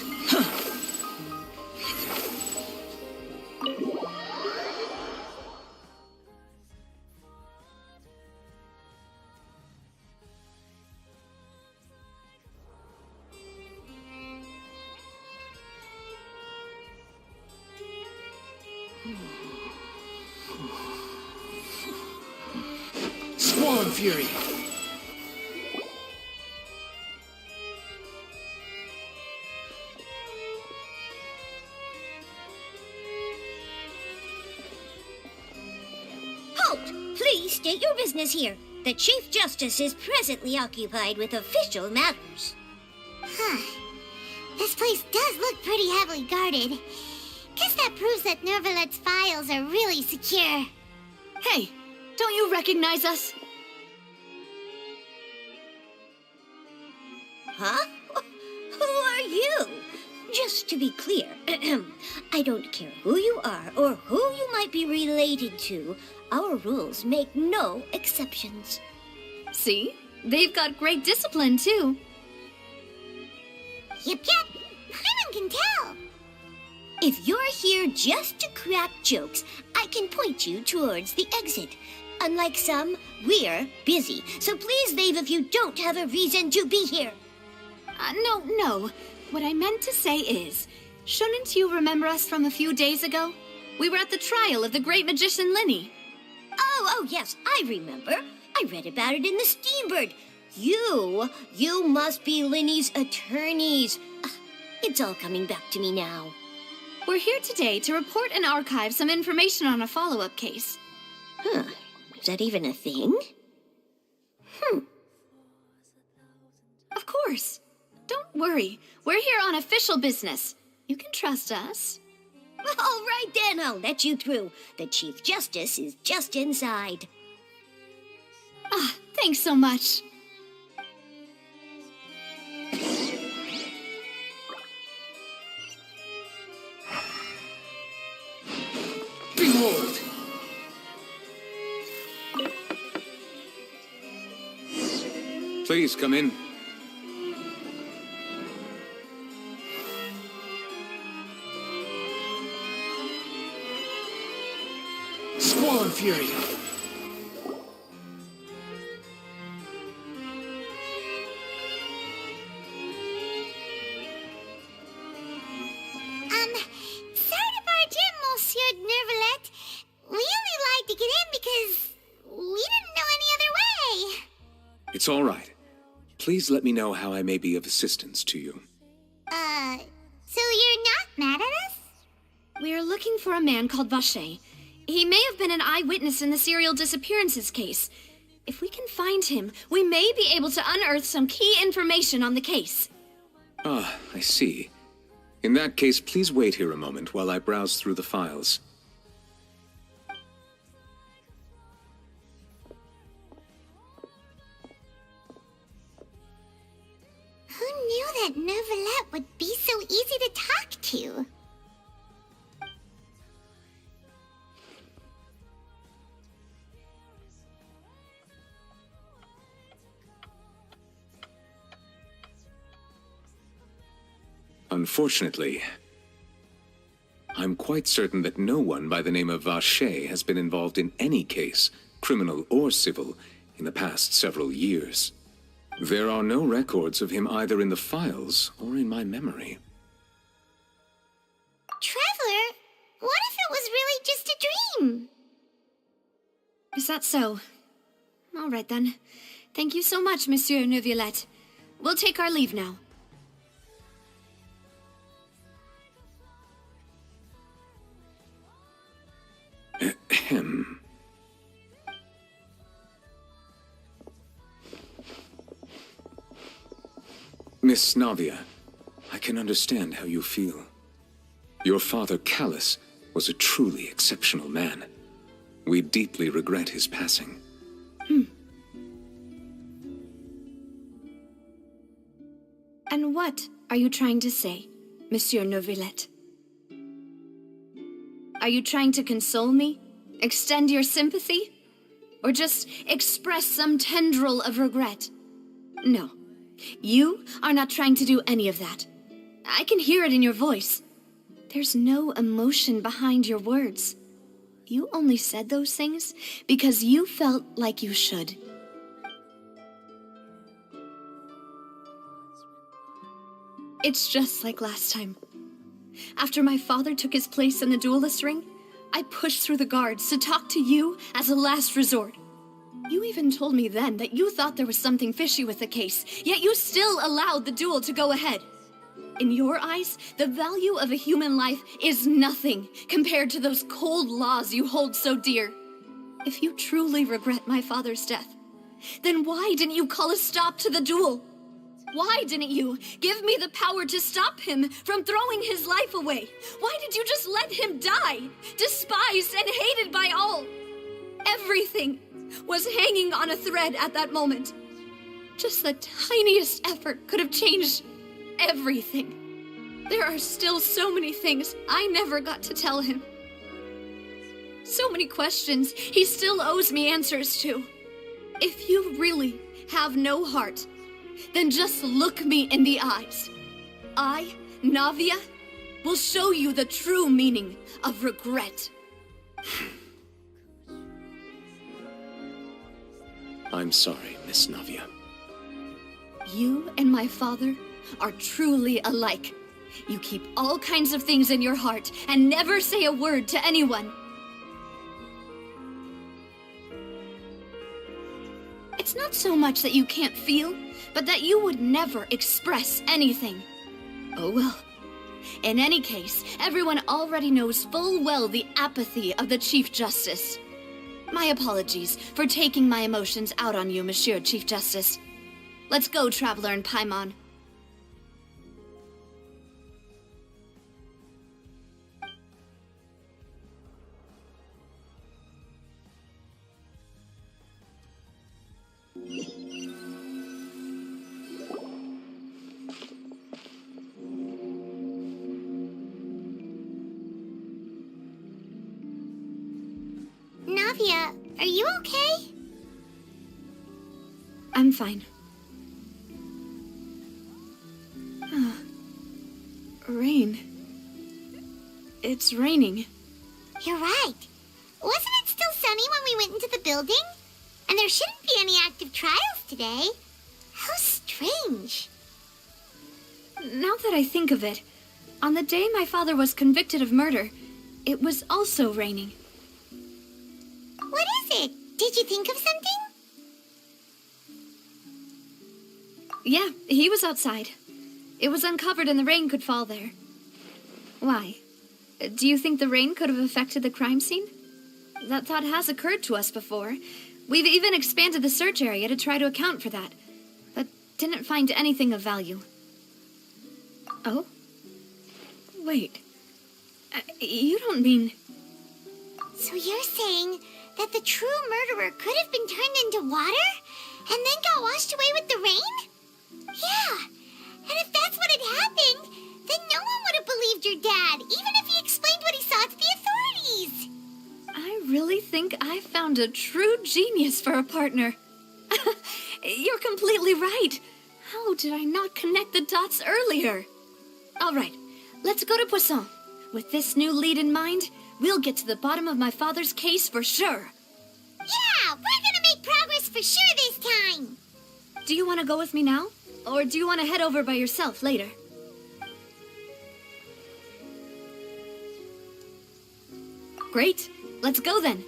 Squall and fury.
Halt! Please state your business here. The Chief Justice is presently occupied with official matters. This place does look pretty heavily guarded. Guess that proves that Nervalet's files are really secure.
Hey, don't you recognize us?
Huh? Who are you? Just to be clear, I don't care who you are or who you might be related to. Our rules make no exceptions.
See? They've got great discipline, too.
Yep. Paimon can tell. If you're here just to crack jokes, I can point you towards the exit. Unlike some, we're busy, so please leave if you don't have a reason to be here.
No. What I meant to say is, shouldn't you remember us from a few days ago? We were at the trial of the great magician Linny.
Oh, yes, I remember. I read about it in the Steambird. You must be Linny's attorneys. It's all coming back to me now.
We're here today to report and archive some information on a follow-up case.
Is that even a thing?
Of course. Don't worry. We're here on official business. You can trust us.
All right then, I'll let you through. The Chief Justice is just inside.
Thanks so much.
Behold!
Please come in.
Squall and fury.
Sorry to barge in, Monsieur Nervalet. We only like to get in because we didn't know any other way.
It's all right. Please let me know how I may be of assistance to you.
So you're not mad at us?
We're looking for a man called Vacher. He may have been an eyewitness in the serial disappearances case. If we can find him, we may be able to unearth some key information on the case.
Ah, I see. In that case, please wait here a moment while I browse through the files.
Who knew that Nervalet would be so easy to talk to?
Unfortunately, I'm quite certain that no one by the name of Vacher has been involved in any case, criminal or civil, in the past several years. There are no records of him either in the files or in my memory.
Traveler, what if it was really just a dream?
Is that so? All right then. Thank you so much, Monsieur Neuvillette. We'll take our leave now.
Ahem. Miss Navia, I can understand how you feel. Your father, Callus, was a truly exceptional man. We deeply regret his passing.
And what are you trying to say, Monsieur Neuvillette? Are you trying to console me? Extend your sympathy? Or just express some tendril of regret? No. You are not trying to do any of that. I can hear it in your voice. There's no emotion behind your words. You only said those things because you felt like you should. It's just like last time. After my father took his place in the duelist ring, I pushed through the guards to talk to you as a last resort. You even told me then that you thought there was something fishy with the case, yet you still allowed the duel to go ahead. In your eyes, the value of a human life is nothing compared to those cold laws you hold so dear. If you truly regret my father's death, then why didn't you call a stop to the duel? Why didn't you give me the power to stop him from throwing his life away? Why did you just let him die, despised and hated by all? Everything was hanging on a thread at that moment. Just the tiniest effort could have changed everything. There are still so many things I never got to tell him. So many questions he still owes me answers to. If you really have no heart, then just look me in the eyes. I, Navia, will show you the true meaning of regret.
I'm sorry, Miss Navia.
You and my father are truly alike. You keep all kinds of things in your heart and never say a word to anyone. It's not so much that you can't feel, but that you would never express anything. Oh well. In any case, everyone already knows full well the apathy of the Chief Justice. My apologies for taking my emotions out on you, Monsieur Chief Justice. Let's go, Traveler and Paimon.
Navia, are you okay?
I'm fine. Rain. It's raining.
You're right. Wasn't it still sunny when we went into the building? And there shouldn't be any active trials today. How strange.
Now that I think of it, on the day my father was convicted of murder, it was also raining.
What is it? Did you think of something?
Yeah, he was outside. It was uncovered and the rain could fall there. Why? Do you think the rain could have affected the crime scene? That thought has occurred to us before. We've even expanded the search area to try to account for that, but didn't find anything of value. Oh? Wait. You don't mean...
So you're saying that the true murderer could have been turned into water and then got washed away with the rain? Yeah. And if that's what had happened, then no one would have believed your dad, even if he explained what he saw to the authorities.
I really think I found a true genius for a partner. You're completely right. How did I not connect the dots earlier? All right, let's go to Poisson. With this new lead in mind, we'll get to the bottom of my father's case for sure.
Yeah, we're gonna make progress for sure this time.
Do you want to go with me now? Or do you want to head over by yourself later? Great. Let's go then.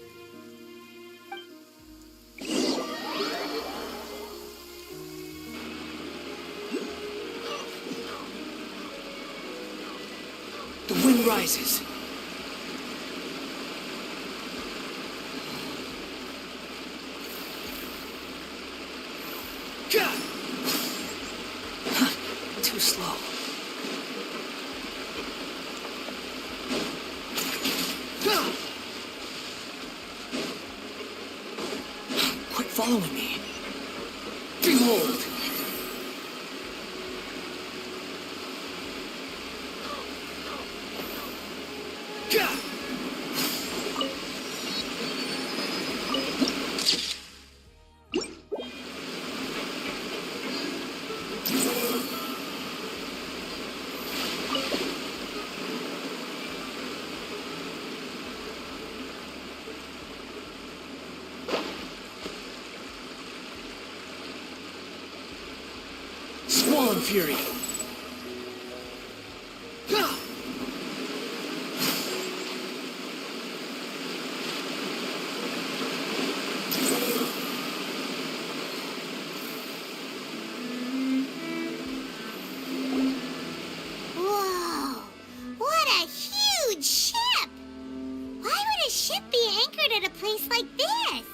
The wind rises. Too slow. Quit following me. Behold! Squall and Fury.
Whoa, what a huge ship! Why would a ship be anchored at a place like this?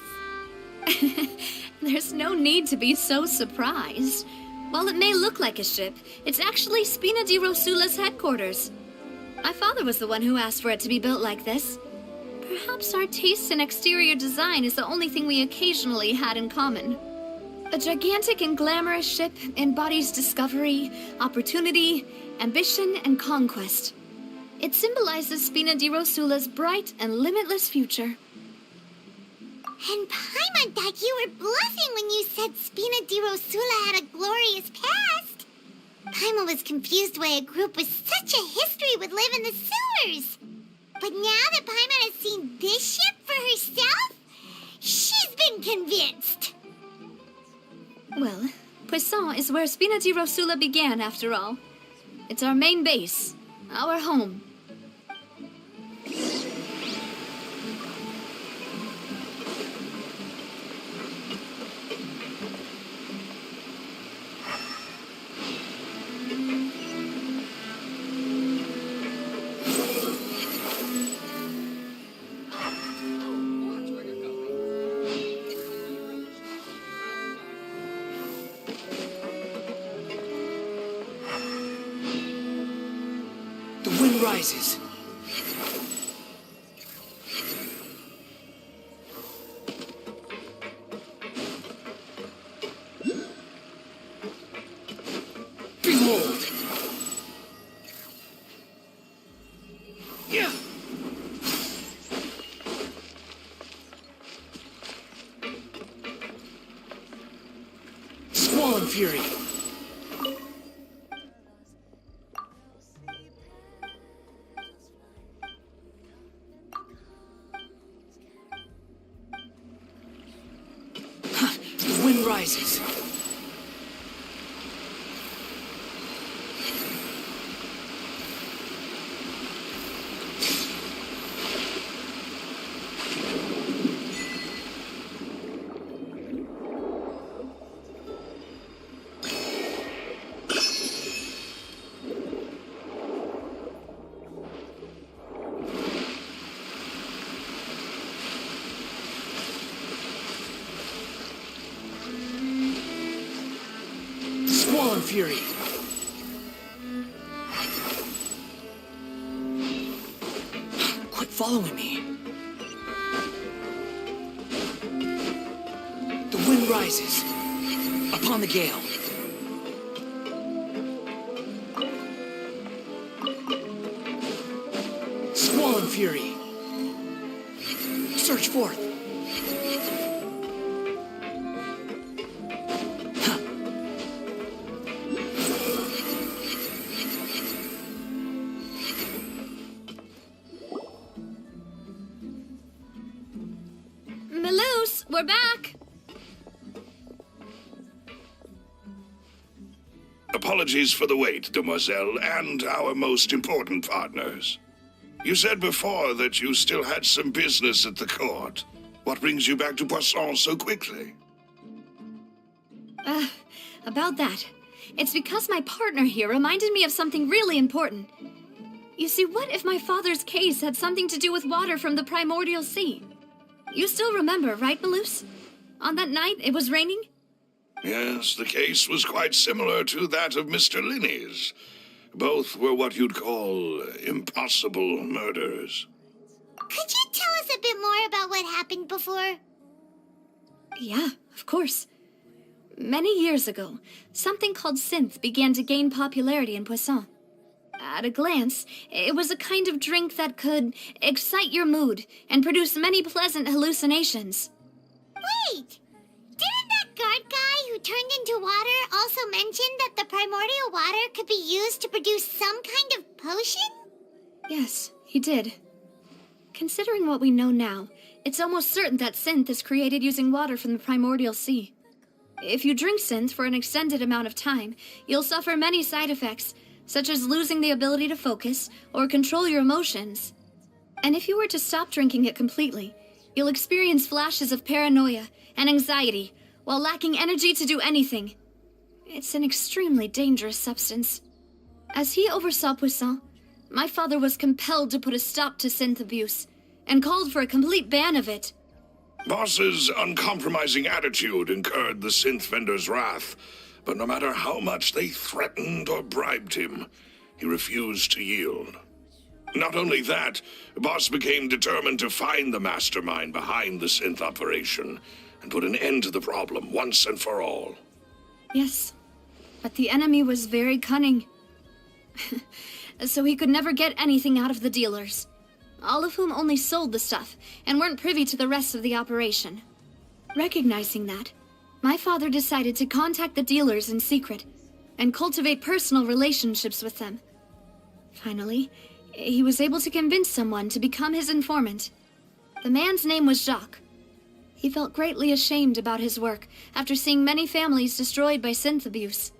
There's no need to be so surprised. While it may look like a ship, it's actually Spina di Rosula's headquarters. My father was the one who asked for it to be built like this. Perhaps our taste in exterior design is the only thing we occasionally had in common. A gigantic and glamorous ship embodies discovery, opportunity, ambition, and conquest. It symbolizes Spina di Rosula's bright and limitless future.
And Paimon thought you were bluffing when you said Spina di Rosula had a glorious past. Paimon was confused why a group with such a history would live in the sewers. But now that Paimon has seen this ship for herself, she's been convinced.
Well, Poisson is where Spina di Rosula began, after all. It's our main base, our home.
The wind rises. Behold! Yeah! Squall and Fury. The wind rises. Squall and Fury. Quit following me. The wind rises. Upon the gale. Squall and Fury. Search forth.
we're back.
Apologies for the wait, demoiselle, and our most important partners. You said before that you still had some business at the court. What brings you back to Poisson so quickly?
About that. It's because my partner here reminded me of something really important. You see, what if my father's case had something to do with water from the primordial sea? You still remember, right, Balus? On that night, it was raining?
Yes, the case was quite similar to that of Mr. Linney's. Both were what you'd call impossible murders.
Could you tell us a bit more about what happened before?
Yeah, of course. Many years ago, something called synth began to gain popularity in Poisson. At a glance, it was a kind of drink that could excite your mood and produce many pleasant hallucinations.
Wait! Didn't that guard guy who turned into water also mention that the primordial water could be used to produce some kind of potion?
Yes, he did. Considering what we know now, it's almost certain that synth is created using water from the primordial sea. If you drink synth for an extended amount of time, you'll suffer many side effects, such as losing the ability to focus or control your emotions. And if you were to stop drinking it completely, you'll experience flashes of paranoia and anxiety while lacking energy to do anything. It's an extremely dangerous substance. As he oversaw Poisson, my father was compelled to put a stop to synth abuse and called for a complete ban of it.
Boss's uncompromising attitude incurred the synth vendor's wrath, but no matter how much they threatened or bribed him, he refused to yield. Not only that, Boss became determined to find the mastermind behind the synth operation and put an end to the problem once and for all.
Yes, but the enemy was very cunning. So he could never get anything out of the dealers, all of whom only sold the stuff and weren't privy to the rest of the operation. Recognizing that, my father decided to contact the dealers in secret and cultivate personal relationships with them. Finally, he was able to convince someone to become his informant. The man's name was Jacques. He felt greatly ashamed about his work after seeing many families destroyed by synth abuse.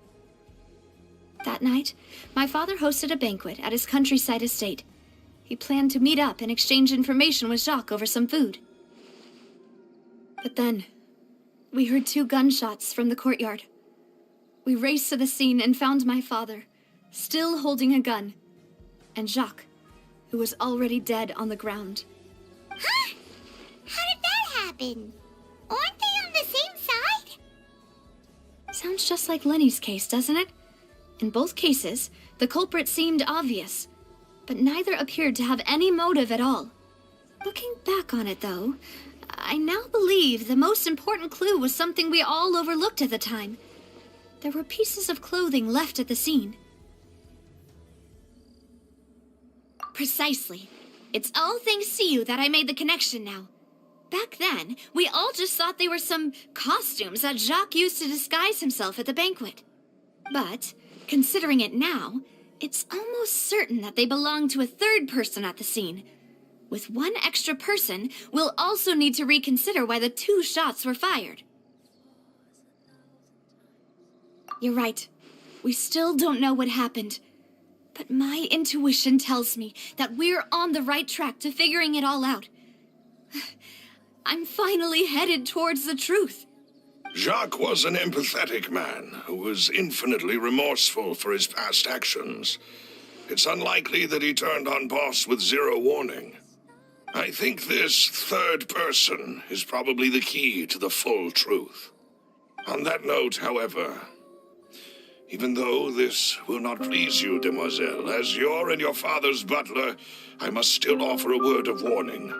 That night, my father hosted a banquet at his countryside estate. He planned to meet up and exchange information with Jacques over some food. But then, we heard 2 gunshots from the courtyard. We raced to the scene and found my father, still holding a gun, and Jacques, who was already dead on the ground.
Huh? How did that happen? Aren't they on the same side?
Sounds just like Lenny's case, doesn't it? In both cases, the culprit seemed obvious, but neither appeared to have any motive at all. Looking back on it, though, I now believe the most important clue was something we all overlooked at the time. There were pieces of clothing left at the scene. Precisely. It's all thanks to you that I made the connection now. Back then, we all just thought they were some costumes that Jacques used to disguise himself at the banquet. But, considering it now, it's almost certain that they belong to a third person at the scene. With one extra person, we'll also need to reconsider why the 2 shots were fired. You're right. We still don't know what happened. But my intuition tells me that we're on the right track to figuring it all out. I'm finally headed towards the truth.
Jacques was an empathetic man who was infinitely remorseful for his past actions. It's unlikely that he turned on Boss with 0 warning. I think this third person is probably the key to the full truth. On that note, however, even though this will not please you, demoiselle, as your and your father's butler, I must still offer a word of warning.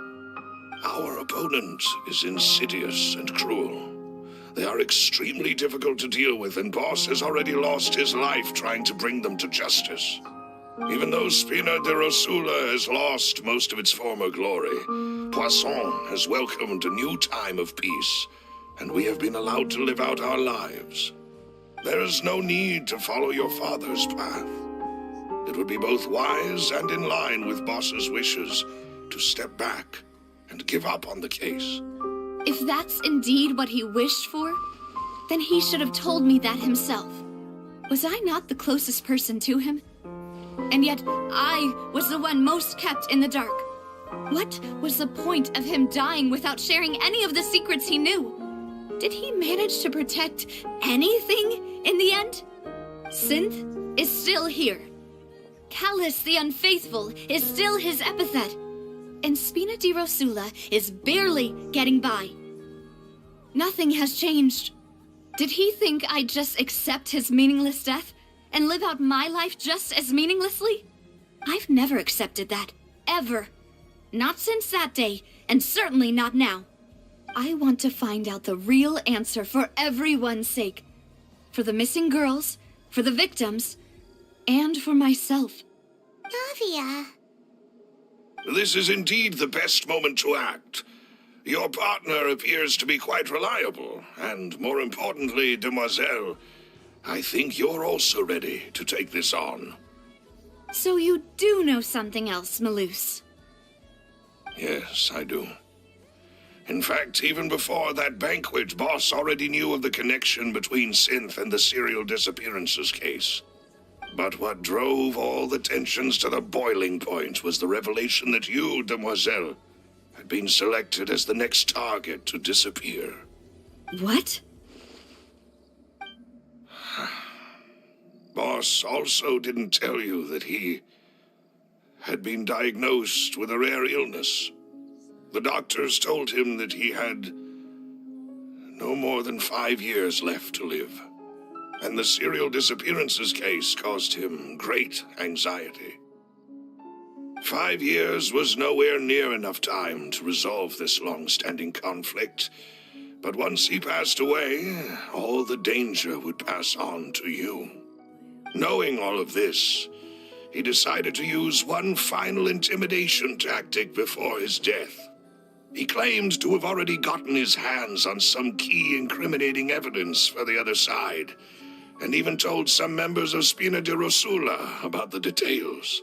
Our opponent is insidious and cruel. They are extremely difficult to deal with, and Boss has already lost his life trying to bring them to justice. Even though Spina de Rosula has lost most of its former glory, Poisson has welcomed a new time of peace, and we have been allowed to live out our lives. There is no need to follow your father's path. It would be both wise and in line with Boss's wishes to step back and give up on the case.
If that's indeed what he wished for, then he should have told me that himself. Was I not the closest person to him? And yet, I was the one most kept in the dark. What was the point of him dying without sharing any of the secrets he knew? Did he manage to protect anything in the end? Synth is still here. Callus the Unfaithful is still his epithet. And Spina di Rosula is barely getting by. Nothing has changed. Did he think I'd just accept his meaningless death and live out my life just as meaninglessly? I've never accepted that, ever. Not since that day, and certainly not now. I want to find out the real answer for everyone's sake. For the missing girls, for the victims, and for myself.
Navia.
This is indeed the best moment to act. Your partner appears to be quite reliable, and more importantly, Demoiselle, I think you're also ready to take this on.
So you do know something else, Malus?
Yes, I do. In fact, even before that banquet, Boss already knew of the connection between Synth and the serial disappearances case. But what drove all the tensions to the boiling point was the revelation that you, Demoiselle, had been selected as the next target to disappear.
What?
Boss also didn't tell you that he had been diagnosed with a rare illness. The doctors told him that he had no more than 5 years left to live. And the serial disappearances case caused him great anxiety. 5 years was nowhere near enough time to resolve this long-standing conflict. But once he passed away, all the danger would pass on to you. Knowing all of this, he decided to use one final intimidation tactic before his death. He claimed to have already gotten his hands on some key incriminating evidence for the other side, and even told some members of Spina di Rosula about the details.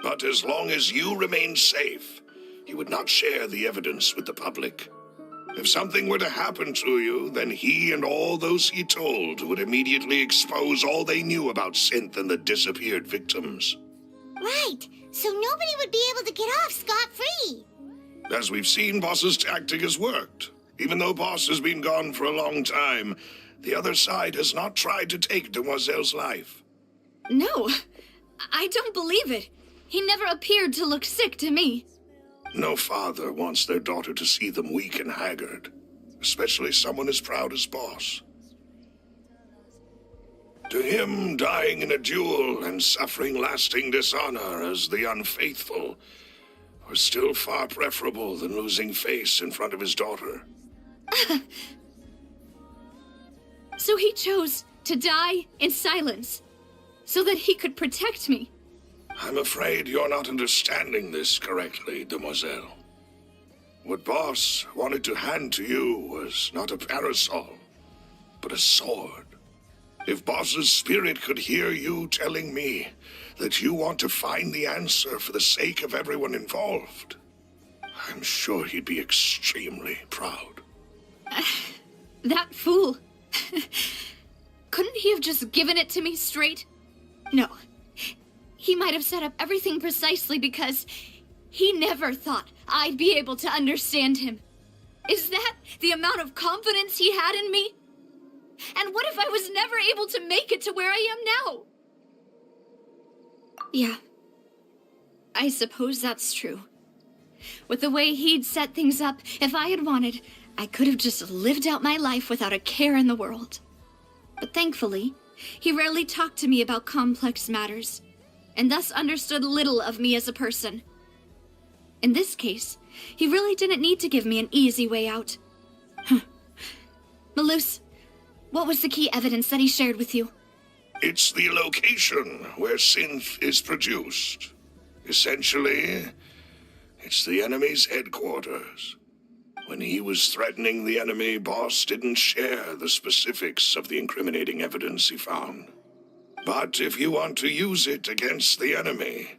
But as long as you remained safe, he would not share the evidence with the public. If something were to happen to you, then he and all those he told would immediately expose all they knew about Synth and the disappeared victims.
Right, so nobody would be able to get off scot-free.
As we've seen, Boss's tactic has worked. Even though Boss has been gone for a long time, the other side has not tried to take Demoiselle's life.
No, I don't believe it. He never appeared to look sick to me.
No father wants their daughter to see them weak and haggard, especially someone as proud as Boss. To him, dying in a duel and suffering lasting dishonor as the Unfaithful was still far preferable than losing face in front of his daughter.
So he chose to die in silence, so that he could protect me.
I'm afraid you're not understanding this correctly, Demoiselle. What Boss wanted to hand to you was not a parasol, but a sword. If Boss's spirit could hear you telling me that you want to find the answer for the sake of everyone involved, I'm sure he'd be extremely proud.
That fool. Couldn't he have just given it to me straight? No. He might have set up everything precisely because he never thought I'd be able to understand him. Is that the amount of confidence he had in me? And what if I was never able to make it to where I am now? Yeah. I suppose that's true. With the way he'd set things up, if I had wanted, I could have just lived out my life without a care in the world. But thankfully, he rarely talked to me about complex matters, and thus understood little of me as a person. In this case, he really didn't need to give me an easy way out. Malus, what was the key evidence that he shared with you?
It's the location where Synth is produced. Essentially, it's the enemy's headquarters. When he was threatening the enemy, Boss didn't share the specifics of the incriminating evidence he found. But if you want to use it against the enemy,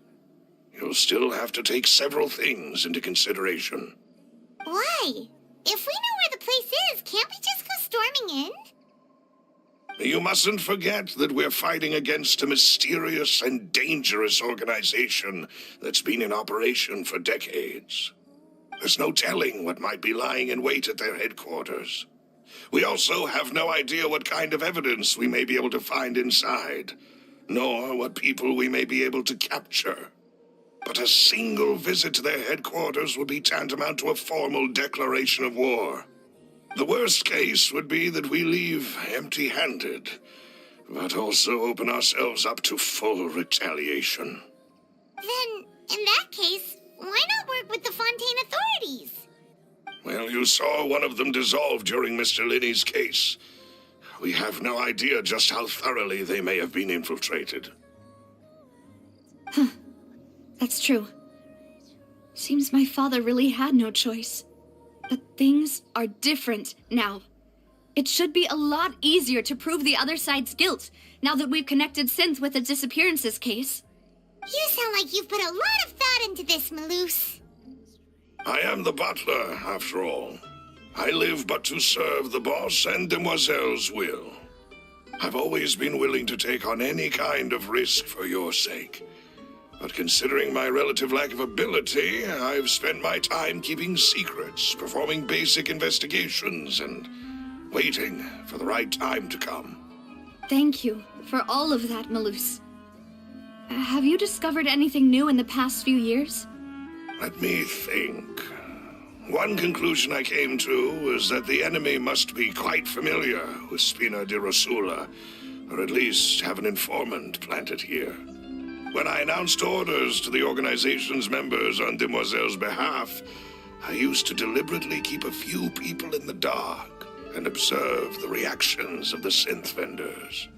you'll still have to take several things into consideration.
Why? If we know where coming in?
You mustn't forget that we're fighting against a mysterious and dangerous organization that's been in operation for decades. There's no telling what might be lying in wait at their headquarters. We also have no idea what kind of evidence we may be able to find inside, nor what people we may be able to capture. But a single visit to their headquarters would be tantamount to a formal declaration of war. The worst case would be that we leave empty-handed, but also open ourselves up to full retaliation.
Then, in that case, why not work with the Fontaine authorities?
Well, you saw one of them dissolve during Mr. Linney's case. We have no idea just how thoroughly they may have been infiltrated.
Huh. That's true. Seems my father really had no choice. But things are different now. It should be a lot easier to prove the other side's guilt, now that we've connected Synth with the disappearances case.
You sound like you've put a lot of thought into this, Maloose.
I am the butler, after all. I live but to serve the boss and Demoiselle's will. I've always been willing to take on any kind of risk for your sake. But considering my relative lack of ability, I've spent my time keeping secrets, performing basic investigations, and waiting for the right time to come.
Thank you for all of that, Maloose. Have you discovered anything new in the past few years?
Let me think. One conclusion I came to was that the enemy must be quite familiar with Spina di Rosula, or at least have an informant planted here. When I announced orders to the organization's members on Demoiselle's behalf, I used to deliberately keep a few people in the dark and observe the reactions of the synth vendors.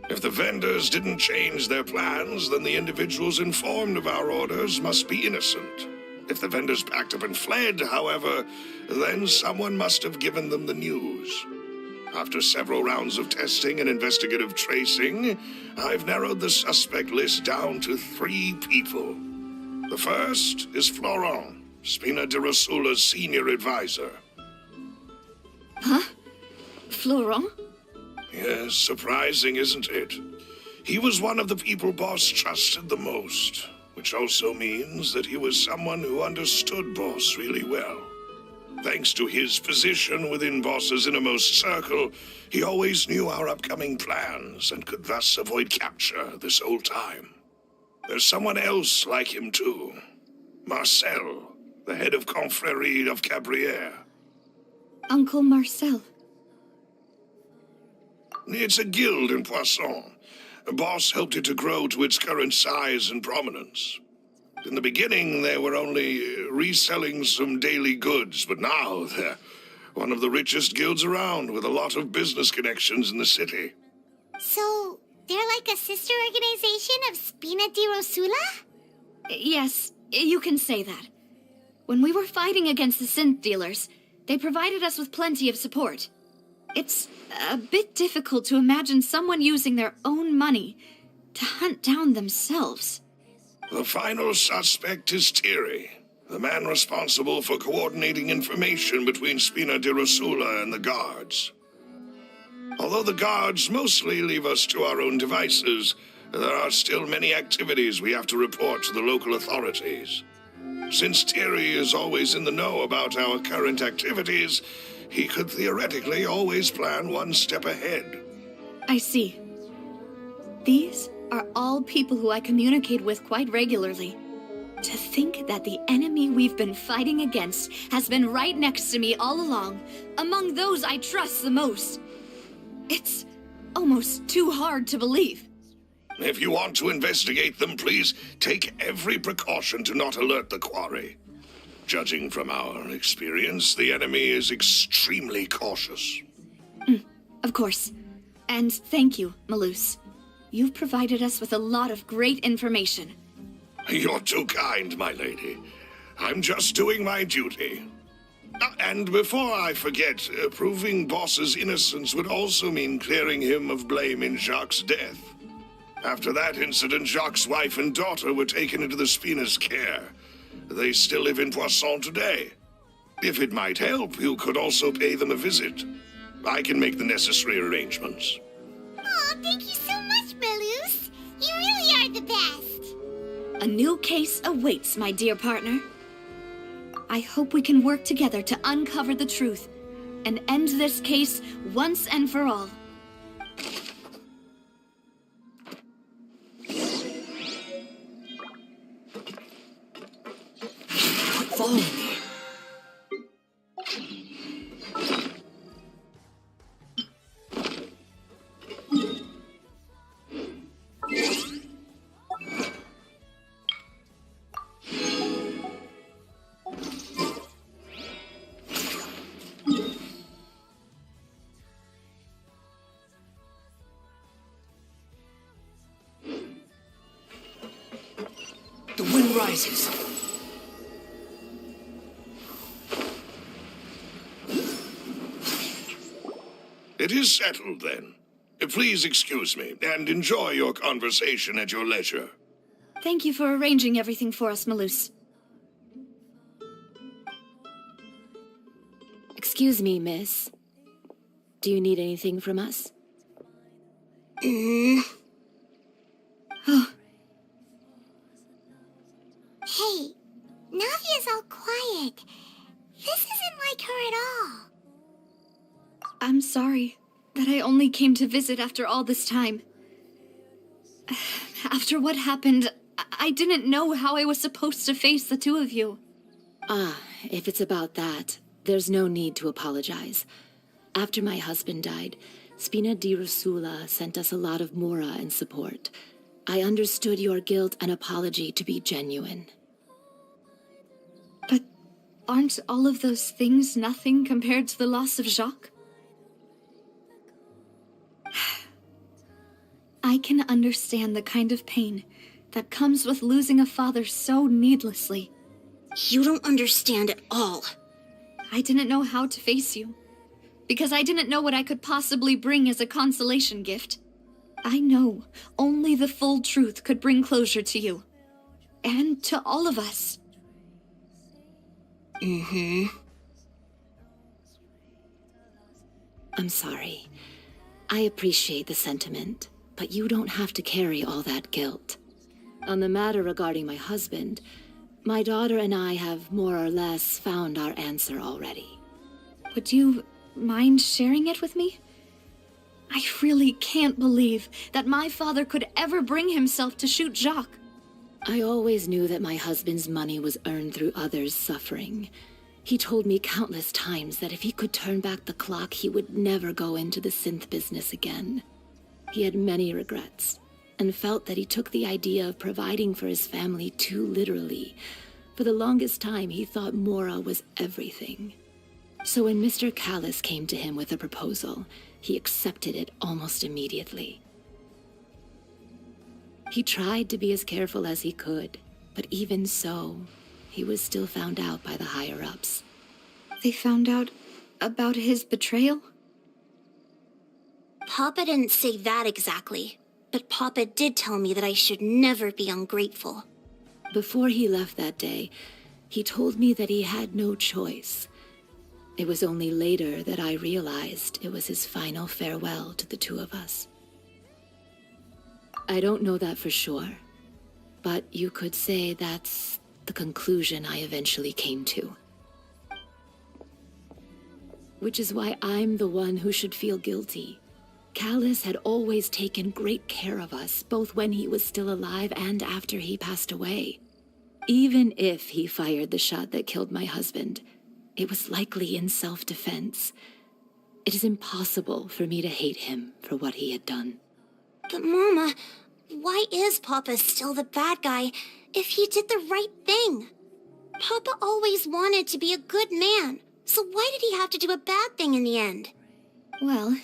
If the vendors didn't change their plans, then the individuals informed of our orders must be innocent. If the vendors packed up and fled, however, then someone must have given them the news. After several rounds of testing and investigative tracing, I've narrowed the suspect list down to 3 people. The first is Florent, Spina di Rosula's senior advisor.
Huh? Florent?
Yes, surprising, isn't it? He was one of the people Boss trusted the most, which also means that he was someone who understood Boss really well. Thanks to his position within Boss's innermost circle, he always knew our upcoming plans and could thus avoid capture this whole time. There's someone else like him too. Marcel, the head of Confrérie of Cabrières.
Uncle Marcel.
It's a guild in Poisson. Boss helped it to grow to its current size and prominence. In the beginning, they were only reselling some daily goods, but now they're one of the richest guilds around with a lot of business connections in the city.
So, they're like a sister organization of Spina di Rosula?
Yes, you can say that. When we were fighting against the synth dealers, they provided us with plenty of support. It's a bit difficult to imagine someone using their own money to hunt down themselves.
The final suspect is Thierry, the man responsible for coordinating information between Spina di Rosula and the guards. Although the guards mostly leave us to our own devices, there are still many activities we have to report to the local authorities. Since Thierry is always in the know about our current activities, he could theoretically always plan one step ahead.
I see. These are all people who I communicate with quite regularly. To think that the enemy we've been fighting against has been right next to me all along, among those I trust the most. It's almost too hard to believe.
If you want to investigate them, please take every precaution to not alert the quarry. Judging from our experience, the enemy is extremely cautious.
Of course. And thank you, Maloose. You've provided us with a lot of great information.
You're too kind, my lady. I'm just doing my duty. And before I forget, proving Boss's innocence would also mean clearing him of blame in Jacques' death. After that incident, Jacques' wife and daughter were taken into the Spina's care. They still live in Poisson today. If it might help, you could also pay them a visit. I can make the necessary arrangements.
Aw, thank you so much, Malus. You really are the best.
A new case awaits, my dear partner. I hope we can work together to uncover the truth and end this case once and for all.
Follow me. The wind rises.
It is settled, then. Please excuse me, and enjoy your conversation at your leisure.
Thank you for arranging everything for us, Malus.
Excuse me, miss. Do you need anything from us?
Oh,
Hey, Navia's all quiet. This isn't like her at all.
I'm sorry that I only came to visit after all this time. After what happened, I didn't know how I was supposed to face the two of you.
Ah, if it's about that, there's no need to apologize. After my husband died, Spina di Rosula sent us a lot of mora and support. I understood your guilt and apology to be genuine.
But aren't all of those things nothing compared to the loss of Jacques? I can understand the kind of pain that comes with losing a father so needlessly.
You don't understand at all.
I didn't know how to face you, because I didn't know what I could possibly bring as a consolation gift. I know only the full truth could bring closure to you, and to all of us.
I'm sorry. I appreciate the sentiment, but you don't have to carry all that guilt. On the matter regarding my husband, my daughter and I have more or less found our answer already.
Would you mind sharing it with me? I really can't believe that my father could ever bring himself to shoot Jacques.
I always knew that my husband's money was earned through others' suffering. He told me countless times that if he could turn back the clock, he would never go into the synth business again. He had many regrets, and felt that he took the idea of providing for his family too literally. For the longest time, he thought Mora was everything. So when Mr. Callis came to him with a proposal, he accepted it almost immediately. He tried to be as careful as he could, but even so, he was still found out by the higher-ups.
They found out about his betrayal?
Papa didn't say that exactly, but Papa did tell me that I should never be ungrateful.
Before he left that day, he told me that he had no choice. It was only later that I realized it was his final farewell to the two of us. I don't know that for sure, but you could say that's the conclusion I eventually came to. Which is why I'm the one who should feel guilty. Callis had always taken great care of us, both when he was still alive and after he passed away. Even if he fired the shot that killed my husband, it was likely in self-defense. It is impossible for me to hate him for what he had done.
But Mama, why is Papa still the bad guy if he did the right thing? Papa always wanted to be a good man, so why did he have to do a bad thing in the end?
Well,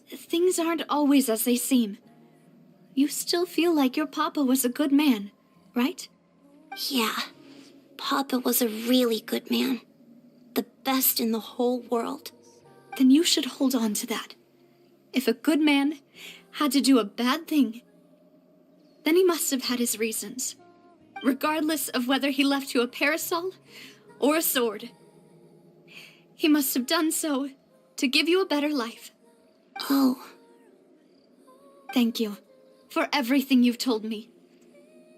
things aren't always as they seem. You still feel like your papa was a good man, right?
Yeah, Papa was a really good man. The best in the whole world.
Then you should hold on to that. If a good man had to do a bad thing, then he must have had his reasons. Regardless of whether he left you a parasol or a sword. He must have done so
to give you a better life.
Oh.
Thank you for everything you've told me.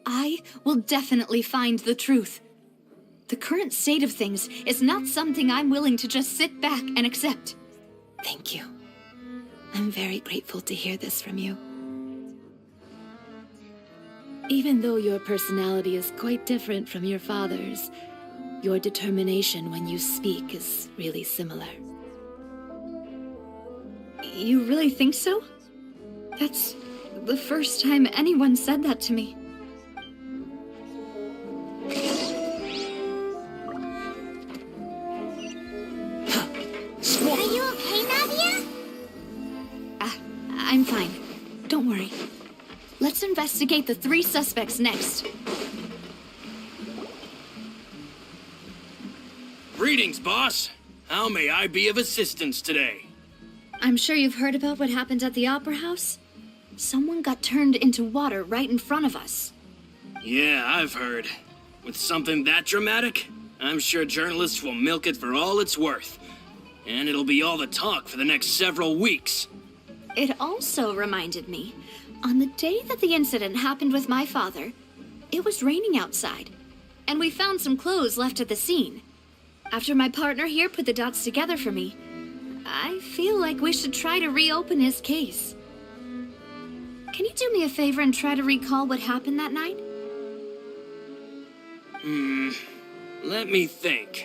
I will definitely find the truth. The current state of things is not something I'm willing to just sit back and accept.
Thank you. I'm very grateful to hear this from you. Even though your personality is quite different from your father's, your determination when you speak is really similar.
You really think so? That's the first time anyone said that to me.
Are you okay, Nadia?
I'm fine. Don't worry. Let's investigate the 3 suspects next.
Greetings, boss. How may I be of assistance today?
I'm sure you've heard about what happened at the Opera House. Someone got turned into water right in front of us.
Yeah, I've heard. With something that dramatic, I'm sure journalists will milk it for all it's worth. And it'll be all the talk for the next several weeks.
It also reminded me, on the day that the incident happened with my father, it was raining outside, and we found some clothes left at the scene. After my partner here put the dots together for me, I feel like we should try to reopen his case. Can you do me a favor and try to recall what happened that night?
Let me think.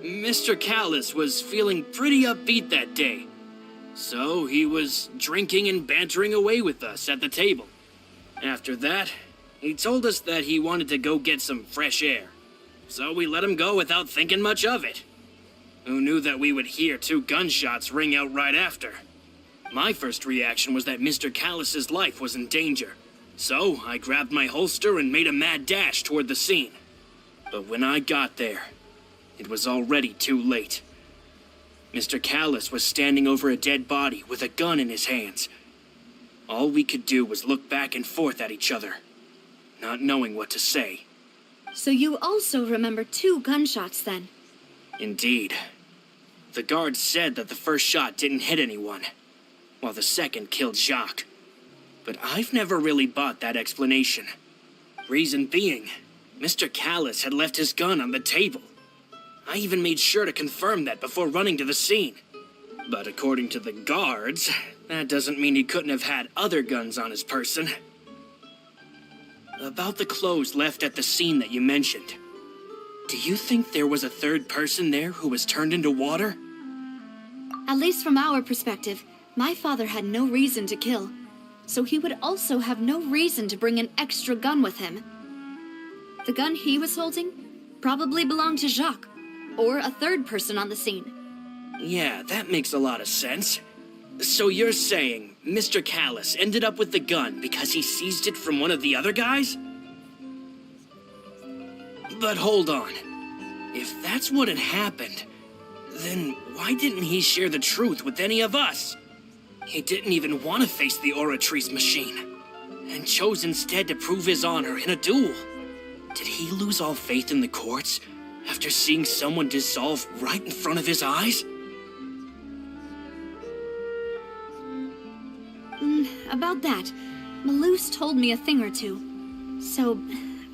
Mr. Callis was feeling pretty upbeat that day. So he was drinking and bantering away with us at the table. After that, he told us that he wanted to go get some fresh air. So we let him go without thinking much of it. Who knew that we would hear 2 gunshots ring out right after? My first reaction was that Mr. Callis's life was in danger. So I grabbed my holster and made a mad dash toward the scene. But when I got there, it was already too late. Mr. Callis was standing over a dead body with a gun in his hands. All we could do was look back and forth at each other, not knowing what to say.
So you also remember 2 gunshots then?
Indeed. The guard said that the first shot didn't hit anyone, while the second killed Jacques. But I've never really bought that explanation. Reason being, Mr. Callis had left his gun on the table. I even made sure to confirm that before running to the scene. But according to the guards, that doesn't mean he couldn't have had other guns on his person. About the clothes left at the scene that you mentioned, do you think there was a 3rd person there who was turned into water?
At least from our perspective, my father had no reason to kill. So he would also have no reason to bring an extra gun with him. The gun he was holding probably belonged to Jacques, or a 3rd person on the scene.
Yeah, that makes a lot of sense. So you're saying Mr. Callis ended up with the gun because he seized it from one of the other guys? But hold on. If that's what had happened, then why didn't he share the truth with any of us? He didn't even want to face the Oratrice machine, and chose instead to prove his honor in a duel. Did he lose all faith in the courts after seeing someone dissolve right in front of his eyes?
About that, Malus told me a thing or two. So,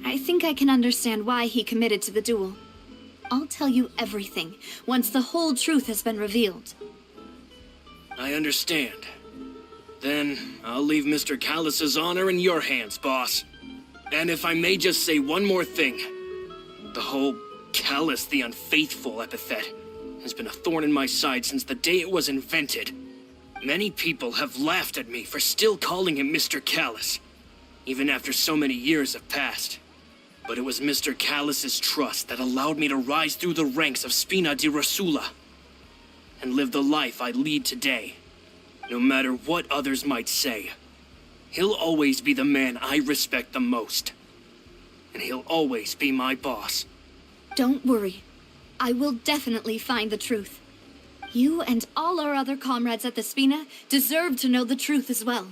I think I can understand why he committed to the duel. I'll tell you everything once the whole truth has been revealed.
I understand. Then I'll leave Mr. Callis's honor in your hands, boss. And if I may just say one more thing, the whole Callis the Unfaithful epithet has been a thorn in my side since the day it was invented. Many people have laughed at me for still calling him Mr. Callis, even after so many years have passed. But it was Mr. Callis's trust that allowed me to rise through the ranks of Spina di Rosula and live the life I lead today. No matter what others might say, he'll always be the man I respect the most. And he'll always be my boss.
Don't worry. I will definitely find the truth. You and all our other comrades at the Spina deserve to know the truth as well.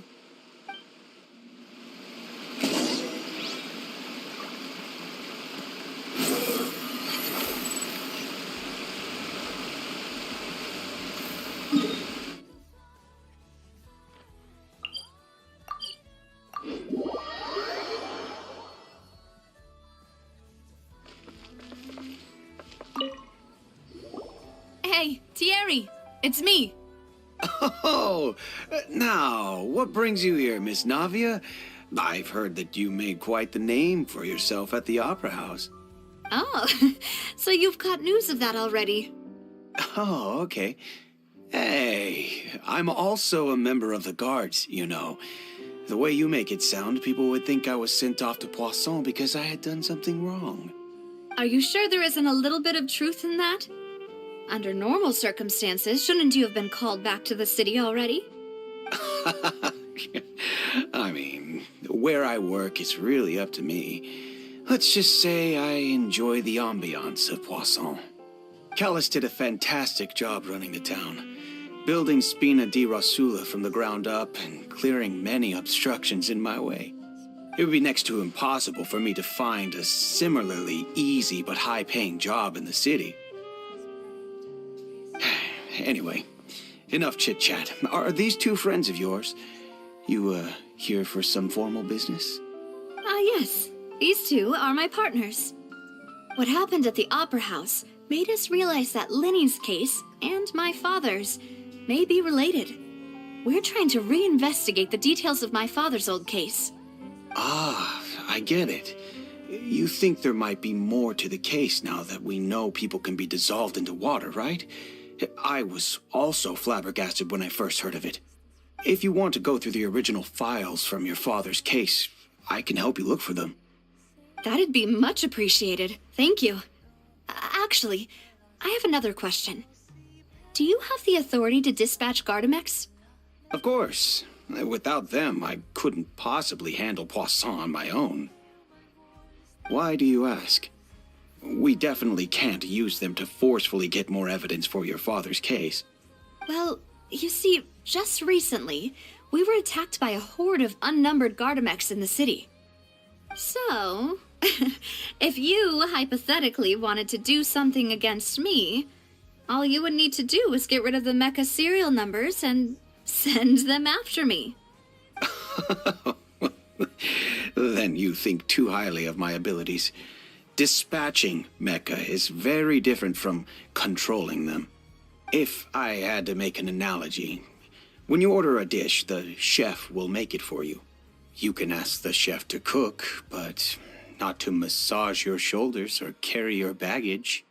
Hey, Thierry, it's me.
Oh, now, what brings you here, Miss Navia? I've heard that you made quite the name for yourself at the Opera House.
Oh, so you've got news of that already.
Oh, okay. Hey, I'm also a member of the Guards, you know. The way you make it sound, people would think I was sent off to Poisson because I had done something wrong.
Are you sure there isn't a little bit of truth in that? Under normal circumstances, shouldn't you have been called back to the city already?
I mean, where I work is really up to me. Let's just say I enjoy the ambiance of Poisson. Callis did a fantastic job running the town, building Spina di Rosula from the ground up and clearing many obstructions in my way. It would be next to impossible for me to find a similarly easy but high-paying job in the city. Anyway, enough chit-chat. Are these two friends of yours? You, here for some formal business?
Yes. These two are my partners. What happened at the Opera House made us realize that Linny's case and my father's may be related. We're trying to reinvestigate the details of my father's old case.
Ah, I get it. You think there might be more to the case now that we know people can be dissolved into water, right? I was also flabbergasted when I first heard of it. If you want to go through the original files from your father's case, I can help you look for them.
That'd be much appreciated. Thank you. Actually, I have another question. Do you have the authority to dispatch Gardamex?
Of course. Without them, I couldn't possibly handle Poisson on my own. Why do you ask? We definitely can't use them to forcefully get more evidence for your father's case.
Well, you see, just recently, we were attacked by a horde of unnumbered Gardamex in the city. So, if you hypothetically wanted to do something against me, all you would need to do is get rid of the mecha serial numbers and send them after me.
Then you think too highly of my abilities. Dispatching mecha is very different from controlling them. If I had to make an analogy, when you order a dish, the chef will make it for you. You can ask the chef to cook, but not to massage your shoulders or carry your baggage.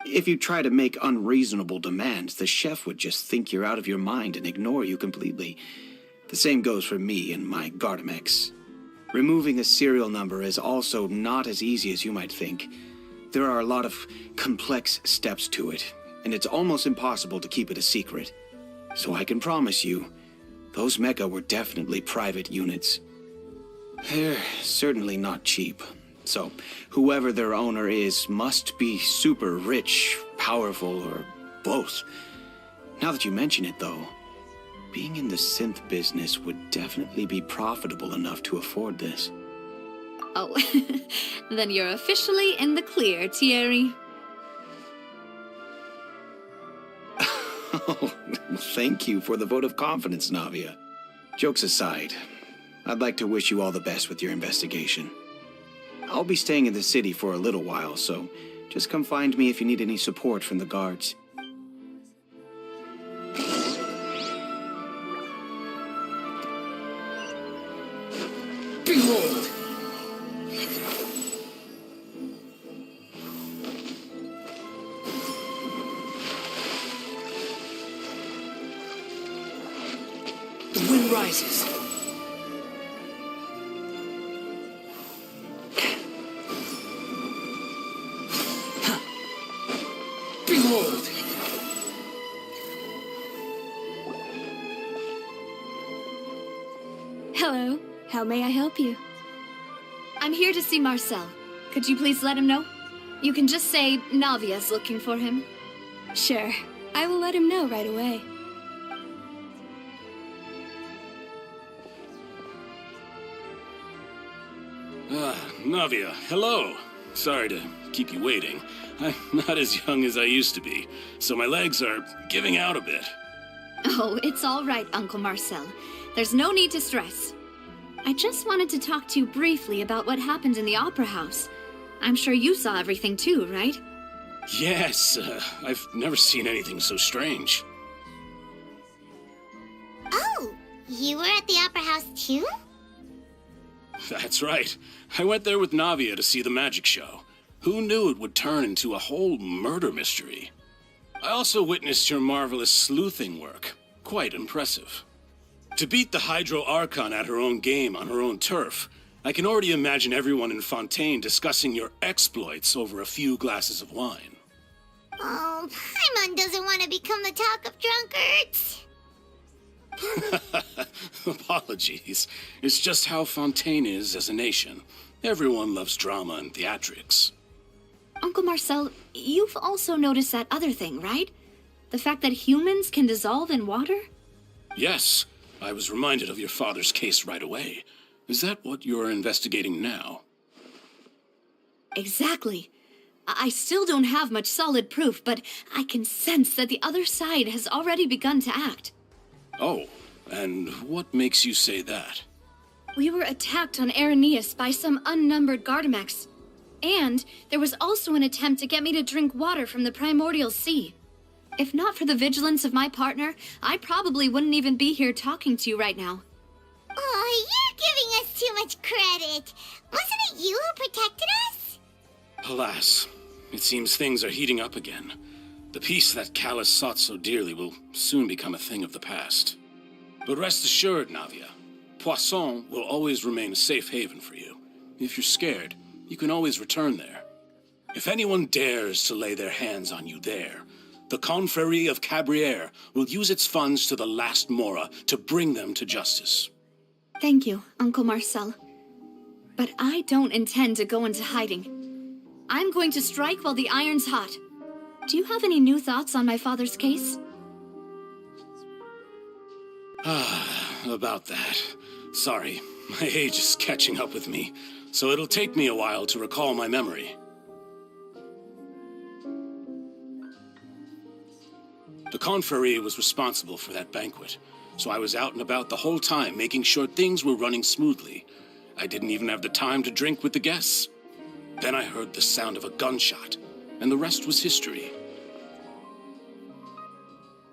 If you try to make unreasonable demands, the chef would just think you're out of your mind and ignore you completely. The same goes for me and my Gardamex. Removing a serial number is also not as easy as you might think. There are a lot of complex steps to it, and it's almost impossible to keep it a secret. So I can promise you, those mecha were definitely private units. They're certainly not cheap. So, whoever their owner is must be super rich, powerful, or both. Now that you mention it, though, being in the synth business would definitely be profitable enough to afford this.
Oh, then you're officially in the clear, Thierry.
Oh, thank you for the vote of confidence, Navia. Jokes aside, I'd like to wish you all the best with your investigation. I'll be staying in the city for a little while, so just come find me if you need any support from the guards.
Behold! The wind rises. Behold!
Hello. How may I help you?
I'm here to see Marcel. Could you please let him know? You can just say Navia's looking for him.
Sure. I will let him know right away.
Navia, hello. Sorry to keep you waiting. I'm not as young as I used to be, so my legs are giving out a bit.
Oh, it's all right, Uncle Marcel. There's no need to stress. I just wanted to talk to you briefly about what happened in the Opera House. I'm sure you saw everything too, right?
Yes, I've never seen anything so strange.
Oh, you were at the Opera House too?
That's right. I went there with Navia to see the magic show. Who knew it would turn into a whole murder mystery? I also witnessed your marvelous sleuthing work. Quite impressive. To beat the Hydro Archon at her own game on her own turf, I can already imagine everyone in Fontaine discussing your exploits over a few glasses of wine.
Oh, Paimon doesn't want to become the talk of drunkards.
Apologies. It's just how Fontaine is as a nation. Everyone loves drama and theatrics.
Uncle Marcel, you've also noticed that other thing, right? The fact that humans can dissolve in water?
Yes, I was reminded of your father's case right away. Is that what you're investigating now?
Exactly. I still don't have much solid proof, but I can sense that the other side has already begun to act.
Oh, and what makes you say that?
We were attacked on Araneus by some unnumbered Gardamex. And there was also an attempt to get me to drink water from the primordial sea. If not for the vigilance of my partner, I probably wouldn't even be here talking to you right now.
Oh, you're giving us too much credit. Wasn't it you who protected us?
Alas, it seems things are heating up again. The peace that Callus sought so dearly will soon become a thing of the past. But rest assured, Navia, Poisson will always remain a safe haven for you. If you're scared, you can always return there. If anyone dares to lay their hands on you there, the Confrérie of Cabrières will use its funds to the last Mora to bring them to justice.
Thank you, Uncle Marcel. But I don't intend to go into hiding. I'm going to strike while the iron's hot. Do you have any new thoughts on my father's case?
About that. Sorry, my age is catching up with me, so it'll take me a while to recall my memory. The Confrérie was responsible for that banquet, so I was out and about the whole time making sure things were running smoothly. I didn't even have the time to drink with the guests. Then I heard the sound of a gunshot, and the rest was history.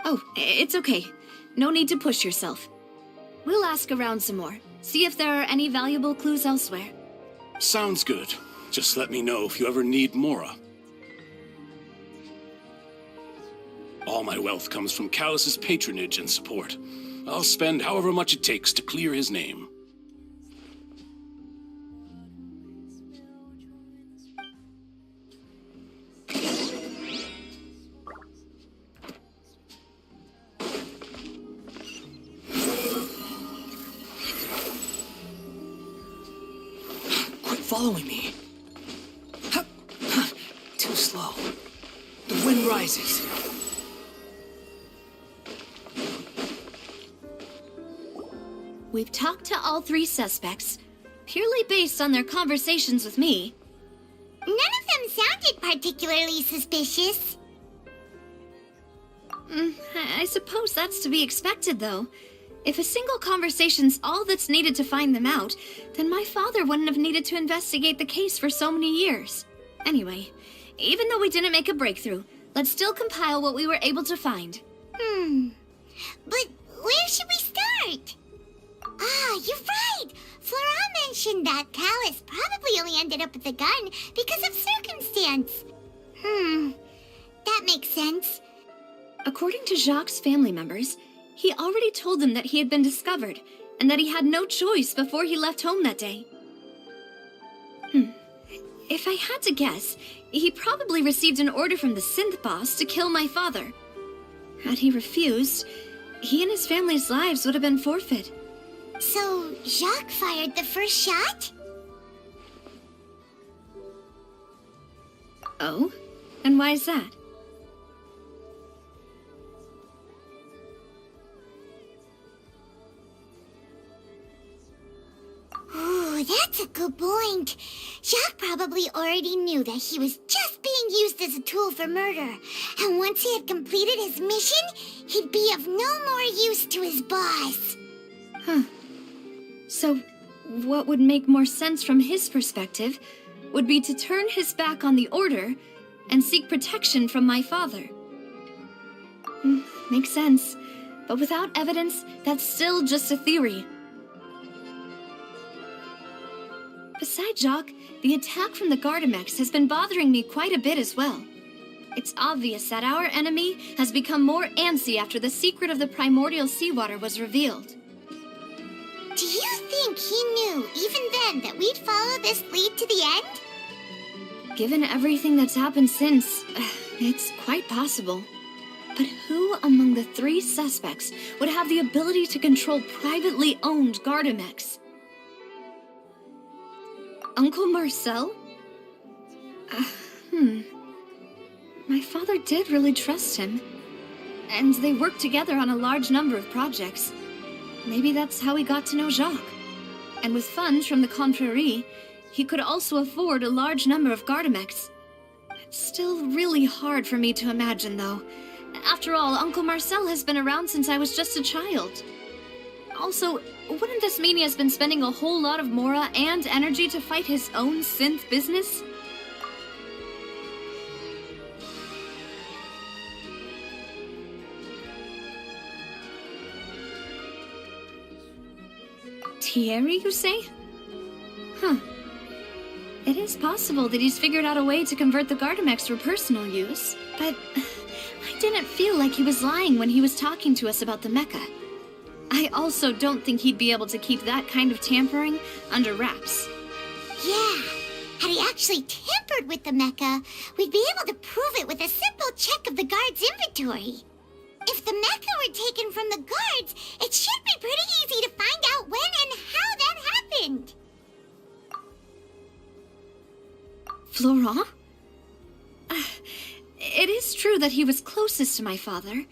Oh, it's okay. No need to push yourself. We'll ask around some more, see if there are any valuable clues elsewhere.
Sounds good. Just let me know if you ever need Mora. All my wealth comes from Callus's patronage and support. I'll spend however much it takes to clear his name.
Quit following me. Too slow. The wind rises.
We've talked to all three suspects, purely based on their conversations with me.
None of them sounded particularly suspicious.
I suppose that's to be expected, though. If a single conversation's all that's needed to find them out, then my father wouldn't have needed to investigate the case for so many years. Anyway, even though we didn't make a breakthrough, let's still compile what we were able to find.
But where should we start? Ah, you're right! Flora mentioned that Callus probably only ended up with the gun because of circumstance. That makes sense.
According to Jacques' family members, he already told them that he had been discovered, and that he had no choice before he left home that day. If I had to guess, he probably received an order from the synth boss to kill my father. Had he refused, he and his family's lives would have been forfeit.
So, Jacques fired the first shot?
Oh? And why is that?
Ooh, that's a good point. Jacques probably already knew that he was just being used as a tool for murder. And once he had completed his mission, he'd be of no more use to his boss.
So, what would make more sense from his perspective would be to turn his back on the Order and seek protection from my father. Makes sense. But without evidence, that's still just a theory. Besides Jacques, the attack from the Gardamex has been bothering me quite a bit as well. It's obvious that our enemy has become more antsy after the secret of the primordial seawater was revealed.
Do you think he knew, even then, that we'd follow this lead to the end?
Given everything that's happened since, it's quite possible. But who among the 3 suspects would have the ability to control privately owned Gardamex? Uncle Marcel? My father did really trust him. And they worked together on a large number of projects. Maybe that's how he got to know Jacques. And with funds from the Confrérie, he could also afford a large number of Gardamex. It's still really hard for me to imagine, though. After all, Uncle Marcel has been around since I was just a child. Also, wouldn't this mean he has been spending a whole lot of mora and energy to fight his own synth business? Thierry, you say? Huh. It is possible that he's figured out a way to convert the Gardamex for personal use, but I didn't feel like he was lying when he was talking to us about the mecha. I also don't think he'd be able to keep that kind of tampering under wraps.
Yeah, had he actually tampered with the mecha, we'd be able to prove it with a simple check of the guard's inventory. If the mecha were taken from the guards, it should be pretty easy to find out when and how that happened.
Florent? It is true that he was closest to my father,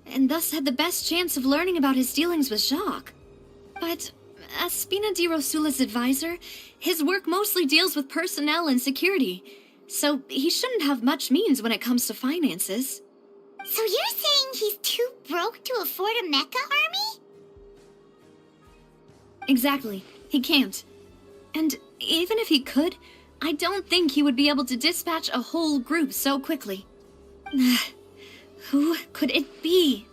and thus had the best chance of learning about his dealings with Jacques. But as Spina di Rosula's advisor, his work mostly deals with personnel and security, so he shouldn't have much means when it comes to finances.
So you're saying he's too broke to afford a mecha army?
Exactly. He can't. And even if he could, I don't think he would be able to dispatch a whole group so quickly. Who could it be?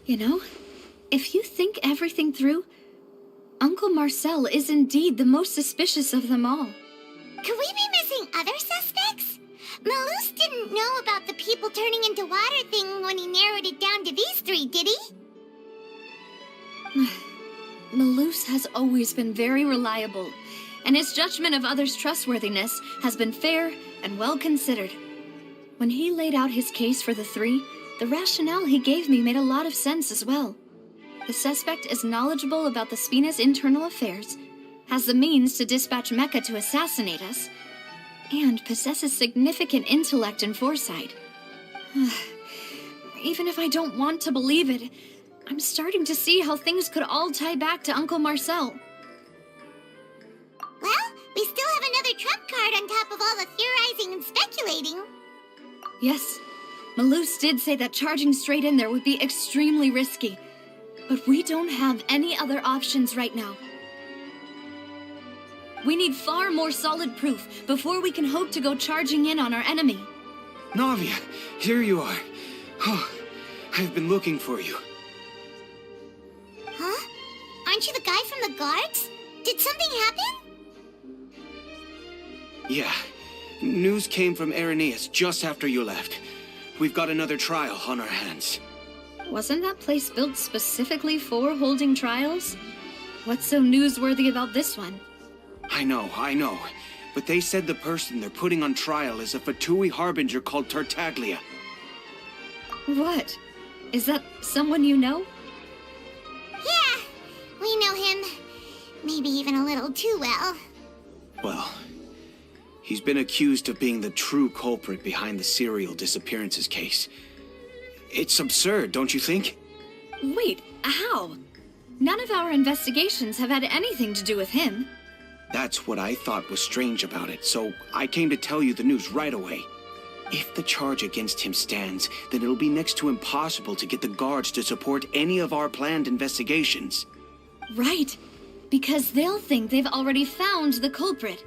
You know, if you think everything through, Uncle Marcel is indeed the most suspicious of them all.
Could we be missing other suspects? Malus didn't know about the people turning into water thing when he narrowed it down to these 3, did he?
Malus has always been very reliable, and his judgment of others' trustworthiness has been fair and well considered. When he laid out his case for the 3, the rationale he gave me made a lot of sense as well. The suspect is knowledgeable about the Spina's internal affairs, has the means to dispatch Mecha to assassinate us, and possesses significant intellect and foresight. Even if I don't want to believe it, I'm starting to see how things could all tie back to Uncle Marcel.
Well, we still have another trump card on top of all the theorizing and speculating.
Yes, Malus did say that charging straight in there would be extremely risky, but we don't have any other options right now. We need far more solid proof before we can hope to go charging in on our enemy.
Navia, here you are. Oh, I've been looking for you.
Huh? Aren't you the guy from the guards? Did something happen?
Yeah. News came from Irenaeus just after you left. We've got another trial on our hands.
Wasn't that place built specifically for holding trials? What's so newsworthy about this one?
I know. But they said the person they're putting on trial is a Fatui harbinger called Tartaglia.
What? Is that someone you know?
Yeah, we know him. Maybe even a little too well.
Well, he's been accused of being the true culprit behind the serial disappearances case. It's absurd, don't you think?
Wait, how? None of our investigations have had anything to do with him.
That's what I thought was strange about it, so I came to tell you the news right away. If the charge against him stands, then it'll be next to impossible to get the guards to support any of our planned investigations.
Right. Because they'll think they've already found the culprit.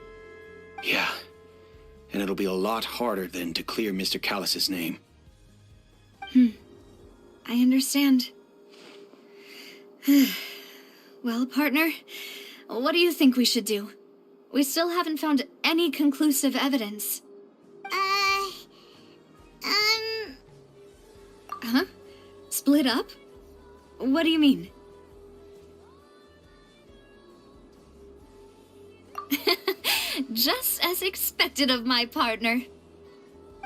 Yeah. And it'll be a lot harder then to clear Mr. Callus's name.
I understand. Well, partner, what do you think we should do? We still haven't found any conclusive evidence. Huh? Split up? What do you mean? Just as expected of my partner.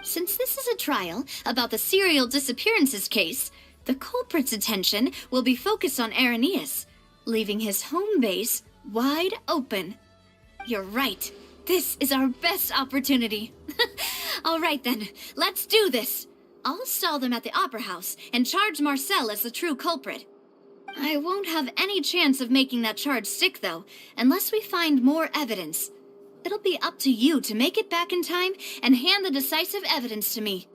Since this is a trial about the serial disappearances case, the culprit's attention will be focused on Irenaeus, leaving his home base wide open. You're right. This is our best opportunity. All right then, let's do this. I'll stall them at the Opera House and charge Marcel as the true culprit. I won't have any chance of making that charge stick, though, unless we find more evidence. It'll be up to you to make it back in time and hand the decisive evidence to me.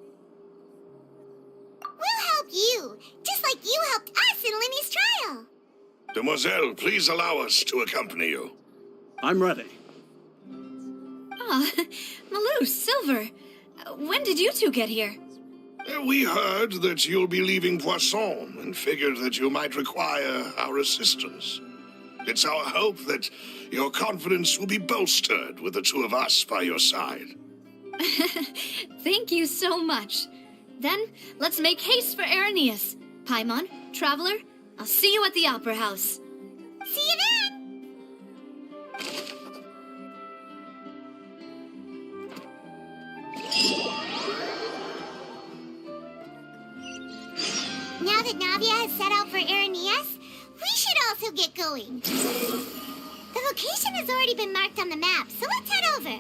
We'll help you, just like you helped us in Linny's trial.
Demoiselle, please allow us to accompany you.
I'm ready.
Ah, Malou, Silver, when did you two get here?
We heard that you'll be leaving Poisson and figured that you might require our assistance. It's our hope that your confidence will be bolstered with the two of us by your side.
Thank you so much. Then, let's make haste for Irenaeus. Paimon, Traveler, I'll see you at the Opera House.
See you then! Now that Navia has set out for Irenaeus, we should also get going. The location has already been marked on the map, so let's head over.